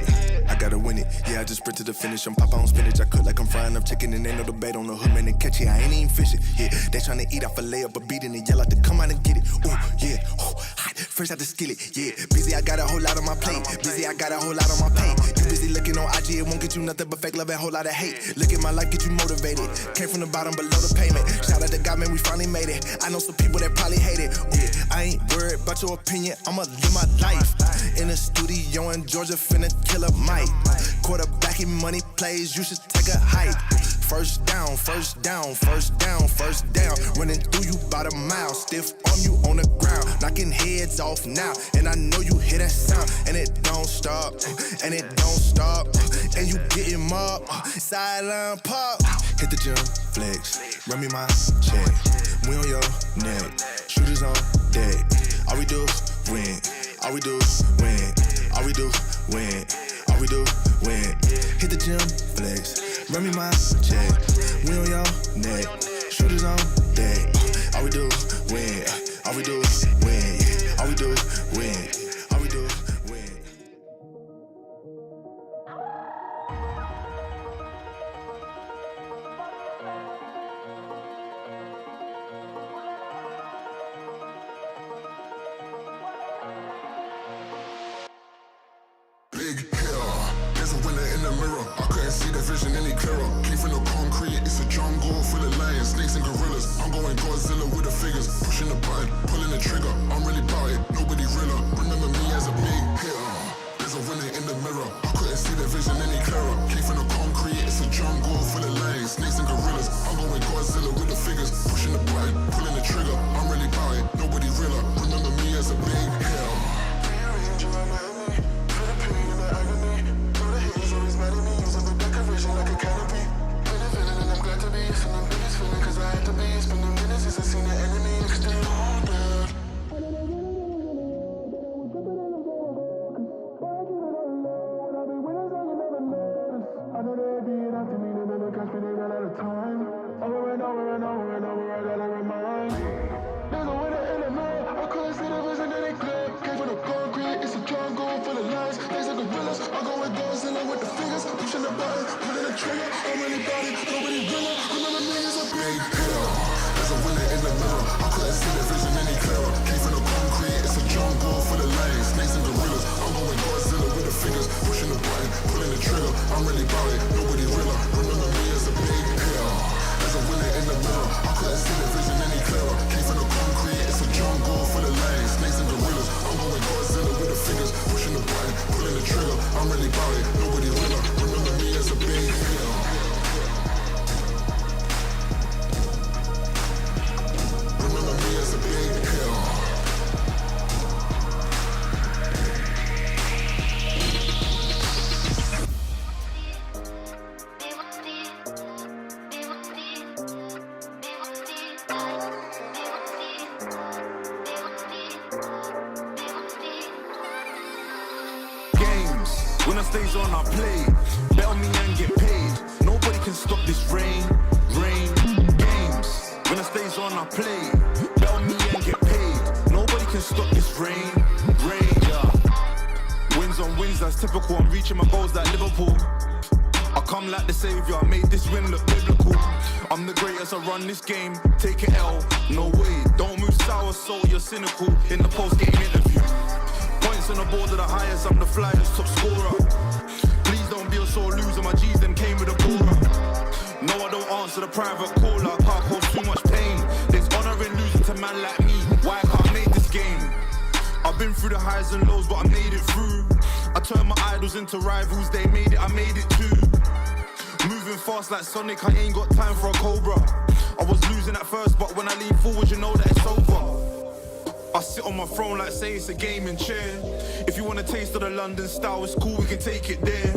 I gotta win it. Yeah, I just sprint to the finish. I'm pop on spinach. I cook like I'm frying up chicken and ain't no debate on the hood, man. They catch it. I ain't even fishing. Yeah, they tryna eat off a layup, but beating it. Yell out to come out and get it. Ooh, yeah. Ooh, hot. fresh out the skillet. Yeah, busy, I got a whole lot on my plate. Busy, I got a whole lot on my plate. You busy looking on IG, it won't get you nothing but fake love and a whole lot of hate. Look at my life, get you motivated. Came from the bottom below the payment. Shout out to God, man, we finally made it. I know some people that probably hate it. Yeah, I ain't worried about your opinion, I'ma live my life. In the studio in Georgia, finna kill a mic. Quarterbacking money plays, you should take a hike. First down, first down, first down, first down. Running through you about a mile, stiff on you on the ground. Knocking heads off now, and I know you hear that sound. And it don't stop, and it don't stop. And you getting mobbed, sideline pop. Hit the gym, flex, run me my check. We on your neck, shooters on deck. All we do is win, all we do is win, all we do is win, all we do is win. Hit the gym, flex, run me my check. We on your neck, shooters on deck. All we do is win, all we do is win, all we do is win, all we do is win. Big hitter, there's a winner in the mirror. I couldn't see the vision any clearer. Came from the concrete, it's a jungle full of lions, snakes and gorillas. I'm going Godzilla with the figures, pushing the button, pulling the trigger. I'm really about it, nobody realer. Remember me as a big hitter. There's a winner in the mirror. I couldn't see the vision any clearer. Came from the concrete, it's a jungle full of lions, snakes and gorillas. I'm going Godzilla with the figures, pushing the button, pulling the trigger. I'm really about it, nobody realer. Remember me as a big hitter. Like a canopy, feeling, and I'm glad to be. It's an ambitious feeling, cause I had to be. It's been a minute since I seen the enemy, and still wounded. I know they'd be it after me, they never catch me, they ran out of time. Over and over and over and over, I gotta remind. There's a winner in the mirror, I couldn't see the vision in it clear. Came from the concrete, it's a jungle full of lions, snakes and gorillas. I'm going Godzilla with the fingers, pushing the button, pulling the trigger. I'm really about it, nobody realer. Remember me as a big hitter. There's a winner in the mirror, I couldn't see the vision any clearer. Came from the concrete, it's a jungle full of lions, snakes and gorillas. I'm going Godzilla with the fingers, pushing the button, pulling the trigger. I'm really about it, nobody realer. Remember me as a big hitter. There's a winner in the mirror, I couldn't see the vision any clearer. Came from the concrete, it's a jungle full of lions, snakes and gorillas. I'm going Godzilla with the fingers, pushing the button, pulling the trigger. I'm really about it, nobody realer. Remember me as a big hitter. Remember me as a big hitter. When I stays on, I play. Bet on me and get paid. Nobody can stop this rain. Games. When I stays on, I play. Bet on me and get paid. Nobody can stop this rain. Yeah. Wins on wins, that's typical. I'm reaching my goals like Liverpool. I come like the savior, I made this win look biblical. I'm the greatest, I run this game. Take it L, no way. Don't move sour, so you're cynical. In the post-game interview. Points on the board are the highest, I'm the flyest top scorer. Please don't be a sore loser, my G's them came with a baller. No, I don't answer the private caller, can't cause too much pain. There's honor in losing to man like me, why I can't make this game? I've been through the highs and lows, but I made it through. I turned my idols into rivals, they made it, I made it too. Moving fast like Sonic, I ain't got time for a Cobra. I was losing at first, but when I lean forward, you know that it's over. I sit on my throne like say it's a gaming chair. If you want a taste of the London style, it's cool, we can take it there.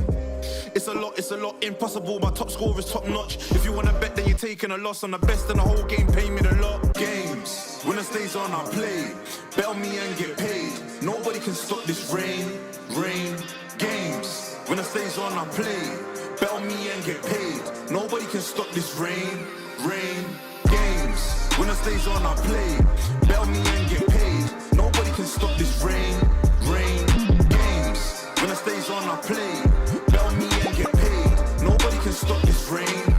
It's a lot, impossible, my top score is top notch. If you wanna bet, then you're taking a loss. I'm the best in the whole game, pay me the lot. Games, when the stays on, I play. Bet on me and get paid. Nobody can stop this rain. Games, when the stays on, I play. Bet on me and get paid. Nobody can stop this rain. Games, when the stays on, I play. Bet on me and get paid. Nobody can stop this rain. Games, when the stays on, I play. Bet on me and get paid. Nobody can stop this rain.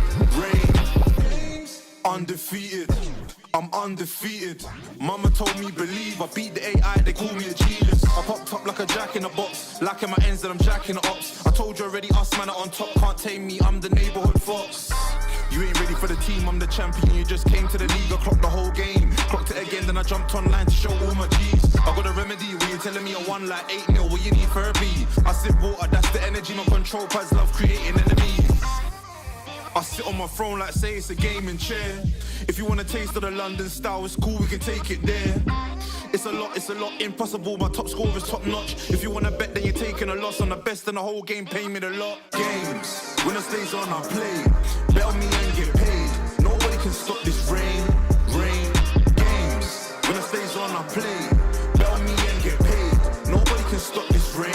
Undefeated, I'm undefeated. defeated. Mama told me believe, I beat the AI, they call me a genius. I popped up like a jack in a box, lacking my ends and I'm jacking the ops. I told you already, us man are on top, can't tame me, I'm the neighborhood fox. You ain't ready for the team, I'm the champion, you just came to the league, I clocked the whole game. Clocked it again, then I jumped online to show all my G's. I got a remedy, when you're telling me I won like 8-0, what you need therapy? I sip water, that's the energy, my control pads love creating enemies. I sit on my throne like say it's a gaming chair. If you want a taste of the London style, it's cool, we can take it there. It's a lot, impossible, my top score is top notch. If you wanna bet, then you're taking a loss. I'm the best in the whole game, pay me the lot. Games, when the stays on, I play. Bet on me and get paid. Nobody can stop this rain. Games, when the stays on, I play. Bet on me and get paid. Nobody can stop this rain.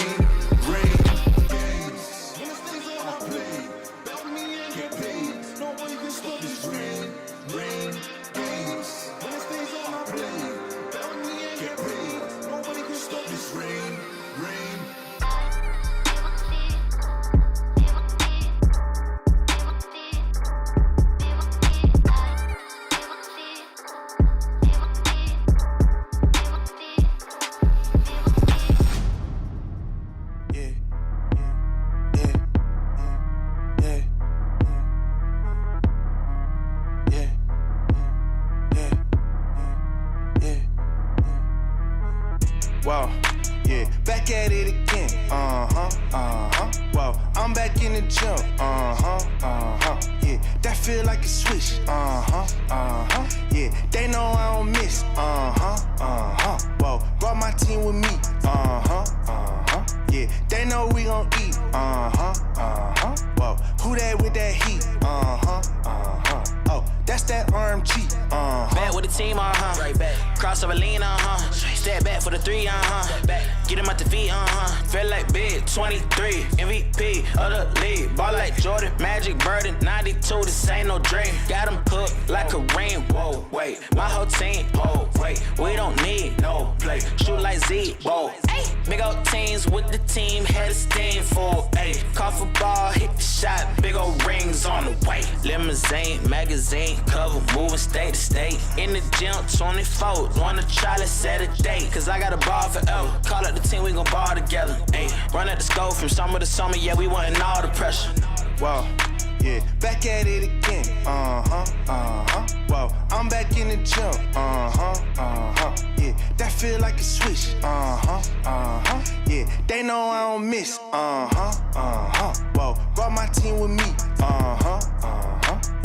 Wow, yeah, back at it again. Wow, I'm back in the gym. Yeah, that feel like a switch. Yeah, they know I don't miss. Whoa, brought my team with me. Yeah, they know we gon' eat. Whoa, who that with that heat? Oh, that's that RMG. Back with the team, right back. Crossover lean, Step back for the 3, Back, get him out the feet, Feel like big, 23, MVP of the league. Ball like Jordan, Magic, Burden, 92, this ain't no dream. Got him hooked like a ring, whoa, wait. My whole team, whoa, wait. We don't need no play. Shoot like Z, whoa. Big old teams with the team, head of steam, full, ayy. Call for ball, hit the shot, big old rings on the way. Limousine, magazine, cover, moving state to state. In the gym, 24, wanna try, let's set a date. Cause I got a ball forever. Call up the team, we gon' ball together. Ayy, run at the scope from summer to summer, yeah, we wantin' all the pressure. Wow, yeah, back at it again. Wow, I'm back in the gym. Yeah, that feel like a switch. Yeah, they know I don't miss. Whoa, brought my team with me.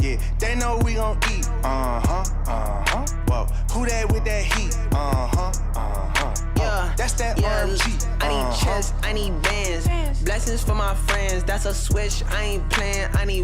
Yeah, they know we gon' eat. Whoa, who that with that heat? Yeah, that's that RMG. I need checks, I need bands. Blessings for my friends, that's a switch. I ain't playing, I need